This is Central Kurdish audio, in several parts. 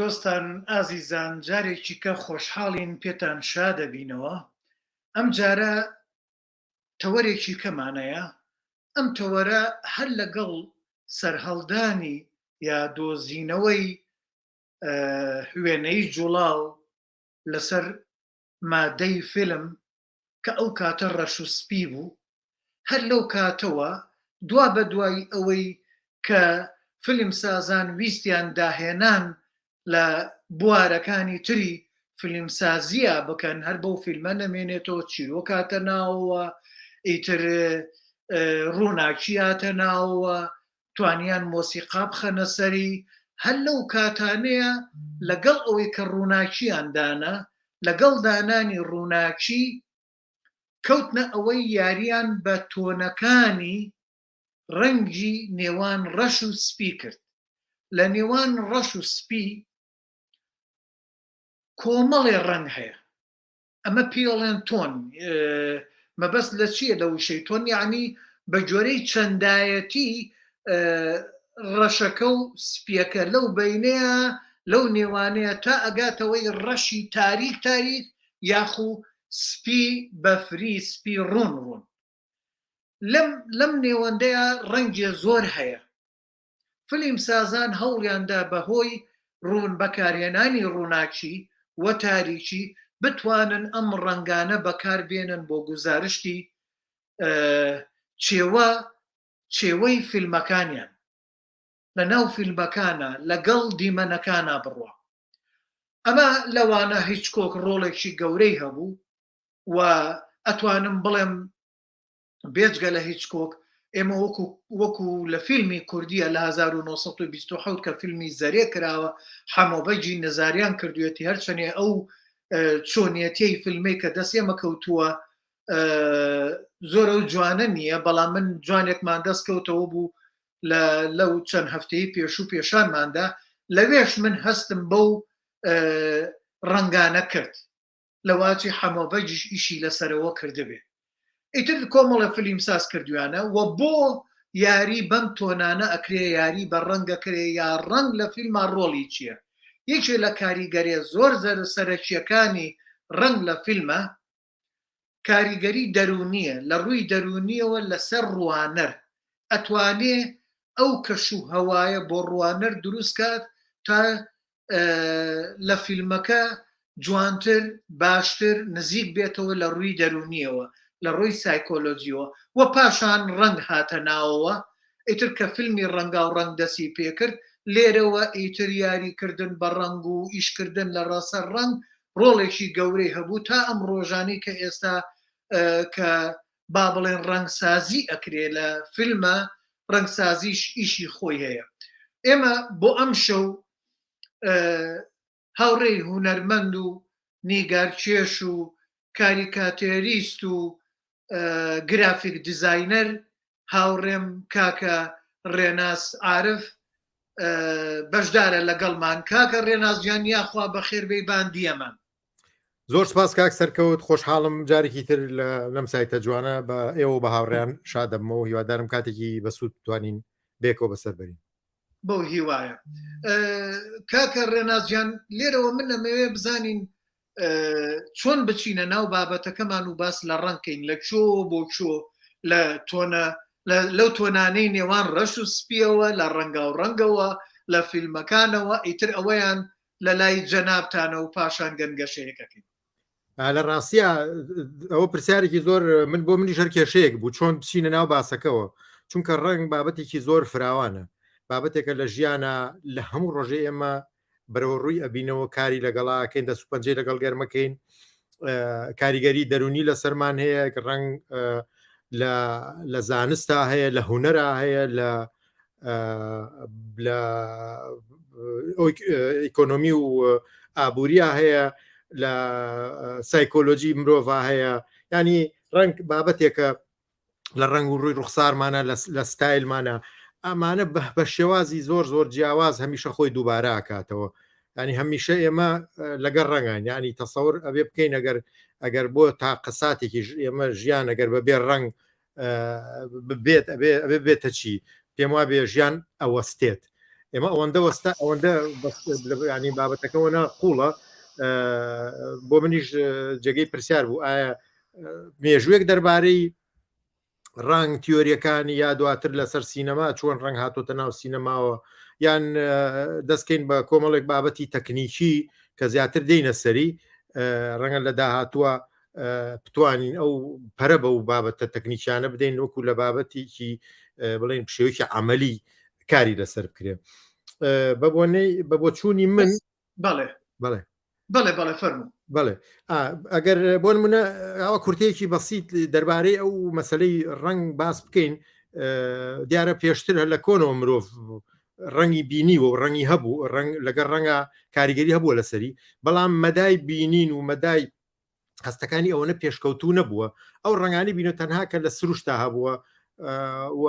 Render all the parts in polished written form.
دۆستان ئازیزان، جارێکی کە خۆشحاڵین پێتان شا دەبینەوە. ئەم جارە تەوەرێکی کەمانەیە. ئەم تەوەرە هەر لەگەڵ سەرهەڵدانی یا دۆزینەوەی وێنەی جوڵاو لەسەر مادەی فیلم کە ئەو کاتە ڕەش و سپی بوو، هەر لەو کاتەوە دوا بە دوای ئەوەی کە فیلمسازان ویستیان داهێنان لە بوارەکانی تری فیلمسازیە بکەن، هەر بەو فیلمە نەمێنێتەوە، چیرۆکاتە ناوەوە، ئیتر ڕووناکی هاتە ناوەوە، توانیان مۆسیقا بخەنە سەری. هەر لەو کاتانەیە لەگەڵ ئەوەی کە ڕووناکییان دانا، لەگەڵ دانانی ڕووناکی کەوتنە ئەوەی یاریان بە تۆنەکانی ڕەنگی نێوان ڕەش و سپی کرد. لە نێوان ڕەش و سپی کۆمەڵێ ڕەنگ هەیە، ئەمە پێڵێن تۆن. مەبەست لە چییە لە وشەی تۆن؟ یعنی بە جۆرەی چەندایەتی ڕەشەکە و سپیەکە لەو بینەیە، لەو نێوانەیە، تا ئەگاتەوەی ڕەشی تاریک تاریک یاخو سپی بەفری، سپی ڕوون ڕوون. لەم نێوەندەیە ڕەنگی زۆر هەیە. فیلمسازان هەوڵیاندا بەهۆی ڕوون بەکارهێنانی ڕووناکی و تاریکی بتوانن ئەم ڕەنگانە بەکاربێنن بۆ گوزارشتی چێوەی فیلمەکانیان لە ناو فیلمەکانە، لەگەڵ دیمەنەکانە بڕوە. ئەمە لەوانە هیچکۆک ڕۆڵێکی گەورەی هەبوو و ئەتوانم بڵێم بێجگە لە هیچکۆک ئێمە وەکو لە فیلمی کوردیە لە 1927 کە فیلمی زەرێ کراوە، حەمۆبەجی نەزاریان کردوێتی، هەرچەنێ ئەو چۆنیەتەی فیلمەی کە دەست ئێمە کەوتووە زۆرە و جوانە نییە، بەڵام من جوانێکمان دەست کەوتەوە بوو لەو چەند هەفتەی پێش و پێشانماندا. لەوێش من هەستم بەو ڕەنگانە کرد، لەواچی حەمۆبەجیش ئیشی لەسەرەوە کردبێ. ئیتر کۆمەڵە فیلمساز کردویانە و بۆ یاری بەم تۆنانە ئەکرێ یاری بە ڕەنگەکرێ، یا ڕەنگ لە فیلما ڕۆڵی چییە. یەکێ لە کاریگەریە زۆر سەرەکیەکانی ڕەنگ لە فیلمە کاریگەری دەرونیە، لە ڕووی دەرونیەوە لەسەر ڕوانەر. ئەتوانێ ئەو کەش و هەوایە بۆ ڕوانەر دروست کات تا لە فیلمەکە جوانتر، باشتر، نزیک بێتەوە لە ڕووی دەرونیەوە، لە ڕووی سایکۆلۆجیەوە. و پاشان ڕەنگ هاتە ناوەوە. ئیتر کە فیلمی ڕەنگا و ڕەنگ دەستی پێکرد، لێرەوە ئیتر یاریکردن بە ڕەنگ و ئیشکردن لە ڕاستە ڕەنگ ڕۆڵێکی گەورەی هەبوو تا ئەم ڕۆژانی کە ئێستا کە با بڵێن ڕەنگسازی ئەکرێ لە فیلمە، ڕەنگسازیش ئیشی خۆی هەیە. ئێمە بۆ ئەم شەو هاوڕێی هونەرمەند و نیگارکێش و کاریکاتێریست و گرافیک دیزاینەر هاوڕێم کاکە ڕێناس عارف بەشدارە لەگەڵمان. کاکە ڕێناس گیان، یاخوا بەخێربەی باندیەمان. زۆر سپاس کاک سەرکەوت، خۆشحاڵم جارێکی تر لەم سایتە جوانە بە ئێوە بە هاوڕێیان شادەمەوە، هیوادارم کاتێکی بەسوود توانین بێکەوە بەسەر بەرین. بۆ هیوایە. کاکە ڕێناس گیان، لێرەوە من ئەمەوێ بزانین چۆن بچینە ناو بابەتەکەمان و باس لە ڕەنگکەین، لە چۆ بۆ چۆ لەو تۆنانەی نێوان ڕەش و سپیەوە، لە ڕەنگا و ڕەنگەوە، لە فیلمەکانەوە، ئیتر ئەوەیان لە لای جەنابتانە و پاشان گەنگەشەیەکەکەین. لە ڕاستیە ئەوە پرسیارێکی زۆر من بۆ منی ژەر کێشەیەک بوو، چۆن بچینە ناو باسەکەەوە، چونکە ڕنگ بابەتێکی زۆر فراوانە، بابەتێکە لە ژیانە لە هەموو ڕۆژێ ئێمە بەرەوە ڕووی ئەبینەوە کاری لەگەڵاکەین دەست و پەنجەی لەگەڵ گەرمەکەین کاریگەری دەرونی لە سەرمان هەیە ڕنگ لە زانستا هەیە لە هوەرا هەیە لە ئیکۆنۆمی و ئابوووریە هەیە لە سایکۆلۆژی مرۆڤ هەیە ینی ڕنگ بابەتێکە لە ڕنگ و ڕووی ڕوخسارمانە لە ستایلمانە ئەمانە بە شێوازی زۆر زۆر جیاواز هەمیشە خۆی دووبارە ئاکاتەوە ینی هەمیشە ئێمە لەگەر ڕنگان ینی تەسەور ئەبێ بکەین ئەگەر بۆ تا قساتێکی ئێمە ژیان ئەگەر بەبێ ڕنگ بێت ئەبێ بێتە چی پێم وا بێ ژیان ئەوەستێت ئێمە ئەوەندە وەستا ئەوەندە ینی بابەتەکەەوەە قوڵە بۆ منیش جێگەی پرسیار بوو ئایا مێژوویەک دەربارەی ڕنگ تیۆریەکانی یا دواتر لەسەر سینەما چۆن ڕنگ هاتۆتە ناو سینەماوە یان دەستکەین بە کۆمەڵێک بابەتی تەکنیکی کە زیاتر دێنە سەری ڕەنگە لە داهاتووە بتوانین ئەو پەرە بە و بابەتە تەکنیکیانە بدەین وەکو لە بابەتێکی بڵێن شێوەیەکی عملی کاری لەسەر بکرێ بە بۆ چوونی من بەڵێ فەرموو بەڵێ ئەگەر بۆن منە ئەوە کورتەیەکی بەسییت دەربارەی ئەو مەسلەی ڕنگ باس بکەین دیارە پێشتر لە کۆنەوە مرۆڤ ڕەنگی بینیوە و ڕەنگی هەبوو لەگەر ڕەنگە کاریگەری هەبووە لەسەری بەڵام مەدای بینین و مەدای هەستەکانی ئەوەنە پێشکەوتو نەبووە ئەو ڕنگانی بینە تەنها کە لە سروشتا هەبووە و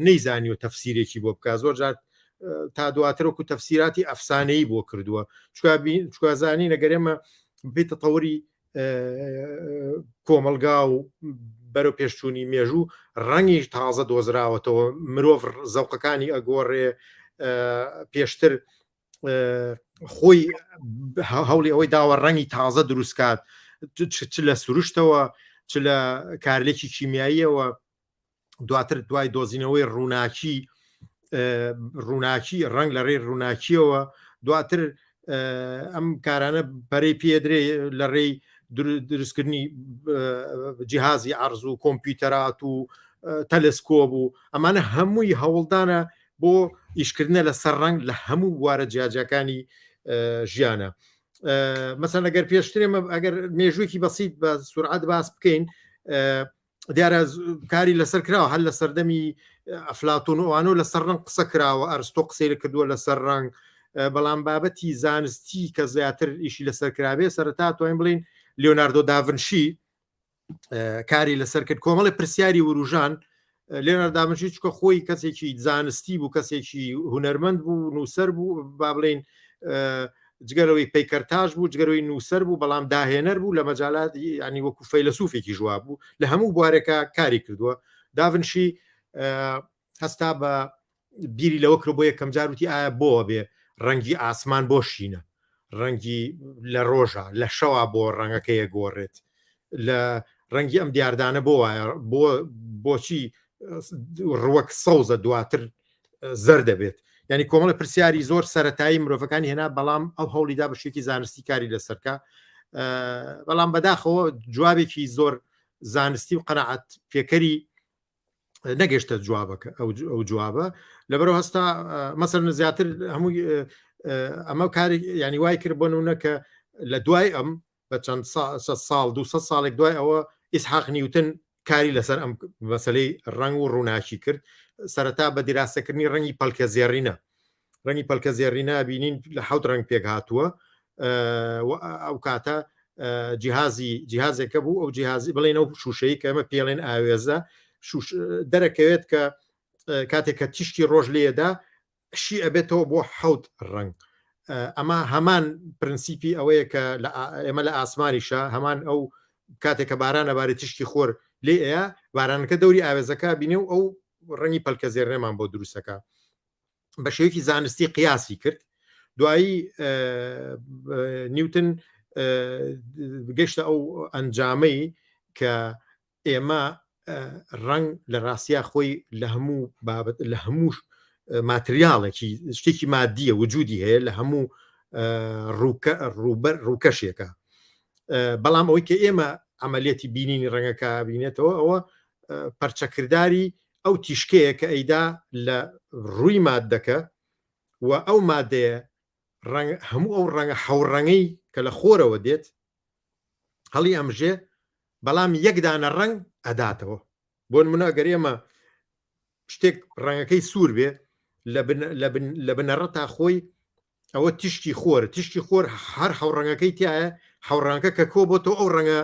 نەیزانی و تەفسیرێکی بۆ بکە زۆر جات تا دواترەوەکو تەفسیراتی ئەفسانەی بۆ کردووە چکازانی نەگەرێمە بێتە تەوری کۆمەلگا و بەرەو پێشچوونی مێژوو ڕەنگیش تازە دۆزراوەتەوە مرۆڤ زەوقەکانی ئەگۆڕێ پێشتر خۆی هەوڵی ئەوەی داوە ڕەنگی تازە دروستکات چ لە سروشتەوە چ لە کارلێکی کیمیاییەوە دواتر دوای دۆزینەوەی ڕووناکی ڕنگ لە ڕێ ڕووناکیەوە دواتر ئەم کارانە بەرەی پێدرێ لە ڕێی دروستکردنی جیهازی عەرز و کۆمپیوتەرات و تەلسکۆب و ئەمانە هەمووی هەوڵدانە بۆ ئیشکردنە لەسەر ڕنگ لە هەموو بوارە جیاجەکانی ژیانە مەسەن ئەگەر پێشترێمە ئەگەر مێژوویەکی بەسیت بە سورعەت باس بکەین دیارە کاری لەسەر کراوە هەر لە سەردەمی ئەفلاتۆن ئەوانۆ لەسەر ڕنگ قسە کراوە ئەرستۆ قسەی کردووە لەسەر ڕنگ بەڵام بابەتی زانستی کە زیاتر ئیشی لەسەر کرابێ سەرەتا توانین بڵین لیۆناردۆ داڤنشی کاری لەسەر کرد کۆمەڵی پرسیاری وروژان لیۆناردۆ داڤنشی چکە خۆی کەسێکی زانستی بوو کەسێکی هونەرمەند بوو نووسەر بوو با بڵین جگەرەوەی پەیکەرتاژ بوو جگەرەوەی نووسەر بوو بەڵام داهێنەر بوو لە مەجالات ینی وەکو فەیلسوفێکی ژوا بوو لە هەموو بوارێکە کاری کردووە داڤنشی هەستا بە بیری لەوە کرد بۆ یەکەم جاروتی ئایا بۆ بێ ڕەنگی ئاسمان بۆ شینە ڕەنگی لە ڕۆژە لە شەوا بۆ ڕەنگەکەیە گۆڕێت لە ڕەنگی ئەم دیاردانە بۆ وایە بۆچی ڕوەک سەوزە دواتر زەر دەبێت ینی کۆمەڵە پرسیاری زۆر سەرەتایی مرۆڤەکانی هێنا بەڵام ئەو هەوڵیدا بە شێکی زانستی کاری لەسەرکە بەڵام بەداخەوە جوابێکی زۆر زانستی و قەنەعەت پێکەری نەگەشتە جوابەکە ئەو جوابە لەبەرەوە هەستا مەسەڵەن زیاتر هەمووی ئەمە کاری ینی وای کرد بۆ نمونە کە لە دوای ئەم بە چەند ساڵ 200 ساڵێک دوای ئەوە ئیسحاق نیوتن کاری لەسەر ئەم مەسەلەی ڕنگ و ڕووناکی کرد سەرەتا بە دیراسەکردنی ڕەنگی پەلکە زێڕینە ڕەنگی پەلکە زێڕینە بینین لە 7 ڕنگ پێک هاتووە ئەو کاتە جیهازێکە بوو ئەو جیهازی بڵێن ئەو شوشەی کە ئەمە پێڵێن ئاوێزە دەرەکەوێت کە کاتێک کە تیشتی ڕۆژ لێدا شی ئەبێتەوە بۆ 7 ڕنگ ئەمە هەمان پرینسیپی ئەوەیە کە ئێمە لە ئاسمانیشە هەمان ئەو کاتێککە بارانە باری تشتی خۆر لێ ئەیە بارانەکە دەوری ئاوێزەکە بینێ و ئەو ڕەنگی پەلکە زێڕێمان بۆ دروستەکە بە شێوەیەکی زانستی قیاسی کرد دوایی نیوتن گەشتە ئەو ئەنجامەی کە ئێمە ڕنگ لە ڕاستیا خۆی لە هەموو بابەت لە هەموو ماتریاڵێکی شتێکی مادیە وجودی هەیە لە هەموو ڕووکەشێکە بەڵام ئەوەی کە ئێمە ئەمەلێتی بینینی ڕەنگەکە بینێتەوە ئەوە پەرچەکردداری ئەو تیشکەیە کە ئەیدا لە ڕووی مادەکە و ئەو مادەیە هەموو ئەو ڕەنگە حەوڕەنگەی کە لە خۆرەوە دێت هەڵی ئەمژێ بەڵام یەکدانە ڕنگ ئەداتەوە بۆ نمونە ئەگەر ئێمە شتێک ڕەنگەکەی سوور بێ لە بنەڕە تا خۆی ئەوە تیشتی خۆر هەر حەوڕەنگەکەی تایە حەوڕەنگەکە کە کۆ بۆ تۆ ئەو ڕەنگە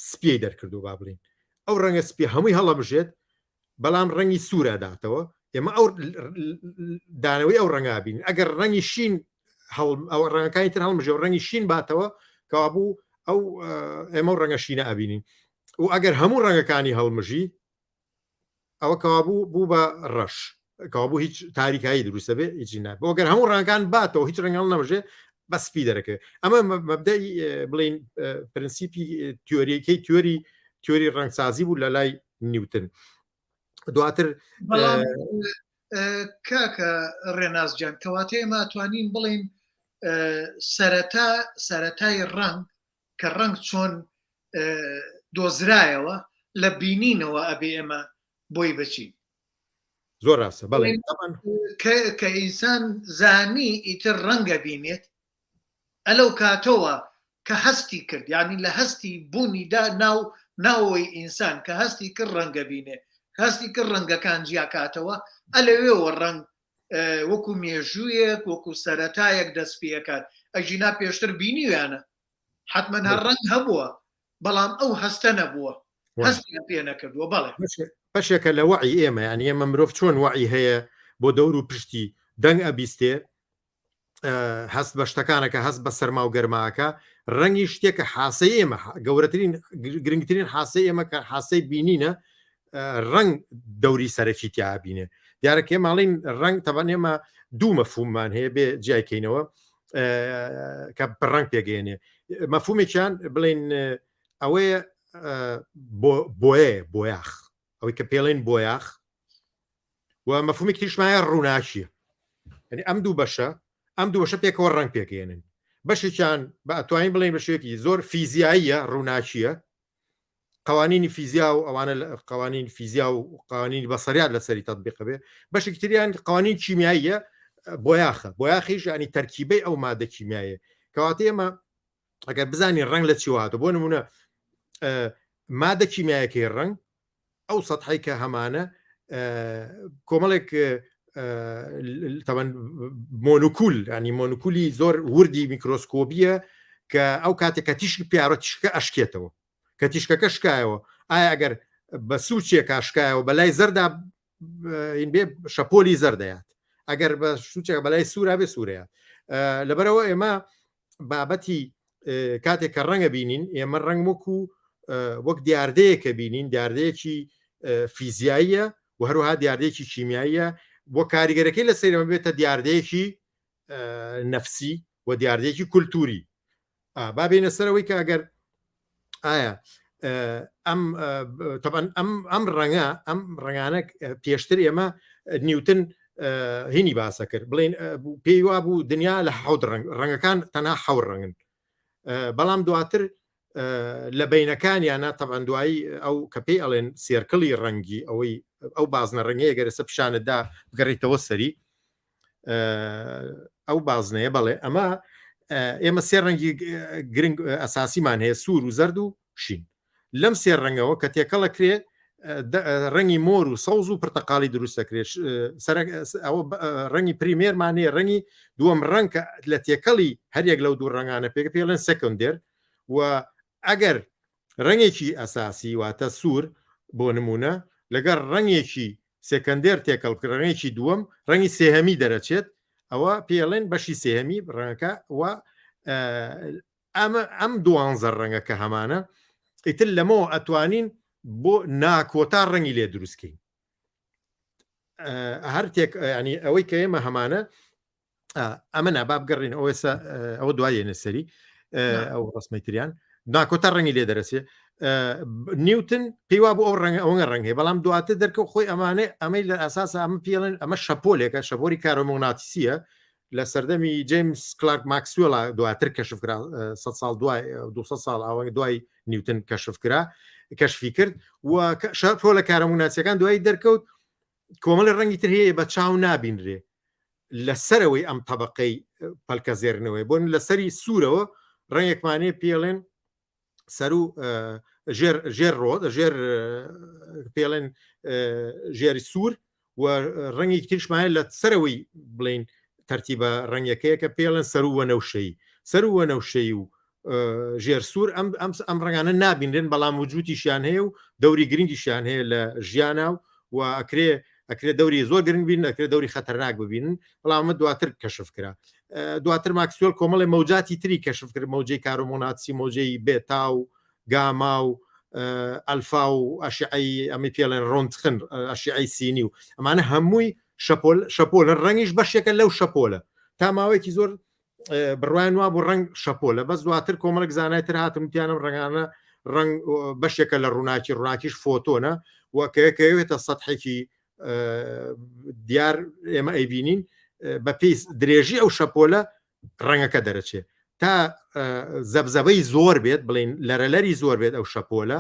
سپی دەرکردو با بڵین ئەو ڕەنگە سپی هەمووی هەڵەمژێت بەڵام ڕەنگی سوورە داتەوە ئێمە ئەو دانەوەی ئەو ڕەنگا بین ئەگەر ڕەنگی شین ئەو ڕەنگەکانی تر هەڵمژێ و ڕەنگی شین باتەوە کەوابوو ئەو ئێمە و ڕەنگە شینە ئەبینین و ئەگەر هەموو ڕەنگەکانی هەڵمژی ئەوە کەوابوو بوو بە ڕەش کەوابوو هیچ تاریکایی دروستە بێ هیچی نابێ بۆ ئەگەر هەموو ڕەنگەکان باتەوە هیچ ڕەنگە هەڵ نەمژێ بە سپی دەرەکەوێت ئەمە مەبدەی بڵین پرەنسیپی تیۆریەکەی تیۆری ڕەنگسازی بوو لە لای نیوتن دواتر کاکە ڕێنازجان کەواتە ئێمە توانین بڵین سەرەتای ڕنگ کە ڕنگ چۆن دۆزرایەوە لە بینینەوە ئەبێ ئێمە بۆی بچین زۆر ڕاستە بەڵێ کە ئینسان زانی ئیتر ڕەنگە بینێت ئەلەو کاتەوە کە هەستی کرد یعنی لە هەستی بوونیدا ناوەوەی ئینسان کە هەستی کرد ڕەنگە بینێ هەستی کرد ڕەنگەکان جیاکاتەوە ئەلەوێەوە ڕنگ وەکو مێژوویەک وەکو سەرەتایەک دەست پێکات ئەژینا پێشتر بینیویانە حتمما هەر ڕنگ هەبووە بەڵام ئەو هەستە نەبووە هەستیان پێ نەکردووە بەڵێ بەشێکە لە وەعی ئێمە یعنی ئێمە مرۆڤ چۆن وەعی هەیە بۆ دەور و پشتی دەنگ ئەبیستێ هەست بە شتەکانەکە هەست بە سەرما و گەرماکە ڕەنگی شتێکە حاسەی ئێمە گەورەترین گرنگترین حاسەی ئێمە کە حاسەی بینینە ڕنگ دەوری سەرەکی تیابینێ دیارەکە ماڵین ڕنگ تەبەن ئێمە دوو مەفهوممان هەیە بێ جیاکەینەوە کە ڕنگ پێگەێنێ مەفهومێکیان بڵین ئەوەیە بۆیاخ ئەوەی کە پێڵێن بۆیاخ و مەفهومێک تریشمایە ڕووناچیە ئەم دوو بەشە پێکەوە ڕنگ پێکێنن بەشێکیان بە ئەتوانین بڵین بەشێکی زۆر فیزیاییە ڕووناچیە قوانینی فیزیا و ئەوانە قوانین فیزیا و قوانینی بەسەریات لەسەری تەطبیق بێ بەشێکی تریان قوانین کیمیاییە بۆیاخیش ینی تەرکیبەی ئەو مادە کیمیایە کەواتە ئێمە ئەگەر بزانین ڕنگ لە چیواتە بۆ نمونە مادە کیمیایەکەی ڕنگ ئەو سەتحی کە هەمانە کۆمەڵێک تەبەن مۆنوکول ینی مۆنوکولی زۆر وردی میکرۆسکۆبیە کە ئەو کاتێک کە تیشک پیاڕە تیشکە ئەشکێتەوە کە تیشکەکە شکایەوە ئایا ئەگەر بە سوچێک کاشکایەوە بەلای زەردا بێ شەپۆلی زەردەیات ئەگەر بە سوچێک بەلای سوورا بێ سوورەیە لەبەرەوە ئێمە بابەتی کاتێک کە ڕەنگە بینین ئێمە ڕنگ وەک دیاردەیەکە بینین دیاردەیەکی فیزیاییە و هەروەها دیاردەیەکی کیمیاییە بۆ کاریگەرەکەی لە سەیرەمە بێتە دیاردەیەکی نەفسی و دیاردەیەکی کولتوری با بێنە سەرەوەی کە ئەگەر ئایا ئەم ڕەنگانە پێشتر ئێمە نیوتن هینی باسە کرد بڵێن پێی وا بوو دنیا لە حەوت ڕەنگەکان تەنها حەوت ڕەنگن بەڵام دواتر لە بینەکانیانە تەبەن دوایی ئەو کە پێی ئەڵێن سێرکڵی ڕەنگی ئەوەی ئەو بازنە ڕەنگەیە گەرەسە پیشانەدا بگەڕیتەوە سەری ئەو بازنەیە بەڵێ ئەمە ئێمە سێ ڕەنگی گرنگ ئەساسیمان هەیە سوور و زەرد و شین لەم سێ ڕەنگەوە کە تێکەڵە کرێ ڕەنگی مۆر و سەوز و پرتەقاڵی دروستەکرێت ئەوە ڕەنگی پریمێرمانەیە ڕەنگی دووەم ڕەنگ لە تێکەڵی هەریەک لەو دوو ڕەنگانە پێکە پێڵێن سەکۆندێر و ئەگەر ڕەنگێکی ئەساسی واتە سوور بۆ نمونە لەگەر ڕەنگێکی سێکەندێر تێکەڵ ڕەنگێکی دووەم ڕەنگی سێهەمی دەرەچێت ئەوە پێڵێن بەشی سێهەمی ڕەنگەکە و ئەم دوانزە ڕەنگەکە هەمانە ئیتر لەمەوە ئەتوانین بۆ ناکۆتا ڕەنگی لێ دروستکەین هەر تێک ینی ئەوەی کە ئێمە هەمانە ئەمە ناباب گەڕین ئەوە دوایێنە سەری ئەو ڕسمەتریان ناکۆتا ڕەنگی لێ دەرەسێ نیوتن پێیوا بۆ ئەو ڕەنگە ئەوە ڕەنگ هەیە بەڵام دواتر دەرکەوت خۆی ئەمانێ ئەمەی لە ئەساسە ئەمە پێڵێن ئەمە شەپۆلێکە شەپۆری کارۆمۆناتیسیە لە سەردەمی جیمس کلارک ماکسوێڵا دواتر کەشفکرا 100 ساڵ دوای 200 ساڵ ئەوەی دوای نیوتن کەشفکرا کەشفی کرد و شەپۆلە کارۆمۆناتیەکان دوایی دەرکەوت کۆمەڵی ڕەنگی تر هەیە بە چاو نابینرێ لەسەرەوەی ئەم طبقەی پەلکە زێرنەوەی بۆن لەسەری سوورەوە ڕەنگێکمانێ پێڵێن سەر و ژێر ڕۆ ژێر پێڵێن ژێری سوور و ڕەنگی ترشمایە لە سەرەوەی بڵین تەرتیبە ڕەنگەکەیە کە پێڵێن سەر و وەنەوشەی سەر و وەنەوشەی و ژێر سوور ئەم ڕنگانە نابینرێن بەڵام وجودیشیان هەیە و دەوری گرنگیشیان هەیە لە ژیانە و ئەکرێ دەوری زۆر گرنگ بین ئەکرێ دەوری خەتەرناک ببینن بەڵامە دواتر کەشف کرا دواتر ماکسوێل کۆمەڵی مەوجاتی تری کەشف کرد مەوجەی کارۆمۆناتی مەوجەی بێتا و گاما و ئەلفا و ئەشعی ئەمە پێڵێن ڕۆنتخن ئەشعی سینی و ئەمانە هەمووی شەپۆلە ڕەنگیش بەشێکە لەو شەپۆلە تا ماوەیەکی زۆر بڕوان وا بۆ ڕنگ شەپۆلە بەس دواتر کۆمەڵک زانایتر هاتمتیانم ڕنگانە ڕنگ بەشێکە لە ڕووناکیش فۆتۆنە وەکەوێتە سەدحێکی دیار ئێمە ئەیبینین بە پێی درێژی ئەو شەپۆلە ڕەنگەکە دەرەچێ تا زەبزەبەی زۆر بێت بڵین لەرەلەری زۆر بێت ئەو شەپۆلە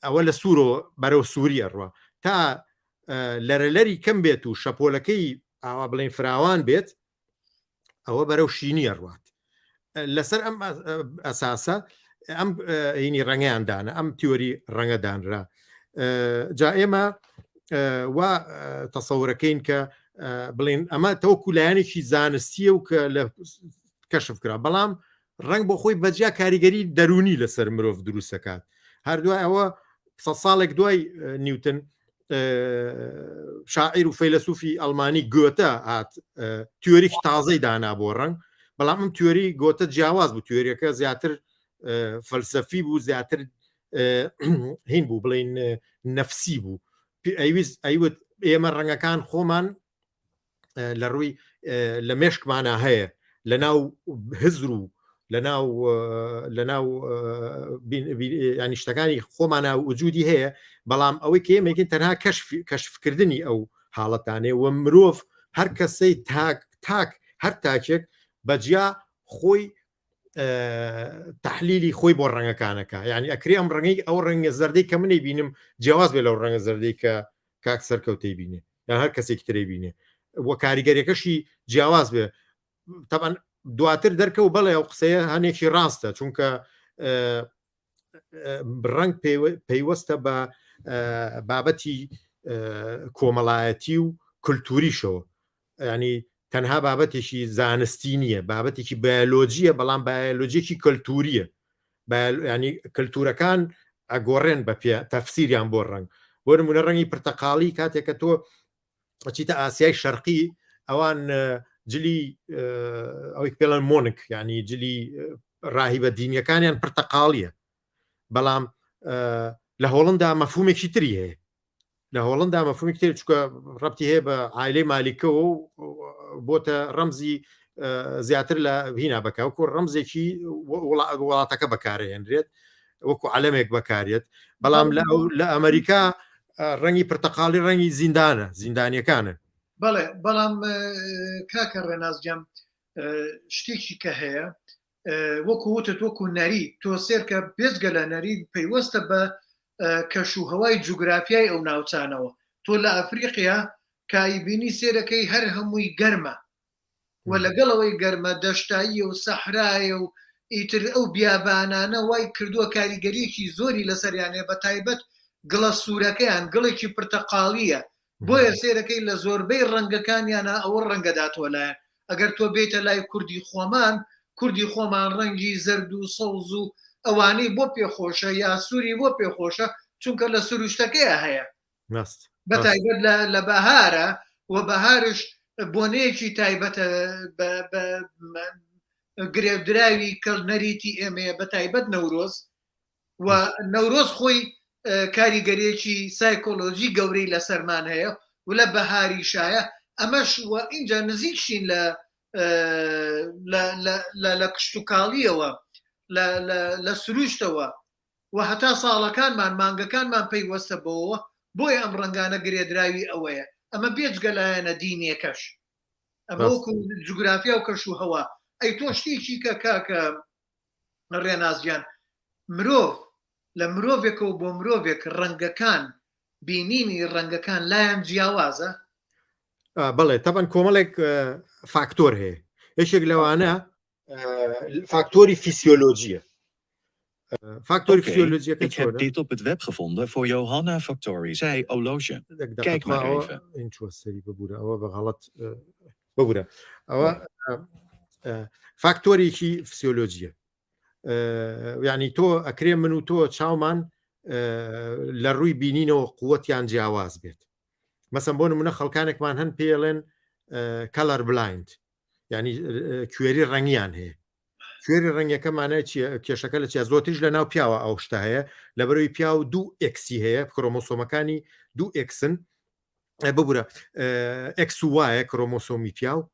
ئەوە لە سوورەوە بەرەو سووری ئەڕوە تا لەرەلەری کەم بێت و شەپۆلەکەی ئاوا بڵین فراوان بێت ئەوە بەرەو شینی ئەڕوات لەسەر ئەم ئەساسە ئەم هینی ڕەنگەیاندانە ئەم تیۆری ڕەنگەدانرا جا ئێمە وا تەسەورەکەین کە بڵین ئەمە تەوەکو لایەنێکی زانستیە و کە لە کەشف کرا بەڵام ڕنگ بۆ خۆی بەجیا کاریگەری دەرونی لەسەر مرۆڤ دروستەکات هەردوای ئەوە 100 ساڵێک دوای نیوتن شاعیر و فەیلسوفی ئەڵمانی گۆتە هات تیۆریکی تازەی دانا بۆ ڕنگ بەڵام ئەم تیۆری گۆتە جیاواز بوو تیۆریەکە زیاتر فەلسەفی بوو زیاتر هین بوو بڵین نەفسی بوو ئەیوت ئێمە ڕەنگەکان خۆمان لە ڕووی لە مێشکمانە هەیە لە ناو هزر و لە ناو ینی شتەکانی خۆمانە وجودی هەیە بەڵام ئەوەی کە ئێمەکەین تەنها کەشفکردنی ئەو حاڵەتانێ و مرۆڤ هەر کەسەی تاک هەر تاکێک بەجیا خۆی تحلیلی خۆی بۆ ڕەنگەکانەکە یعنی ئەکری ئەم ڕەنگی ئەو ڕەنگە زەردەی کە منەی بینم جیاواز بێ لەو ڕەنگە زەردەی کە کاک سەرکەوتەی بینێ یا هەر کەسێک ترەی بینێ وە کاریگەریەکەشی جیاواز بێ طبعا دواتر دەرکەوت بەڵێ ئەو قسەیە هەنێکی ڕاستە چونکە ڕنگ پەیوەستە بە بابەتی کۆمەڵایەتی و کولتوریشەوە ینی تەنها بابەتێکی زانستی نییە بابەتێکی بایۆلۆجیە بەڵام بایۆلۆجیەکی کەلتوریە ینی کەلتورەکان ئەگۆڕێن بە پێ تەفسیریان بۆ ڕنگ بۆ نمونە ڕەنگی پرتەقاڵی کاتێککە تۆ ئەچیتە ئاسیای شەرقی ئەوان جلی ئەوەی پێڵەن مۆنک ینی جلی ڕاهیبە دینیەکانیان پرتەقاڵیە بەڵام لە هۆڵندا مەفهومێکی تری هەیە لە هۆڵندا مەفهومێکی تر چکە ڕەبتی هەیە بە عایلەی مالیکەوە و بۆتە ڕەمزی زیاتر لە هینا بەکوکو ڕەمزێکی وڵاتەکە بەکارهێنرێت وەکو عەلەمێک بەکارێت بەڵام لە ئەمریکا ڕەنگی پرتەقاڵی ڕەنگی زیندانیەکانە بەڵێ بەڵام کاکە ڕێنازجەم شتێکی کە هەیە وەکو وتت وەکو نەری تۆ سێرکە بێزگە لە نەری پەیوەستە بە کەشوهەوای جوگرافیای ئەو ناوچانەوە تۆ لە ئەفریقیا کایبینی سێرەکەی هەر هەمووی گەرمە و لەگەڵەوەی گەرمە دەشتایی و سەحرایە و ئیتر ئەو بیابانانە وای کردووە کاریگەریەکی زۆری لەسەریانێ بە تایبەت گڵە سوورەکەیان گڵێکی پرتەقاڵیە بۆیە سێرەکەی لە زۆربەی ڕەنگەکانیانە ئەوە ڕەنگەداتوە لایەن ئەگەر تۆ بێتە لای کوردی خۆمان ڕەنگی زەرد و سەوز و ئەوانەی بۆ پێخۆشە یا سووری بۆ پێخۆشە چونکە لە سروشتەکەیە هەیە بە تایبەت لە بەهارە و بەهارش بۆنەیەکی تایبەتە گرێدراوی کەڵنەریتی ئێمەیە بە تایبەت نەورۆز و نەورۆز خۆی کاریگەریەکی سایکۆلۆژی گەورەی لە سەرمان هەیە و لە بەهاری شایە ئەمەش وە اینجا نزیکشین لە کشتتوکاڵیەوە لە سروشتەوە و هەتا ساڵەکانمان مانگەکانمان پەیوەستە بەوە بۆیە ئەم ڕەنگانە گرێدراوی ئەوەیە ئەمە بێجگەلایەنە دینیەکەش ئەمە وەکو جوگرافیا و کەش و هەوا ئەی تۆ شتێکی کە کاکە ڕێنازیان مرۆڤ لە مرۆڤێکەوە بۆ مرۆڤێک ڕەنگەکان بینینی ڕەنگەکان لایەن جیاوازە بەڵێ تەبەن کۆمەڵێک فاکتۆر هەیە یەکێک لەوانە فاکتۆری فیسیۆلۆژیە فاکتۆری Oké, فیسیۆلۆژیەکە ik heb dit op het web gevonden voor Johanna Factory, zei Horloge. Kijk maar even. این چوە سەری ببوورە ئەوە بە غەڵەت ببوورە ئەوە فاکتۆرێکی فسیۆلۆژیە یعنی تۆ ئەکرێ من و تۆ چاومان لە ڕووی بینینەوە قووەتیان جیاواز بێت مەسەن بۆ نمونە خەڵکانێکمان هەن پێڵێن کەلەر بلایند یعنی کوێری ڕەنگیان هەیە کوێری ڕەنگەکەمانە کێشەکە لە چیا زۆتیش لە ناو پیاوە ئەو شتا هەیە لە بەرەوەی پیا و دوو ئەکسی هەیە کرۆمۆسۆمەکانی دوو ئەکسن ببوورە ئەکس و وایە کرۆمۆسۆمی پیا و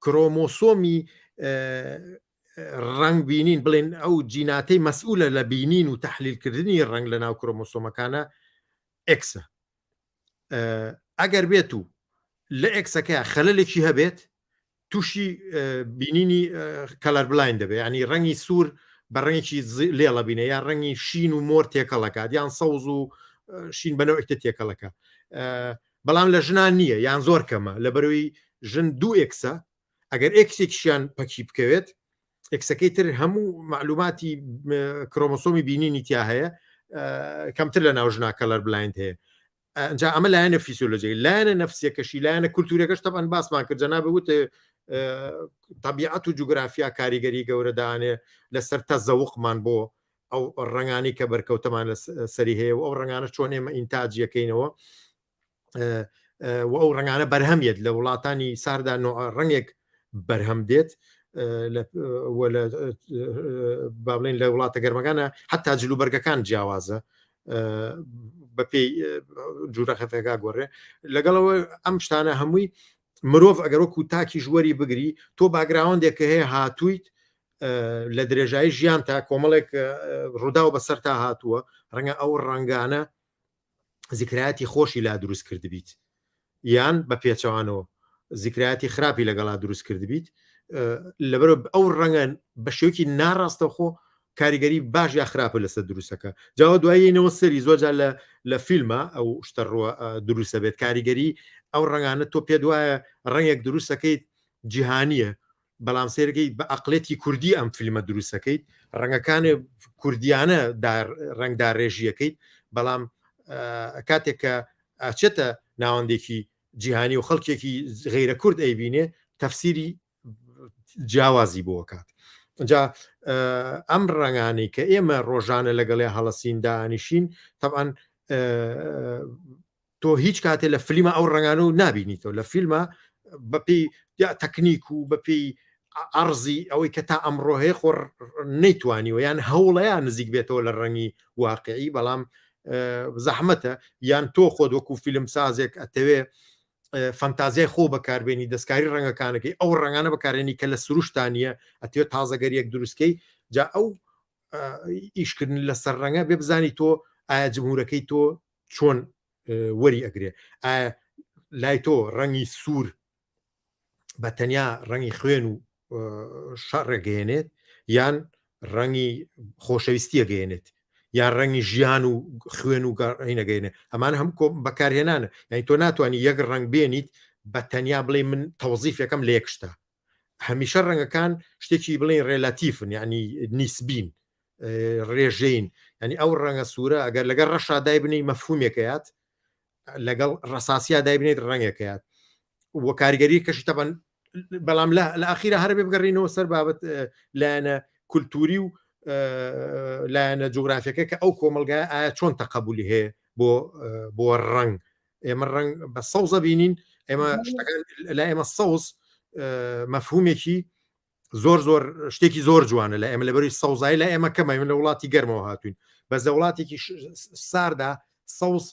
کرۆمۆسۆمی ڕنگ بینین بڵێن ئەو جیناتەی مەسئولە لە بینین و تەحلیلکردنی ڕنگ لە ناو کرۆمۆسۆمەکانە ئەکسە ئەگەر بێت و لە ئەکسەکە خەلەلێکی هەبێت تووشی بینینی کەلەر بلاین دەبێت ینی ڕەنگی سوور بە ڕەنگێکی لێڵە بینە یان ڕەنگی شین و مۆر تێکەڵەکات یان سەوز و شین بەنەوەیتە تێکەڵەکە بەڵام لە ژنان نییە یان زۆر کەمە لە بەرەوەی ژن دوو ئێکسە ئەگەر ئێکسێکیشیان پەکی بکەوێت ئێکسەکەی تر هەموو معلوماتی کرۆمۆسۆمی بینینی تیا هەیە کەمتر لە ناو ژنا کەلەر بلاین هەیە ئەجا ئەمە لایەنە فیسیۆلۆژی لایەنە نەفسیەکەشی لایەنە کولتورەکەش تەبەن باسمان کرد جەنابە وتە طبیعەت و جوگرافیا کاریگەری گەورەدانێ لەسەر تەزەوقمان بۆ ئەو ڕنگانی کە بەرکەوتەمان لە سەری هەیە و ئەو ڕنگانە چۆن ئێمە ئینتاجیەکەینەوە و ئەو ڕنگانە بەرهەمیت لە وڵاتانی ساردا ڕنگێک بەرهەم دێت با بڵێن لە وڵاتە گەرمەکانە حتا جلوبەرگەکان جیاوازە بەپێی جوورە خەفەکە گۆڕێ لەگەڵەوە ئەم شتانە هەمووی مرۆڤ ئەگەرۆکو تاکی ژوەری بگری تۆ باگراوندێکە هەیە هاتوویت لە درێژایی ژیان تا کۆمەڵێک ڕوودا و بەسەر تا هاتووە ڕەنگە ئەو ڕنگانە زیکرایەتی خۆشی لا دروست کردبیت یان بە پێچەوانەوە زیکرایەتی خراپی لەگەڵا دروست کردبیت لەبەر ئەو ڕەنگە بە شێوکی ناڕاستە خۆ کاریگەری باش یا خراپە لەسەر دروستەکە جاوە دوایینەوە سەری زۆرجار لە فیلمە ئەو شتە ڕوە دروستە بێت کاریگەری ئەو ڕنگانە تۆ پێ دوایە ڕنگێک دروستەکەیت جیهانیە بەڵام سێرگەی بە عقلێتی کوردی ئەم فیلمە دروستەکەیت ڕەنگەکانی کوردیانە ڕنگدار ڕێژیەکەیت بەڵام کاتێککە ئاچێتە ناوەندێکی جیهانی و خەڵکێکی غەیرە کورد ئەیبینێ تەفسیری جیاوازی بۆ کات جا ئەم ڕنگانی کە ئێمە ڕۆژانە لەگەڵێ هەڵەسیندانیشین طبعاً تۆ هیچ کاتێ لە فیلمە ئەو ڕنگانە و نبینیتەوە لە فیلمە بەپی تەکنیک و بەپی ئەرزی ئەوەی کە تا ئەمڕۆ هەیە خۆ نەیتوانیوە یان هەوڵەیە نزیک بێتەوە لە ڕەنگی واقعی بەڵام زەحمەتە یان تۆ خۆت وەکو فیلم سازێک ئەتەوێ فەنتازیای خۆ بەکاربێنی دەستکاری ڕەنگەکانەکەی ئەو ڕنگانە بەکارێنی کە لە سروشتانیە ئەتێت تازەگەریەک دروستکەی جا ئەو ئیشکردن لەسەر ڕەنگە بێ بزانی تۆ ئایا جمهورەکەی تۆ چۆن وەری ئەگرێ ئایا لای تۆ ڕەنگی سوور بە تەنیا ڕەنگی خوێن و شەڕێگەێنێت یان ڕەنگی خۆشەویستی گەێنێت یان ڕەنگی ژیان و خوێن و هینەگەینە ئەمان هەم بەکارهێنانە یعنی تۆ ناتوانانی یەک ڕنگ بێنیت بە تەنیا بڵێ من تەوزیفەکەم لە یەکشتا هەمیشە ڕەنگەکان شتێکی بڵێن ڕێلاتیفن یعنی نیسبین ڕێژین ینی ئەو ڕەنگە سوورە ئەگەر لەگەر ڕەشا دایبنەی مەفهومێکەیات لەگەڵ ڕەساسیا دایبنێت ڕەنگێکەیات وە کاریگەری کەشی تەبەن بەڵام لە ئاخیرە هەر بێ بگەڕینەوە سەر بابەت لایەنە کولتوری و لایەنە جوگرافیەکە کە ئەو کۆمەلگای ئایا چۆن تەقەبولی هەیە بۆ ڕنگ ئێمە ڕنگ بە سەوزە بینین ئێمە لا ئێمە سەوز مەفهومێکی زۆر شتێکی زۆر جوانە لە ئێمە لەبەری سەوزایی لە ئێمە کەمە من لە وڵاتی گەرمەوە هاتوین بەس لە وڵاتێکی ساردا سەوز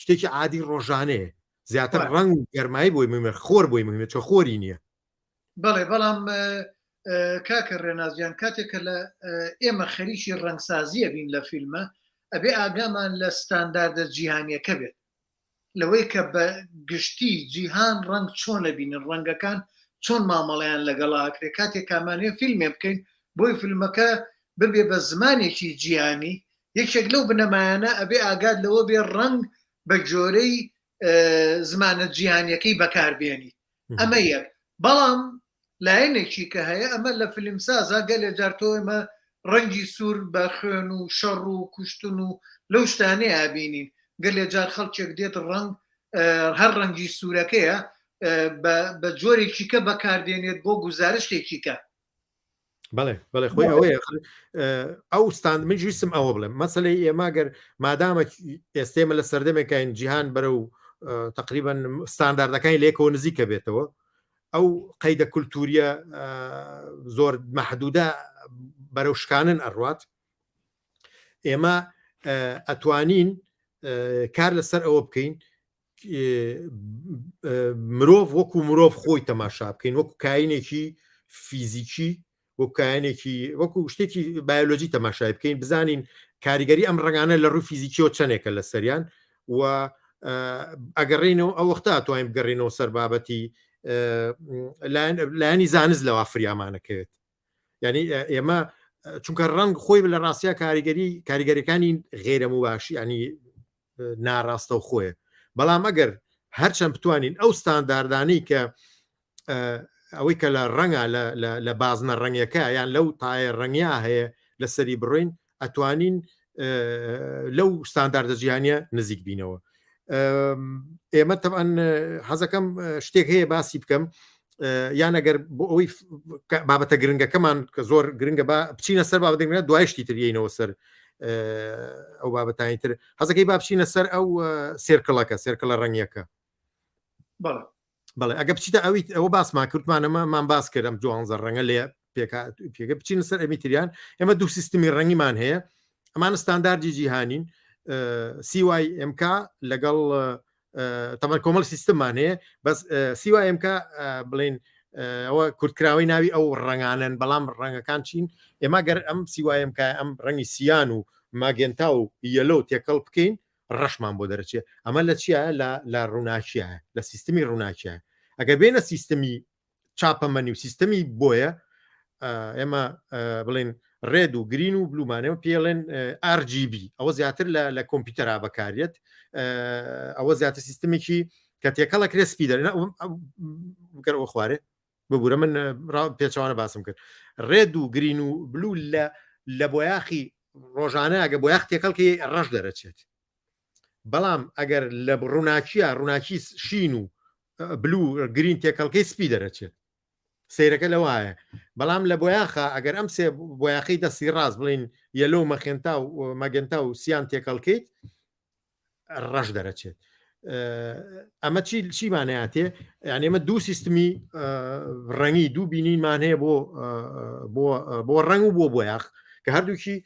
شتێکی عادی ڕۆژانەیە زیاتر ڕنگ و گەرمایی بۆی مهمە خۆر بۆی مهمە چۆ خۆری نییە بەڵێ بەڵام کاکە ڕێنازیان کاتێکە لە ئێمە خەریکی ڕەنگسازیە بین لە فیلمە ئەبێ ئاگامان لە ستانداردە جیهانیەکە بێت لەوەی کە بە گشتی جیهان ڕنگ چۆن لە بینن ڕەنگەکان چۆن مامەڵیان لەگەڵاکرێ کاتێک کامانێ فیلمێ بکەین بۆی فیلمەکە ببێ بە زمانێکی جیهانی یەکێک لەو بنەمایانە ئەبێ ئاگاد لەوە بێ ڕنگ بە جۆرەی زمانە جیهانیەکەی بەکاربێنی ئەمە یەک بەڵام لایەنێکی کە هەیە ئەمە لە فیلمسازە گەلێ جارتۆ ئێمە ڕەنگی سوور بە خوێن و شەڕ و کوشتن و لەو شتانەیە ئابینین گەلێ جار خەڵکێک دێت ڕنگ هەر ڕەنگی سوورەکەیە بە جۆرێکی کە بەکاردێنێت بۆ گزارشتێکی کە بەڵێ بەڵێ خۆی ئەوەیە ئەو ستاند من ویستم ئەوە بڵێم مەسەلەی ئێماگەر مادامە ئێستێمە لە سەردەمێکین جیهان بەرە و تقریبا ستانداردەکانی لێکەوە نزیکە بێتەوە ئەو قەیدە کولتوریە زۆر مەحدودە بەرەو شکانن ئەڕوات ئێمە ئەتوانین کار لەسەر ئەوە بکەین مرۆڤ وەکو مرۆڤ خۆی تەماشا بکەین وەکو کاینێکی فیزیکی وەکایانێکی وەکو شتێکی بایۆلۆژی تەماشای بکەین بزانین کاریگەری ئەم ڕنگانە لە ڕووی فیزیکیەوە چەندێکە لە سەریان و ئەگەڕێنەوە ئەو وەختا توانین بگەڕێنەوە سەر بابەتی لایانی زانست لەوە فریامانەکەوێت ینی ئێمە چونکە ڕنگ خۆی لە ڕاستیا کاریگەریەکانی غێرە مباشی ینی ناڕاستە و خۆیە بەڵام ئەگەر هەرچەند بتوانین ئەو ستانداردانەی کە ئەوەی کە لە ڕەنگە لە بازنە ڕەنگەکە یان لەو تایە ڕەنگیا هەیە لەسەری بڕۆین ئەتوانین لەو ستانداردە جیهانیە نزیک بینەوە ئێمە تەبەن حەزەکەم شتێک هەیە باسی بکەم یان ئەگەر بۆ ئەوەی بابەتە گرنگەکەمان کە زۆر گرنگە بچینە سەر بابەتە گرنگە دوایشتی تریینەوە سەر ئەو بابەتانی تر حەزەکەی با بچینە سەر ئەو سێرکەڵە ڕەنگیەکە بەڵێ ئەگە بچیتە ئەوە باسمان کردمانەمەمان باس کردم جوانزە ڕەنگە لێ پێکە بچینە سەر ئەمیتریان ئێمە دوو سیستمی ڕەنگیمان هەیە ئەمانە ستانداردی جیهانین CYMK لەگەڵ تەمەەن کۆمەڵ سیستممان هەیە بەس CYMK بڵێن ئەوە کورتکراوی ناوی ئەو ڕنگانن بەڵام ڕەنگەکان چین ئێمە گەر ئەم CYMK ئەم ڕەنگی سیان و ماگەنتا و یەلۆ تێکەڵ بکەین ڕەشمان بۆ دەرەچێت ئەمە لە چیە لە ڕووناکیە لە سیستمی ڕووناکیە ئەگە بێنە سیستمی چاپەمەنی و سیستمی بۆیە ئێمە بڵێن ڕێد و گرین و بلومانەوە پێڵێن RGB ئەوە زیاتر لە کۆمپیوتەرا بەکارێت ئەوە زیاتر سیستمێکی کە تێکەڵە کرێ سپیدەر گەرەوە خوارێ ببوورە من پێچوانە باسم کرد ڕێد و گرین و بلو لە بۆیاخی ڕۆژانە ئەگە بۆیاخ تێکەڵکی ڕەش دەرەچێت بەڵام ئەگەر لە ڕووناکی شین و بلو گرین تێکەڵکەی سپی دەرەچێت سیرەکە لەوایە بەڵام لە بۆیاخە ئەگەر ئەم سێ بۆیاقی دەستی ڕاست بڵین یەلۆ مەخێنتا و مەگەنتا و سیان تێکەڵکەیت ڕەش دەرەچێت ئەمە چیمانەیەتێ یعنی ئێمە دوو سیستمی ڕەنگی دوو بینینمان هەیە بۆ ڕنگ و بۆ بۆیاخ کە هەردووکی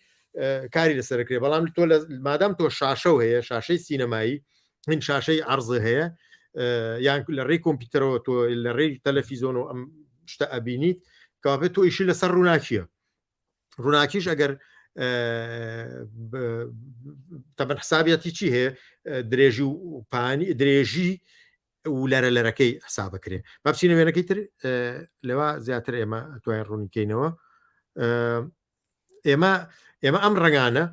کاری لەسەرکرێ بەڵام تۆ مادام تۆ شاشە هەیە شاشەی سینەمایی من شاشەی عەرزە هەیە یان لە ڕێی کۆمپیوتەرەوە تۆ لە ڕێی تەلەڤیزۆن و ئەم شتە ئەبینیت کاپێت تۆ ئیشی لەسەر ڕووناکیە ڕووناکیش ئەگەر تەبەن حسابەتی چی هەیە درێژی و پانی درێژی و لەرەکەی حساب بکرێ با بچینە وێنەکەی تر لەوە زیاتر ئێمە توانین ڕوونیکەینەوە ئێمە ئەم ڕەنگانە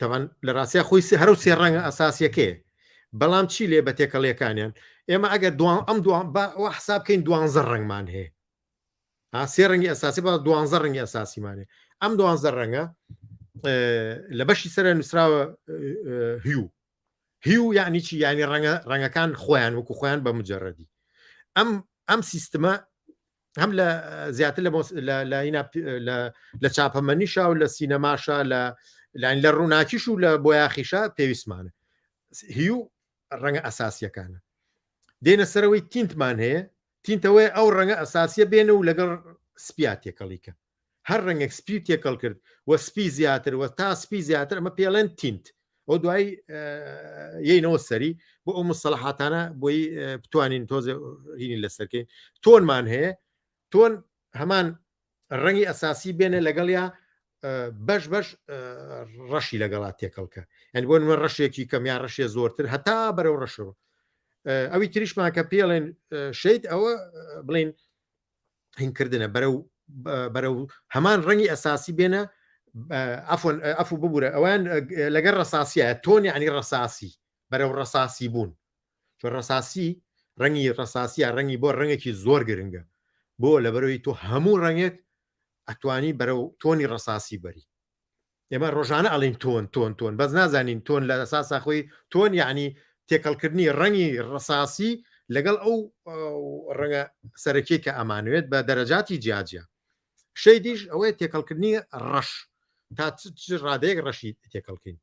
تەبەن لە ڕاستیا خۆی هەرو سێ ڕەنگە ئەساسیەکەی بەڵام چی لێ بە تێکەڵیەکانیان ئێمە ئەگەر ئەم حساب بکەین 12 ڕنگمان هەیە سێ ڕەنگی ئەساسی بە 12 ڕەنگی ئەساسیمانێ ئەم 12 ڕەنگە لە بەشی سەر نووسراوە هیو یعنی چی یعنی ڕەنگەکان خۆیان وەکو خۆیان بە مجەڕەدی ئەم سیستمە هەم لە زیاتر لە چاپەمەنیشا و لە سینەماشا لە ڕووناکیش و لە بۆیاخیشا پێویستمانە هیو ڕەنگە ئەساسیەکانە دێنە سەرەوەی تینتمان هەیە تینتەوەی ئەو ڕەنگە ئەساسیە بێنە و لەگەڵ سپیا تێکەڵیکە هەر ڕەنگێک سپی تێکەڵ کرد وە سپی زیاتر وە تا سپی زیاتر ئەمە پێڵێن تینت ئەو دوای یەینەوە سەری بۆ ئەو مستەڵەحاتانە بۆی بتوانین تۆزە هینی لەسەرکەین تۆنمان هەیە تۆن هەمان ڕەنگی ئەساسی بێنە لەگەڵ یا بەش ڕەشی لەگەڵا تێکەڵکە ئەنی بۆ من ڕەشێکی کەمیان ڕەشێ زۆرتر هەتا بەرەو ڕەشەوە ئەوی تریشمان کە پێڵێن شەید ئەوە بڵین هینکردنە بەرەو هەمان ڕەنگی ئەساسی بێنە ئەفۆ ببوورە ئەوان لەگەر ڕساسیە تۆن یعنی ڕساسی بەرەو ڕساسی بوون چۆن ڕساسی ڕەنگی ڕساسیە ڕەنگی بۆ ڕەنگێکی زۆر گرنگە بۆ لەبەرەوەی تۆ هەموو ڕەنگێک ئەتوانی بەرەو تۆنی ڕساسی بەری ئێمە ڕۆژانە ئەڵین تۆن بەس نازانین تۆن لە ئەساسا خۆی تۆن یعنی تێکەڵکردنی ڕەنگی ڕساسی لەگەڵ ئەو ڕەنگە سەرەکیە کە ئەمانوێت بە دەرەجاتی جیاجیا شەی دیش ئەوەیە تێکەڵکردنی ڕەش تا ڕادەیەک ڕەشی تێکەڵکەین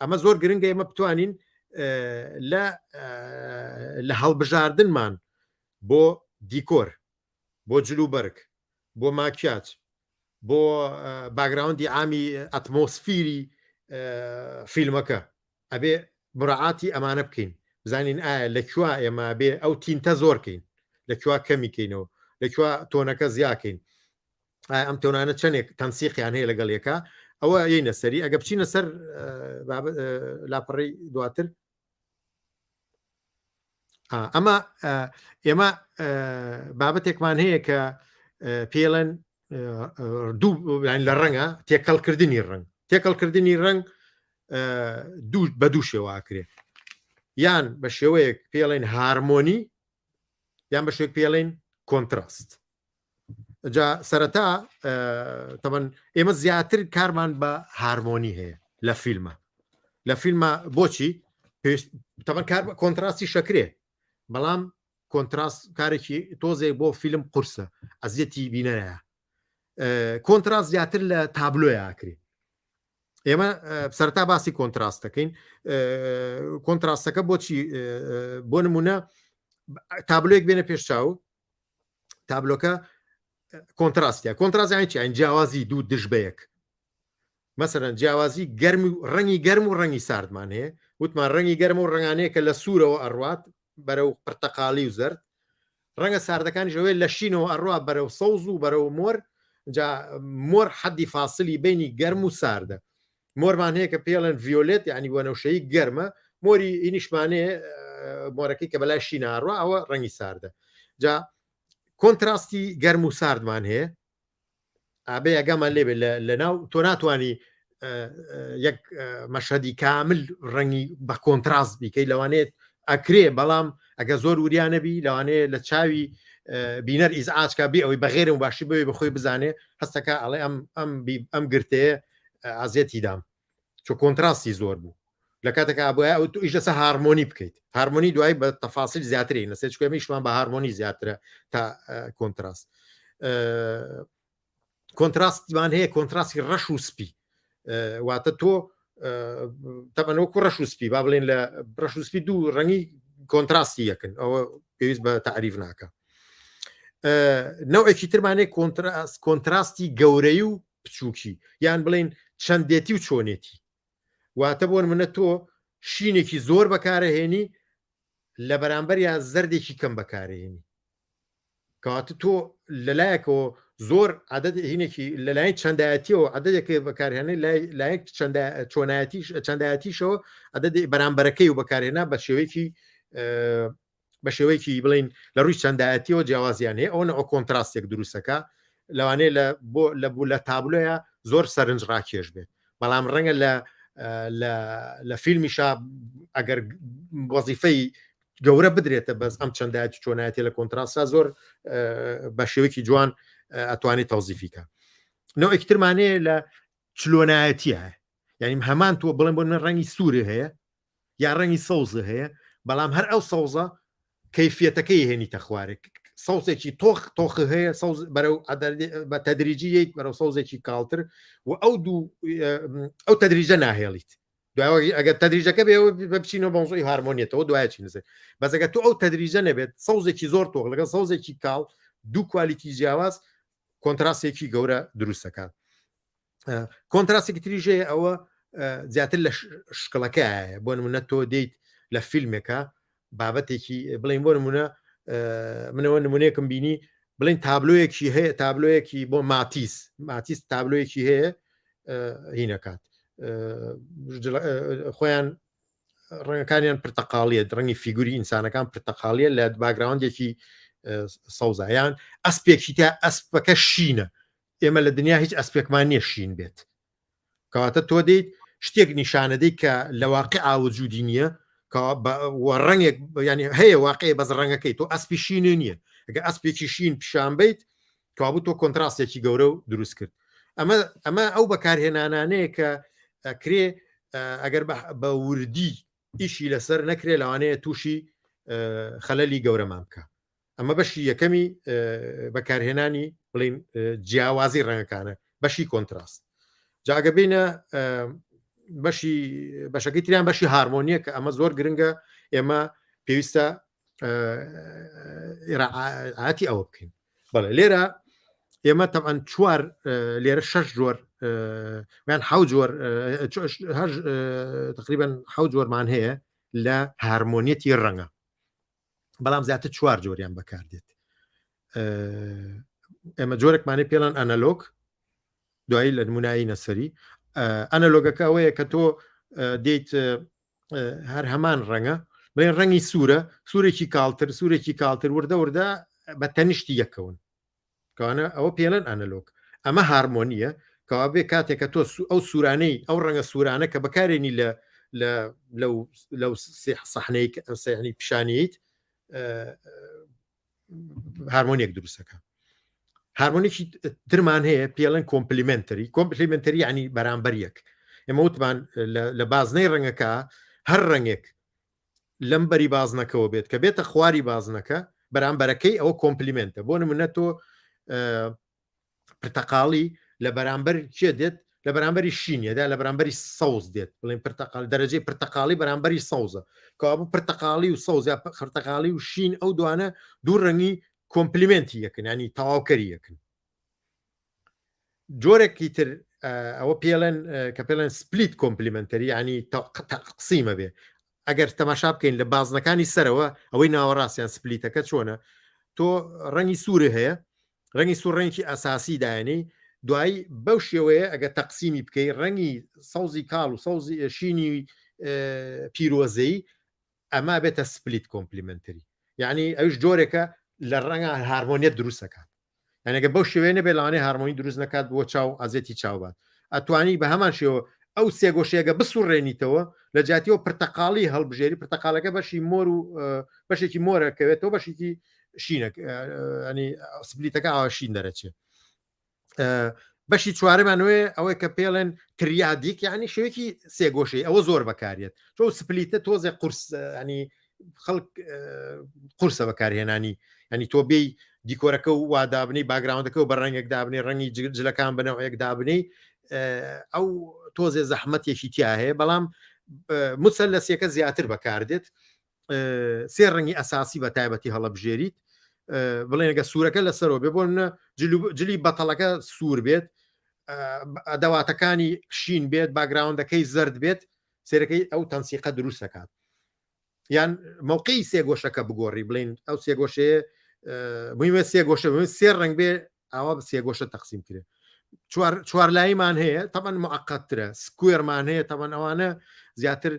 ئەمە زۆر گرنگە ئێمە بتوانین لە هەڵبژاردنمان بۆ دیکۆر بۆ جلوبەرگ بۆ ماکیاج بۆ باگراوندی ئامی ئەتمۆسفیری فیلمەکە ئەبێ مراعاتی ئەمانە بکەین بزانین ئایا لەکووا ئێمە بێ ئەو تینتە زۆرکەین لەکووا کەمیکەینەوە لەکووا تۆنەکە زیاکەین ئەم تۆنانە چەندێک تەنسیقیان هەیە لەگەڵ یەکە ئەوە یەینە سەری ئەگە بچینە سەر لاپەڕی دواتر ئەمە ئێمە بابەتێکمان هەیە کە پێڵەن دوو لە ڕەنگە تێکەڵکردنی ڕەنگ بە دوو شێواکرێت یان بە شێوەیەک پێڵێن هارمۆنی یان بە شێوەیەک پێڵێن کۆنتراست جا سەرەتا تەمەن ئێمە زیاتر کارمان بە هارمۆنی هەیە لە فیلمە بۆچی تەمەن کار کۆنتراستی شەکرێ بەڵام کۆنتراست کارێکی تۆزێک بۆ فیلم قورسە ئەزیەتی بینەرەیە کۆنتراست زیاتر لە تابلۆیاکرێ ئێمە سەرتا باسی کۆنتراستەکەین کۆنتراستەکە بۆچی بۆ نمونە تابلۆیەک بێنە پێشچاو تابلۆکە کۆنتراستیان چی ئەین جیاوازی دوو دژبەیەک مەسەرەن جیاوازی ڕەنگی گەرم و ڕەنگی ساردمان هەیە وتمان ڕەنگی گەرم و ڕەنگانەیە کە لە سوورەوە ئەڕوات بەرەو پرتەقاڵی و زەرد ڕەنگە ساردەکانی ژەوەی لە شینەوە ئەڕوا بەرەو سەوز و بەرەو مۆر جا مۆر حەدی فاسلی بینی گەرم و ساردە مۆرمان هەیە کە پێڵێن ڤیۆلێت یعنی وەنەوشەی گەرمە مۆری ئینیشمانەیە مۆرەکەی کە بەلای شینە ئەڕوا ئەوە ڕەنگی ساردە جا کۆنتراستی گەرم و ساردمان هەیە ئابێ ئەگەمان لێبێ لە ناو تۆ ناتوانانی یەک مەشهدی کامل ڕەنگی بە کۆنتراست بیکەی لەوانێت ئەکرێ بەڵام ئەگە زۆر وریانەبی لەوانەیە لە چاوی بینەر ئیزعاجکە بێ ئەوەی بەغێرە و باشی بێ بخۆی بزانێ هەستەکە ئەڵێ ئەم گرتەیە ئازیەتی دام چۆ کۆنتراستی زۆر بوو لە کاتێکا بۆە ئەو ئیش لەسەر هارمۆنی بکەیت هارمۆنی دوای بە تەفاسیل زیاتری لەسێ چکەمیشمان بە هارمۆنی زیاترە تا کۆنتراست کۆنتراستمان هەیە کۆنتراستی ڕەش و سپی واتە تۆ تەمەنەوەکو ڕەش و سپی با بڵێن لە ڕەش و سپی دوو ڕەنگی کۆنتراستی یەکن ئەوە پێویست بە تعریف ناکە نەوەیەکی ترمانەیە کۆنتراستی گەورەی و بچووکی یان بڵێن چەندێتی و چۆنێتی واتە بۆن منە تۆ شینێکی زۆر بەکارەهێنی لە بەرامبەر یا زەردێکی کەم بەکارهێنی کەواتە تۆ لەلایەکەوە زۆر عادەت هینێکی لەلایەن چەندایەتیەوە عادەتێکی بەکارهێنی لایەک چەندایەتیشەوە عادەت بەرامبەرەکەی و بەکارهێنا بە شێوەیەکی بڵین لە ڕووی چەندایەتیەوە جیاوازیان هەیە ئەوە ئەو کۆنتراستێک دروستەکە لەوانەیە لە تابلۆیە زۆر سەرنج ڕاکێش بێت بەڵام ڕەنگە لە فیلمیشا ئەگەر وەزیفەی گەورە بدرێتە بەس ئەم چەندایەتی چۆنایەتی لە کۆنتراستا زۆر بە شێوەیەکی جوان ئەتوانێت تەوزیفیکە نەوەیەکی ترمانەیە لە چلۆنایەتی هەیە یعنی هەمان تۆ بڵێن بۆ ڕەنگی سوورە هەیە یا ڕەنگی سەوزە هەیە بەڵام هەر ئەو سەوزە کەیفیەتەکەی هێنیتە خوارێک سەوزێکی تۆخ هەیە بەرەو بە تەدریجییت بەرەو سەوزێکی کاڵتر و ئەو تەدریجە ناهێڵیت دوای ئەگەر تەدریجەکە بێ بچینەوە بەڵزۆی هارمۆنیێتەوە دوایچین نزێت بەسەگە تۆ ئەو تەدریجە نەبێت سەوزێکی زۆر تۆخ لەگەڵ سەوزێکی کاڵ دوو کوالیتی جیاواز کۆنتراسێکی گەورە دروستەکات کۆنتراسێکی تریژەیە ئەوە زیاتر لە شکڵەکەیە بۆ نمونە تۆ دەیت لە فیلمێکە بابەتێکی بڵین بۆ نمونە منەوە نمونەیەکم بینی بڵین تابلۆیەکی هەیە تابلۆیەکی بۆ ماتیس تابلۆیەکی هەیە هینەکات خۆیان ڕەنگەکانیان پرتەقاڵیە ڕەنگی فیگوری ئینسانەکان پرتەقاڵیە لە باگراوندێکی سەوزایان ئەسپێکی تا ئەسپەکە شینە ئێمە لە دنیا هیچ ئەسپێکمان نییە شین بێت کەواتە تۆ دەیت شتێک نیشانەدەی کە لە واقع وجودی نییە ڕەنگێک ینی هەیە واقعی بەز ڕەنگەکەی تۆ ئەسپی شینە نییە ئەگە ئەسپێکی شین پیشان بیت کابوو تۆ کۆنتراستێکی گەورە و دروست کرد ئەمە ئەو بەکارهێنانانەیە کە کرێ ئەگەر بە وردی ئیشی لەسەر نەکرێ لەوانەیە تووشی خەلەلی گەورەمان بکە ئەمە بەشی یەکەمی بەکارهێنانی بڵین جیاوازی ڕەنگەکانە بەشی کۆنتراست جاگە بینە بەشەکەی تریان بەشی هارمۆنیە کە ئەمە زۆر گرنگە ئێمە پێویستە ئاەتی ئەوە بکەین بەڵێ لێرە ئێمە تەعاان چوار لێرە 6 جۆر یان حەوت جۆر تقریبان حەوت جۆرمان هەیە لە هارمۆنیەتی ڕەنگە بەڵام زیاتر چوار جۆریان بەکاردێت ئێمە جۆرێکمانەی پێڵەن ئەنەلۆگ دوایی لە نمونایی نەسەری ئەنەلۆگەکە ئەوەیە کە تۆ دێیت هەر هەمان ڕەنگە بڵێن ڕەنگی سوورە سوورێکی کاڵتر وردە بە تەنیشتی یەکەون کەوانە ئەوە پێڵەن ئەنەلۆگ ئەمە هارمۆنیە کەوا بێ کاتێککە تۆ ئەو سوورانەی ئەو ڕەنگە سوورانە کە بەکارێنی لەو سەحنەی سەحنی پیشانیت هارمۆنیەک دروستەکە هارمۆنیکی ترمان هەیە پێڵەن کۆمپلیمنتەری ینی بەرامبەریەک ئێمە وتمان لە بازنەی ڕەنگەکە هەر ڕەنگێک لەم بەری بازنەکەەوە بێت کە بێتە خواری بازنەکە بەرامبەرەکەی ئەوە کۆمپلیمنتە بۆ نمونە تۆ پرتەقاڵی لە بەرامبەر چێ دێت لە بەرامبەری شینیەدا لە بەرامبەری سەوز دێت بڵێن پرتەقال دەرەجەی پرتەقاڵی بەرامبەری سەوزە کەوابوو پرتەقاڵی و سەوز یا پرتەقاڵی و شین ئەو دوانە دوو ڕەنگی کۆمپلیمنتی یەکن ینی تەواوکەری یەکن جۆرێکی تر ئەوە پێڵەن کە پێڵەن سپلیت کۆمپلیمنتەری ینی تەقسیمە بێ ئەگەر تەماشا بکەین لە بازنەکانی سەرەوە ئەوەی ناوەڕاستیان سپلیتەکە چۆنە تۆ ڕەنگی سوورە هەیە ڕەنگی سوورڕێکی ئەساسی دایانەی دوایی بەو شێوەیە ئەگە تەقسیمی بکەی ڕەنگی سەوزی کاڵ و سەوزی شینی پیرۆزەی ئەما بێتە سپلیت کۆمپلیمنتەری یعنی ئەوش جۆرێکە لە ڕەنگە هارمۆنیەت دروستەکات یانەگە بەو شێوێنە بێ لەوانەیە هارمۆنی دروست نکات بۆ چاو ئازێتی چاوبات ئەتوانی بە هەمان شێوە ئەو سێگۆشەیەگە بسوڕێنیتەوە لە جاتیەوە پرتەقاڵی هەڵبژێری پرتەقالەکە بەشی مۆر و بەشێکی مۆرەکەوێتەوە بەشێکی شینە ئەنی سپلیتەکە ئاوا شین دەرەچێت بەشی چوارەمانوێ ئەوەی کە پێڵێن تریادیک یعنی شوێکی سێگۆشەی ئەوە زۆر بەکارێت تۆ سپلیتە تۆزێ قورس ینی خەڵک قورسە بەکارهێنانی ینی تۆ بێی دیکۆرەکە و وادابنی باگراوندەکە و بە ڕەنگێک دابنی ڕەنگی جلەکان بنەوەیەک دابنی ئەو تۆزێ زەحمەتێکی تیا هەیە بەڵام موسەلەسیەکە زیاتر بەکاردێت سێ ڕەنگی ئەساسی بە تایبەتی هەڵەبژێریت بڵێنگە سوورەکە لەسەرەوە بێ بۆ جلی بەتەڵەکە سوور بێت ئەدەواتەکانی شین بێت باگراوندەکەی زرد بێت سێرەکەی ئەو تەنسیقە دروستەکات یان مووقعی سێگۆشەکە بگۆڕی بڵین ئەو سێگۆشەیە مهمە سێگۆشە سێ ڕنگ بێ ئاوا بە سێگۆشە تەقسیم کرێ چوار لایمان هەیە تەمەەن معقەتترە سکوێرمان هەیە تەمەەن ئەوانە زیاتر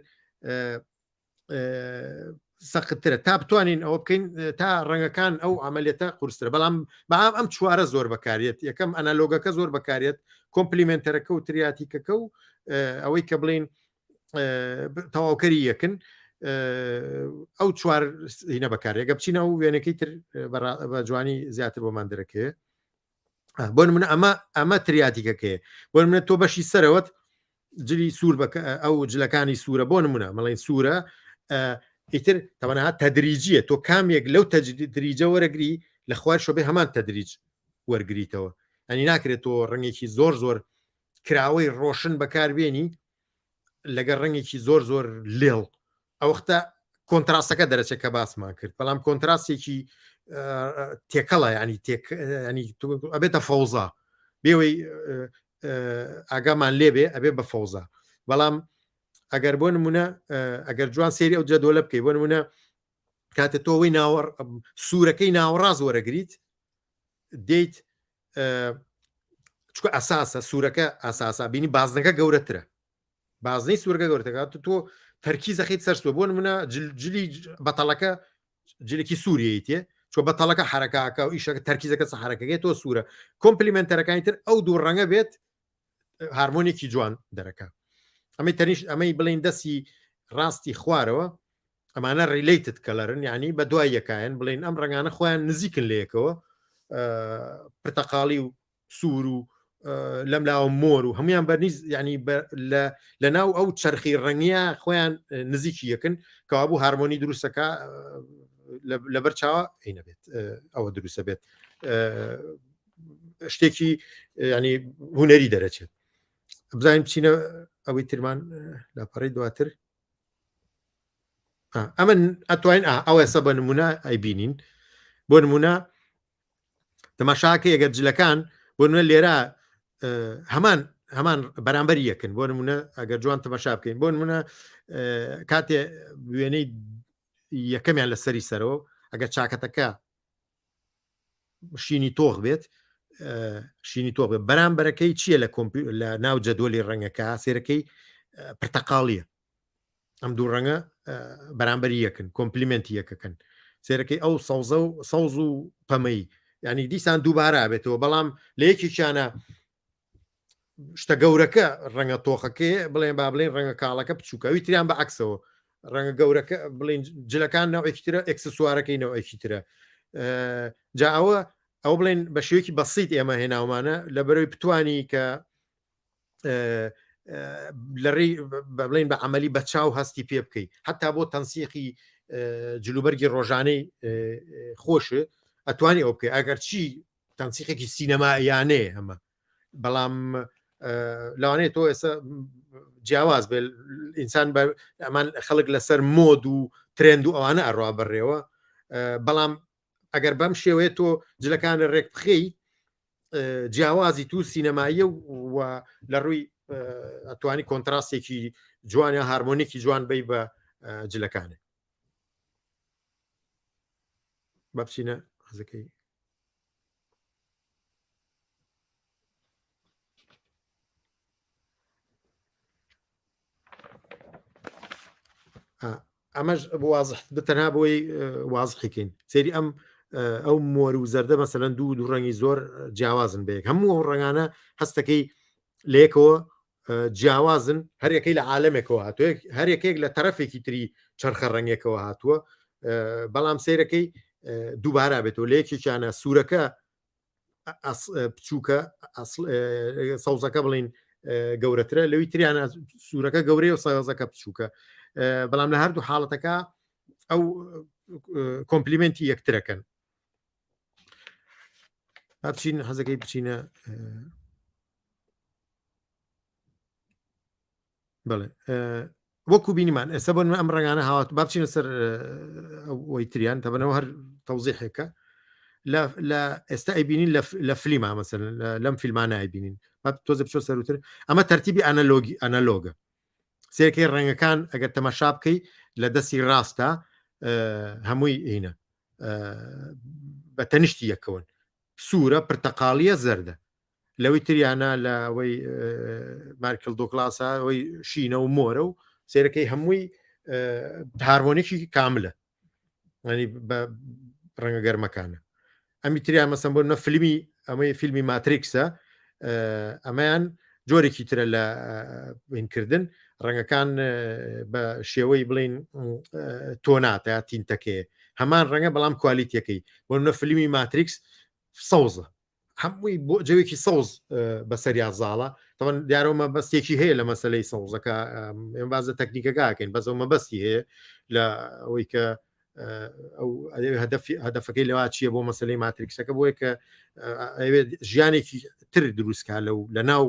سەقترە تا بتوانین ئەوە بکەین تا ڕەنگەکان ئەو عملێتە قورسرە بەڵام بەام ئەم چوارە زۆر بەکارێت یەکەم ئەنالۆگەکە زۆر بەکارێت کۆمپلیمنتەرەکە و تریاتیکەکە و ئەوەی کە بڵین تەواوکەری یەکن ئەو چوار هینە بەکارێگە بچینە و وێنەکەی تر بە جوانی زیاتر بۆمان دەرەکەیە بۆ منە ئەمە تریاتیکەکەیە بۆ منە تۆ بەشی سەرەوەت جلی سوور ئەو جلەکانی سوورە بۆ نمونە مەڵین سوورە ئیتر تەوەنها تەدریجیە تۆ کامێک لەو تەدریجە وەرەگری لە خوار شۆبێ هەمان تەدریج وەرگریتەوە ئەنی ناکرێت تۆ ڕەنگێکی زۆر زۆر کراوەی ڕۆشن بەکاربێنی لەگەر ڕەنگێکی زۆر زۆر لێڵ ئەوەختە کۆنتراستەکە دەرەچێت کە باسمان کرد بەڵام کۆنتراستێکی تێکەڵە ینی ئەبێتە فەوزا بێوەی ئاگامان لێبێ ئەبێ بە فەوزا بەڵام ئەگەر بۆ نمونە ئەگەر جوان سێری ئەو جەدۆلە بکەی بۆ نمونە کاتە تۆەوەی سوورەکەی ناوەڕاز وەرەگریت دەیت چکە ئەساسە سوورەکە ئاساسا بینی بازنەکە گەورەترە بازنەی سوورەکە گەورەکە تۆ تەرکی زەخیت سەرسوە بۆ نمونە جلی بەتەڵەکە جلێکی سووریەی تێ چۆ بەتەڵەکە حرەکەکە و ئیشەکە تەرکیزەکە حرەکەی تۆ سوورە کۆمپلیمنتەرەکانی تر ئەو دوو ڕەنگە بێت هارمۆنێکی جوان دەرەکە ئەمەی تەنیش ئەمەی بڵین دەستی ڕاستی خوارەوە ئەمانە ڕیلیتت کەلەرن ینی بە دوای یەکایەن بڵین ئەم ڕنگانە خۆیان نزیکن لە یەکەوە پرتەقاڵی و سوور و لەم لاوە مۆر و هەمویان بەرنیز ینی لە ناو ئەو چرخی ڕەنگیە خۆیان نزیکی یەکن کەوا بوو هارمۆنی دروستەکە لەبەر چاوە هینە بێت ئەوە دروستە بێت شتێکی ینی هوەری دەرەچێت بزانین بچینە ئەوەی ترمان لاپەڕی دواتر ئەمە ئەتوانین ئەو ئێستا بە نمونە ئەیبینین بۆ نمونە تەماشاکە ئەگەر جلەکان بۆ نمونە لێرە هەمان بەرامبەر یەکن بۆ نمونە ئەگەر جوان تەماشا بکەین بۆ نمونە کاتێ وێنەی یەکەمیان لە سەری سەرەوە ئەگەر چاکەتەکە شینی تۆغ بێت بەرامبەرەکەی چییە لە ناو جەدوەلی ڕەنگەکە سێرەکەی پرتەقاڵیە ئەم دوو ڕەنگە بەرامبەری یەکن کۆمپلیمنتی یەکەکەن سێرەکەی ئەو سەوز و پەمەی ینی دیسان دووبارە بێتەوە بەڵام لە یەکیشانە شتە گەورەکە ڕەنگە تۆخەکەی بڵێن با بڵێن ڕەنگە کاڵەکە بچووکەوی تریان بە عکسەوە ڕەنگە گەورەکە بڵین جلەکان ناوێکی ترە ئەکسسوارەکەی ناوێکی ترە جا ئەو بڵێن بە شێوەیەکی بەسیط ئێمە هێناومانە لە بەرەوەی بتوانی کە لەڕێی بڵێن بە عملی بە چاو هەستی پێ بکەیت حتا بۆ تەنسیقی جلوبەرگی ڕۆژانەی خۆشە ئەتوانی ئەو بکەیت ئەگەر چی تەنسیقێکی سینەمایانەیە هەمە بەڵام لەوانەیە تۆ ئێستا جیاواز بێ ئینسان ئەمان خەڵک لەسەر مۆد و ترند و ئەوانە ئەڕوا بڕێەوە بەڵام ئەگەر بەم شێوەیە تۆ جلەکانە ڕێک بخەی جیاوازی تو سینەماییە و لە ڕووی ئەتوانی کۆنتراستێکی جوانە هارمۆنیکی جوان بی بە جلەکانە بەبچینە حەزەکەی ئەمەش وازح بتەنها بۆی وازحیکەین سێری ئەو مۆر و زەردە مەسەلەن دوو ڕەنگی زۆر جیاوازن بەیەک هەموو ئەو ڕەنگانە هەستەکەی لێکەوە جیاوازن هەرەکەی لە عالەمێکەوە هاتووە هەرێکێک لە تەرەفێکی تری چرخە ڕەنگێکەوە هاتووە بەڵام سیرەکەی دووبارە بێتەوە لە یەکێکیانە سوورەکە بچووکە سەوزەکە بڵین گەورەترە لەوی تریانە سوورەکە گەورەی و سەوزەکە بچووکە بەڵام لە هەردوو حاڵەتەکە ئەو کۆمپلیمنتی یەکترەکەن بچین حەزەکەی بچینە بڵێ وەکو بینیمان ئێستا بۆن ئەم ڕنگانە هاوات با بچینە سەر ئەوەی تریان تەبەنەوە هەر تەوزیحێکە لە ئێستا ئەیبینین لە فلیمە مەسەلەن لەم فیلمانە ئەیبینین تۆزە بچۆ سەروتر ئەمە تەرتیبی ئەنەلۆگە سێرەکەی ڕەنگەکان ئەگەر تەماشا بکەی لە دەستی ڕاستە هەمووی هینە بە تەنیشتی یەکەون سوورە پرتەقاڵیە زەردە لەوەی تریانە لەوەی مارکل دۆکلاسە ئەوەی شینە و مۆرە و سێرەکەی هەمووی هارمۆنیکی کاملە ینی بە ڕەنگە گەرمەکانە ئەمی تریان مەسەن بۆ نە فیلمی ئەمەی فیلمی ماتریکسە ئەمەیان جۆرێکی ترە لە بینکردن ڕەنگەکان بە شێوەی بڵین تۆناتە یا تینتەکەی هەمان ڕەنگە بەڵام کوالیتیەکەی بۆ نە فیلمی ماتریکس سەوزە هەمووی بۆ جەوێکی سەوز بەسەریا زاڵە تەوان دیارەوە بەستێکی هەیە لە مەسلەی سەوزەکە ئێمە بازە تەکنیکەکەکەین بەزەو مەبەستی هەیە لە ئەوەی کە ئەو هەدەفەکەی لەوا چییە بۆ مەسلەی ماتریکسەکە بۆیە کە ژیانێکی تر دروستکە لە ناو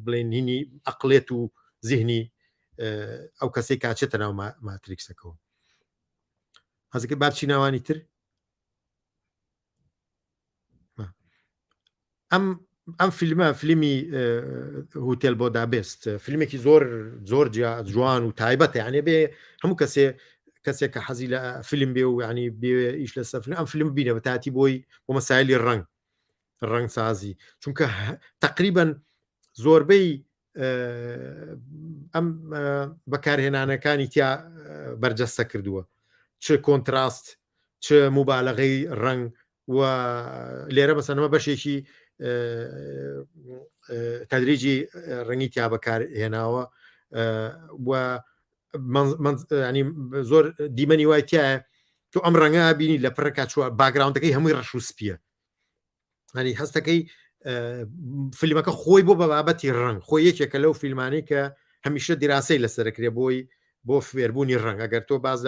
بڵێن هینی عەقڵێت و زیهنی ئەو کەسەی کاچێتە ناو ماتریکسەکەەوە حەزەکەی با بچی ناوانی تر ئەم فیلمە فیلمی هوتێل بۆدابست فیلمێکی زۆر جوان و تایبەتە یعنی بێ هەموو کەسێک کە حەزی لە فیلم بێ و ینی بێ ئیش لە سەر ئەم فیلم بینە بە تاتی بۆی بۆ مەسایلی ڕنگ سازی چونکە تقریبا زۆربەی ئەم بەکارهێنانەکانی تیا بەرجەستە کردووە چ کۆنتراست چ مبالغەی ڕنگ و لێرە بەسەنەوە بەشێکی تدریجی ڕەنگی تیا بەکار هێناوە و ینی زۆر دیمەنی وای تایە تۆ ئەم ڕەنگە بینی لە پڕێکا چوە باگراونندەکەی هەمووی ڕەش و سپیە هەنی هەستەکەی فیلمەکە خۆی بۆ بە بابەتی ڕنگ خۆی یەکێکە لەو فیلمانەی کە هەمیشە دیراسی لەسەرکرێ بۆی بۆ فێربوونی ڕنگ ئەگەر تۆ باز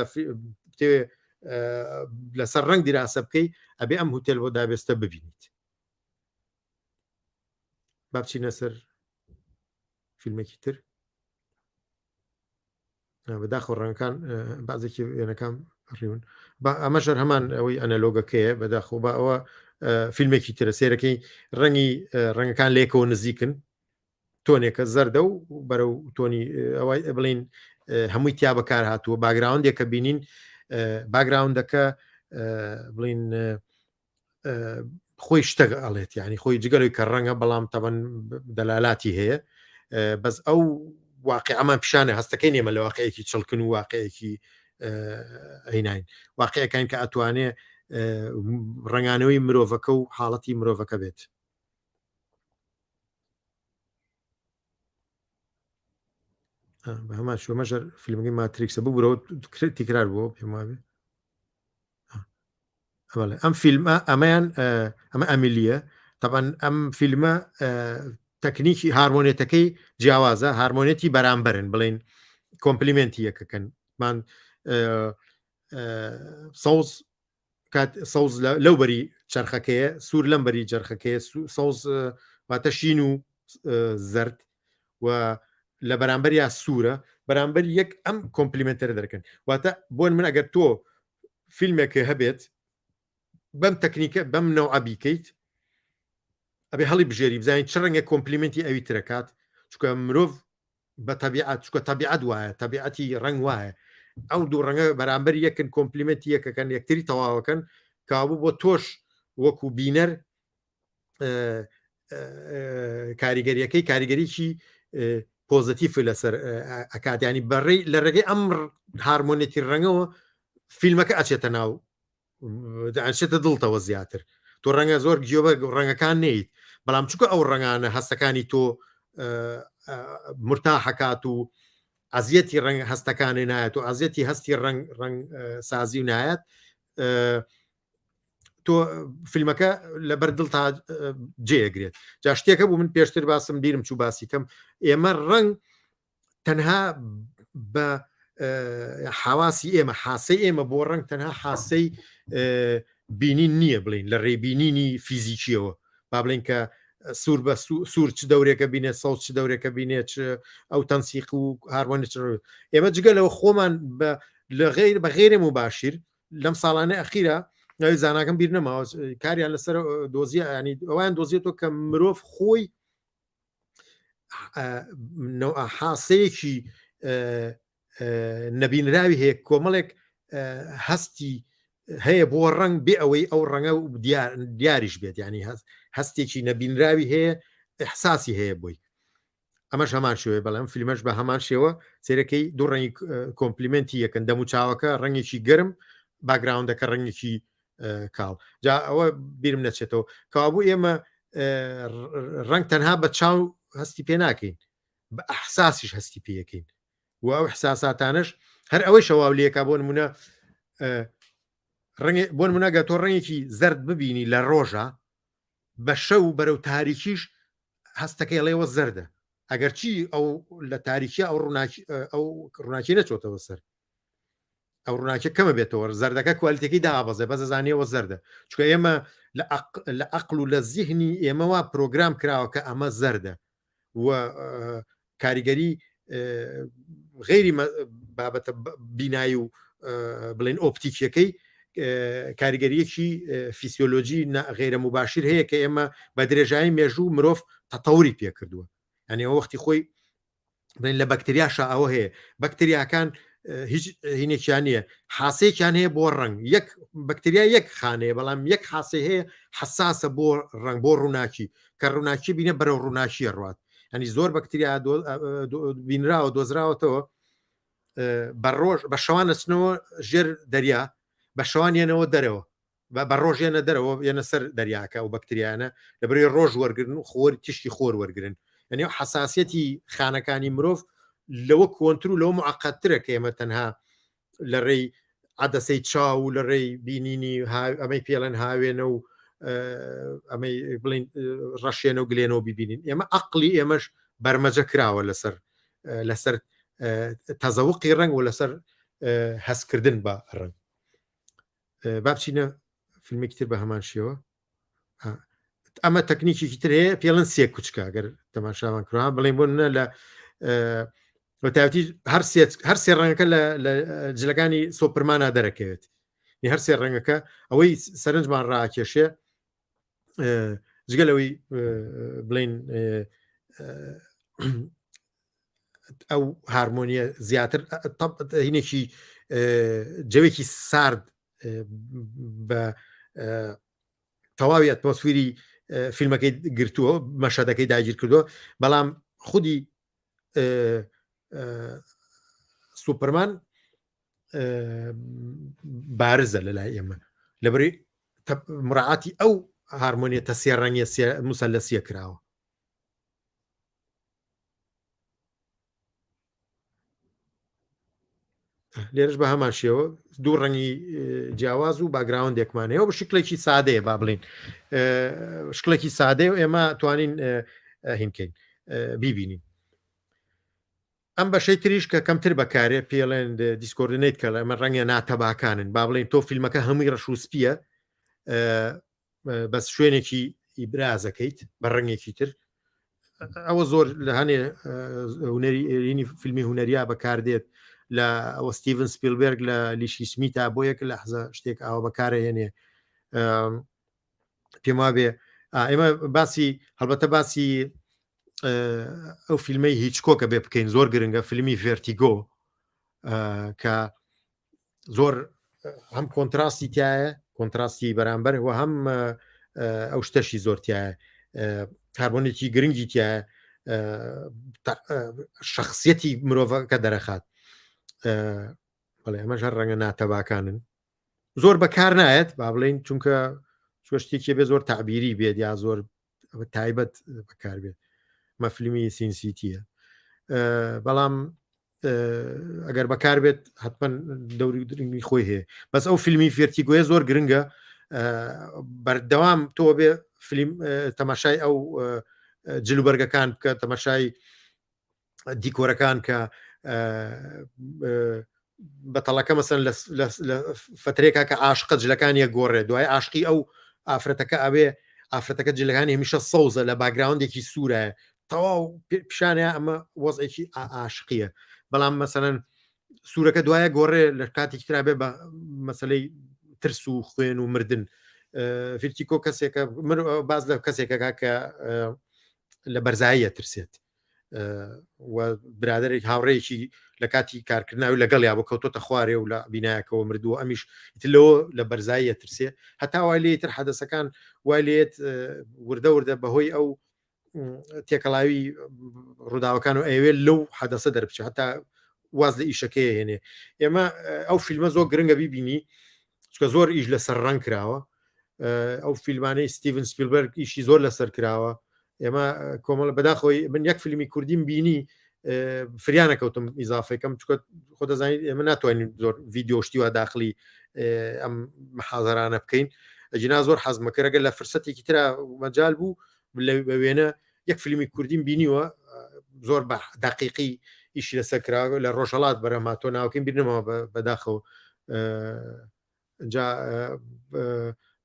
لەسەر ڕنگ دیراسە بکەی ئەبێ ئەم هوتێل بۆ دابێستە ببینیت با بچینە سەر فیلمێکی تر بەداخۆ ڕەنگەکان بازێکی وێنەکان ڕیون ئەمەژەر هەمان ئەوەی ئەنەلۆگەکەیە بەداخۆ بە ئەوە فیلمێکی ترە سێرەکەی ڕەنگەکان لێکەوە نزیکن تۆنێکە زەردە و بەرەو تۆنی ئەوەی بڵین هەمووی تیا بەکار هاتووە باگراوندێکە بینین باگراوندەکە بڵین خۆی شتە ئەڵێت ینی خۆی جگەلوی کە ڕەنگە بەڵام تەبەن دەلالاتی هەیە بەس ئەو واقع ئەمان پیشانە هەستەکەی نێمە لە واقعەیەکی چڵکن و واقعەیەکی ئەینین واقعەکان کە ئەتوانێ ڕنگانەوەی مرۆڤەکە و حاڵەتی مرۆڤەکە بێت بە هەمان شومەژەر فیلمەکەی ماتریکسە ببوورەوە تیکرار بووە پێم وابێ ئەم فیلمە ئەمەیان ئەمە ئەمیلیە طبعاً ئەم فیلمە تەکنیکی هارمۆنێتەکەی جیاوازە هارمۆنێتی بەرامبەرن بڵین کۆمپلیمنتی یەکەکەن مان سەوز لەو بەری چرخەکەیە سوور لەم بەری جەرخەکەیە سەوز واتە شین و زرد و لە بەرامبەر یا سوورە بەرامبەر یەک ئەم کۆمپلیمنتەرە دەکەن واتە بۆن من ئەگەر تۆ فیلمێکە هەبێت بەم تەکنیکە بەم نەوع بیکەیت ئەبێ هەڵی بژێری بزانین چ ڕەنگە کۆمپلیمنتی ئەوی ترەکات چکە مرۆڤ بە تەبیعەت چکە تەبیعەت وایە تەبیعەتی ڕنگ وایە ئەو دوو ڕەنگە بەرامبەر یەکن کۆمپلیمنتی یەکەکەن یەکتری تەواوەکەن کابوو بۆ تۆش وەکو بینەر کاریگەریەکەی کاریگەریکی پۆزتیف لەسەر ئەکاتیانی بەڕێی لە ڕێگەی ئەم هارمۆنێتی ڕەنگەوە فیلمەکە ئەچێتە ناو ئەچێتە دڵتەوە زیاتر تۆ ڕەنگە زۆر گیۆبە ڕەنگەکان نیت بەڵام چکە ئەو ڕەنگانە هەستەکانی تۆ مرتا حکات و ئازیەتی ڕنگ هەستەکانی نایەت و ئازیەتی هەستی ڕنگ سازی و نایەت تۆ فیلمەکە لە بەردڵ تا جێگرێت جا شتێکە بوو من پێشتر باسم بیرم چوو باسیکەم ئێمە ڕنگ تەنها بە حواسی ئێمە حاسەی ئێمە بۆ ڕنگ تەنها حاسەی بینین نییە بڵین لە ڕێبینینی فیزیکیەوە با بڵین کە سوور بە سوور چ دەورێکە بینێت سەوت چ دەورێکە بینێت ئەو تەنسیق و هارمۆنی ئێمە جگەلەوە خۆمان بە غێرێ مباشر لەم ساڵانە ئەخیرە ناوی زاناکەم بیر نەماوە کاریان لەسەر دۆزیە ینی ئەویان دۆزیێتەوە کە مرۆڤ خۆی حاسەیەکی نەبینراوی هەیە کۆمەڵێک هەستی هەیە بۆ ڕنگ بێ ئەوەی ئەو ڕەنگە دیاریش بێت ینی هەستێکی نەبینراوی هەیە ئەحساسی هەیە بۆی ئەمەش هەمان شێوێ بەڵام فیلمەش بە هەمان شێوە سێرەکەی دوو ڕەنگی کۆمپلیمنتی یەکەن دەم و چاوەکە ڕەنگێکی گەرم باگراوندەکە ڕەنگێکی کاڵ جا ئەوە بیرم نەچێتەوە کابوو ئێمە ڕنگ تەنها بە چاو هەستی پێ ناکەین بە ئەحساسیش هەستی پێەکەین و ئەو حساساتانش هەر ئەوەی شەواولەکە بۆ نمونە بۆ نمونەگە تۆ ڕەنگێکی زرد ببینی لە ڕۆژە بە شەو بەرەو تاریکیش هەستەکەی لێوە زەردە ئەگەر چی ئەو لە تاریکی ئەو ڕووناکی نەچۆتەوە سەر ئەو ڕووناکی کەمە بێتەوە زەردەکە کوالیتێکی دابەزێ بەز زانیەوە زەردە چکە ئێمە لە عەقڵ و لە زیهنی ئێمەوە پرۆگرام کراوە کە ئەمە زەردە و کاریگەری غێری بابەتە بینایی و بڵێن ئۆپتیکیەکەی کاریگەریەکی فیسیۆلۆژی غێرە مباشر هەیە کە ئێمە بە درێژایی مێژوو مرۆڤ تەتەوری پێکردووە ئەنی ئەو وەختی خۆی لە بەکتریاشا ئەوە هەیە بەکتریاکان هیچ هینێکیان نییە حاسەیەکیان هەیە بۆ ڕنگ یەک بەکتریا یەک خانەیە بەڵام یەک حاسی هەیە حساسە بۆ ڕنگ بۆ ڕووناکی کە ڕووناکی بینە بەرەو ڕووناکیە ڕات ئەنی زۆر بەکتریا بینراوە دۆزراوەتەوە بە ڕۆژ بە شەوان دەچنەوە ژێر دەریا بە شەوانیانەوە دەرەوە بە ڕۆژێنە دەرەوە یەنە سەر دەریاکە و بەکتریانە لەبەرەوەی ڕۆژ وەرگن و خۆر تشتی خۆر وەرگن یعنی حساسەتی خانەکانی مرۆڤ لەوە کۆنتتر و لەوە معقەتترە کە ئێمە تەنها لە ڕێی عەدەسەی چاو لە ڕێی بینینی ئەمەی پێڵەن هاوێنە و ئەمەی بڵین ڕەشێنە و گلێنەوە ببینین ئێمە عەقلی ئێمەش بەرمەجە کراوە لەسەر تەزەوقی ڕەنگ و لەسەر هەستکردن بە ڕەنگ با بچینە فیلمێکی تر بە هەمان شێوە ئەمە تەکنیکێکی تر هەیە پێڵەن سێ کوچکە گەر تەماشاوان کڕا بڵێن بۆنە لە تاوتی هەر سێ ڕەنگەکە لە جلەکانی سۆپرمانە دەرەکەوێت هەر سێ ڕەنگەکە ئەوەی سەرنجمان ڕاکێشێ جگەلەوەی بڵین ئەو هارمۆنیە زیاتر هینێکی جەوێکی سارد بە تەواوی ئەتمۆسفیری فیلمەکەی گرتووە مەشهدەکەی داگیر کردووە بەڵام خودی سوپەرمان بارزە لە لای ئێمە لەبەری مراعاتی ئەو هارمۆنیەتە سێ ڕەنگی موسەلەسیە کراوە لێرش بە هەمان شێوە دوو ڕەنگی جیاواز و باگراوندێکمانەیەوە بە شکلێکی سادەیە با بڵین شکلێکی سادەیە و ئێمە توانین هینکەین بیبینین ئەم بەشەی تریش کە کەمتر بەکارێ پێڵێن دیسکۆردنیت کە ئەمە ڕەنگە ناتەباکانن با بڵین تۆ فیلمەکە هەمووی ڕەش و سپیە بەس شوێنێکی ئیبرازەکەیت بە ڕەنگێکی تر ئەوە زۆر لە هەنێ هوەرینی فیلمی هوەریا بەکاردێت لە ئەوە ستیڤن سپیلبرگ لە لیشی سمیتا بۆ یەک لە حەزە شتێک ئەوە بەکارهێنێ پێم وابێ ئێمە باسی هەڵبەتە باسی ئەو فیلمەی هیچ کۆکە بێ بکەین زۆر گرنگە فیلمی ڤێرتیگۆ کە زۆر هەم کۆنتراستی تایە کۆنتراستی بەرامبەر و هەم ئەو شتەشی زۆرتیایە هارمۆنێکی گرنگی تایە شخصیەتی مرۆڤەکە دەرەخات بەڵێ ئەمەش هەر ڕەنگە ناتەباکانن زۆر بەکار نایەت با بڵین چونکە شتێکی بێ زۆر تعبیری بێت یا زۆر تایبەت بەکار بێت مە فیلمی سینسیتیە بەڵام ئەگەر بەکار بێت حتمما دەوری درنگی خۆی هەیە بەس ئەو فیلمی ڤێرتیگۆیە زۆر گرنگە بەردەوام تۆ بێ فیلم تەماشای ئەو جلوبەرگەکان بکە تەماشای دیکۆرەکان کە بەتەڵەکە مەسەن لە فترێکا کە عاشقە جلەکانیە گۆڕێ دوای عاشقی ئەو ئافرەتەکە ئەبێ ئافرەتەکە جلەکانی هەمیشە سەوزە لە باگراوندێکی سوورە تەواو پیشانە ئەمە وەزعێکی عاشقیە بەڵام مەسەلەن سوورەکە دوایە گۆڕێ لە کاتێکی ترا بێ بە مەسەلەی ترس و خوێن و مردن ڤێرتیگۆ کەسێکە باز لە کەسێکەکە کە لە بەرزاییە ترسێت و برادێک هاوڕێکی لە کاتی کارکردناوی لەگەڵ یا بۆ کەوتۆتە خوارێ و لە بینایەکەەوە مردووە ئەمیش لەوە لە بەرزاییە ترسێ هەتا وای لێتر حەدەسەکان وای لێت وردە وردە بەهۆی ئەو تێکەڵاوی ڕووداوەکان و ئەوێ لەو حەدەسە دەربچێ هەتا واز لە ئیشەکەی هێنێ ئێمە ئەو فیلمە زۆر گرنگە بیبینی چکە زۆر ئیش لەسەر ڕەنگ کراوە ئەو فیلمانەی ستیڤن سپیلبرگ ئیشی زۆر لەسەر کراوە ئێمە کۆمەڵە بەداخۆی من یەک فیلمی کوردیم بینی فریانەکەوتم ئیزافەکەم چکە خۆ دەزانیت ئێمە ناتوانین زۆر ڤیددیۆشتی و داخلی ئەم محازەرانە بکەین ئەجینا زۆر حەزمەکە ئەگەر لە فرسەتێکی ترا مەجال بوو بە وێنە یەک فیلمی کوردیم بینیوە زۆر بە دقیقی ئیشی لەسەر کراوە لە ڕۆژهەڵات بەرەما تۆ ناوکەین بینەوە بەداخەوە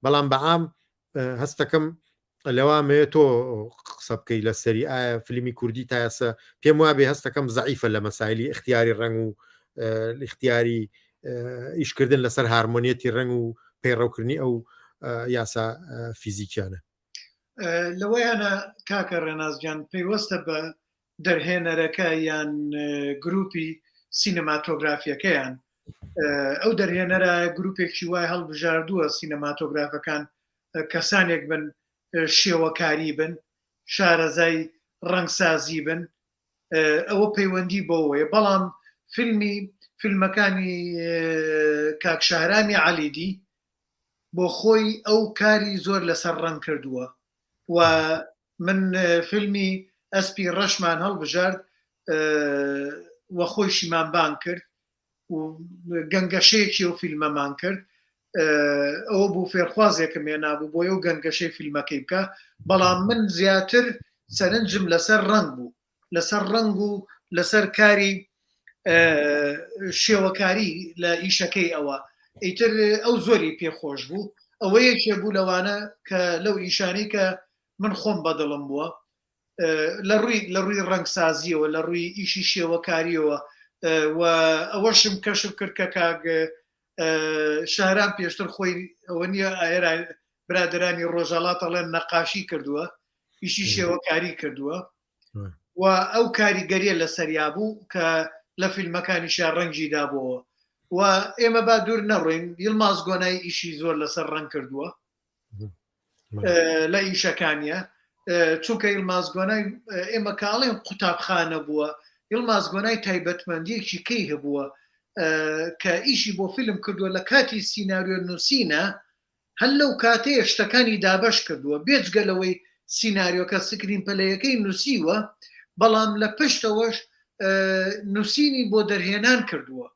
بەڵام بەعام هەستەکەم لەوامەیە تۆ قسە بکەی لە سەری ئایا فیلمی کوردی تاسە پێم وابێ هەستەکەم زەعیفە لە مەسایلی اختیاری ڕنگ و اختیاری ئیشکردن لەسەر هارمۆنیەتی ڕنگ و پەیڕەوکردنی ئەو یاسا فیزیکیانە لەوەیانە کاکە ڕێنازجان پێیوەستە بە دەرهێنەرەکە یان گروپی سینەماتۆگرافیەکەیان ئەو دەرهێنەرە گروپێکی وای هەڵبژاردووە سینەماتۆگرافەکان کەسانێک بن شێوەکاری بن شارەزای ڕەنگسازی بن ئەوە پەیوەندی بۆەوەیە بەڵام فیلمەکانی کاک شاهرامی عەلیدی بۆ خۆی ئەو کاری زۆر لەسەر ڕەنگ کردووە و من فیلمی ئەسپی ڕەشمان هەڵبژارد وە خۆشیمان بان کرد و گەنگەشەیەکی ئەو فیلمەمان کرد ئەوە بوو فێرخوازێکم هێنابوو بۆ ئەو گەنگەشەی فیلمەکەی بکە بەڵام من زیاتر سەرنجم لەسەر ڕەنگ بوو لەسەر ڕەنگ و لەسەر کاری شێوەکاری لە ئیشەکەی ئەوە ئیتر ئەو زۆری پێخۆش بوو ئەوە یەکێ بوو لەوانە کە لەو ئیشانەی کە من خۆم بەدڵم بووە لە ڕووی ڕەنگسازیەوە لە ڕووی ئیشی شێوەکاریەوە و ئەوەشم کەشف کرد کە کاگ شاران پێشتر خۆی ئەوە نیە ئێرە برادرانی ڕۆژەڵات ئەڵێن نەقاشی کردووە ئیشی شێوەکاری کردووە و ئەو کاریگەریە لەسەریا بوو کە لە فیلمەکانیشیان ڕەنگی دابەوە و ئێمە با دوور نەڕۆین یڵماز گۆنای ئیشی زۆر لەسەر ڕەنگ کردووە لە ئیشەکانیە چونکە یڵماز گۆنای ئێمە کاڵێن قوتابخانە بووە یڵماز گۆنای تایبەتمەندیەکی کەی هەبووە کە ئیشی بۆ فیلم کردووە لە کاتی سیناریۆ نووسینە هەل لەو کاتەیە شتەکانی دابەش کردووە بێجگەلەوەی سیناریۆکە سکرین پەلەیەکەی نووسیوە بەڵام لە پشتەوەش نووسینی بۆ دەرهێنان کردووە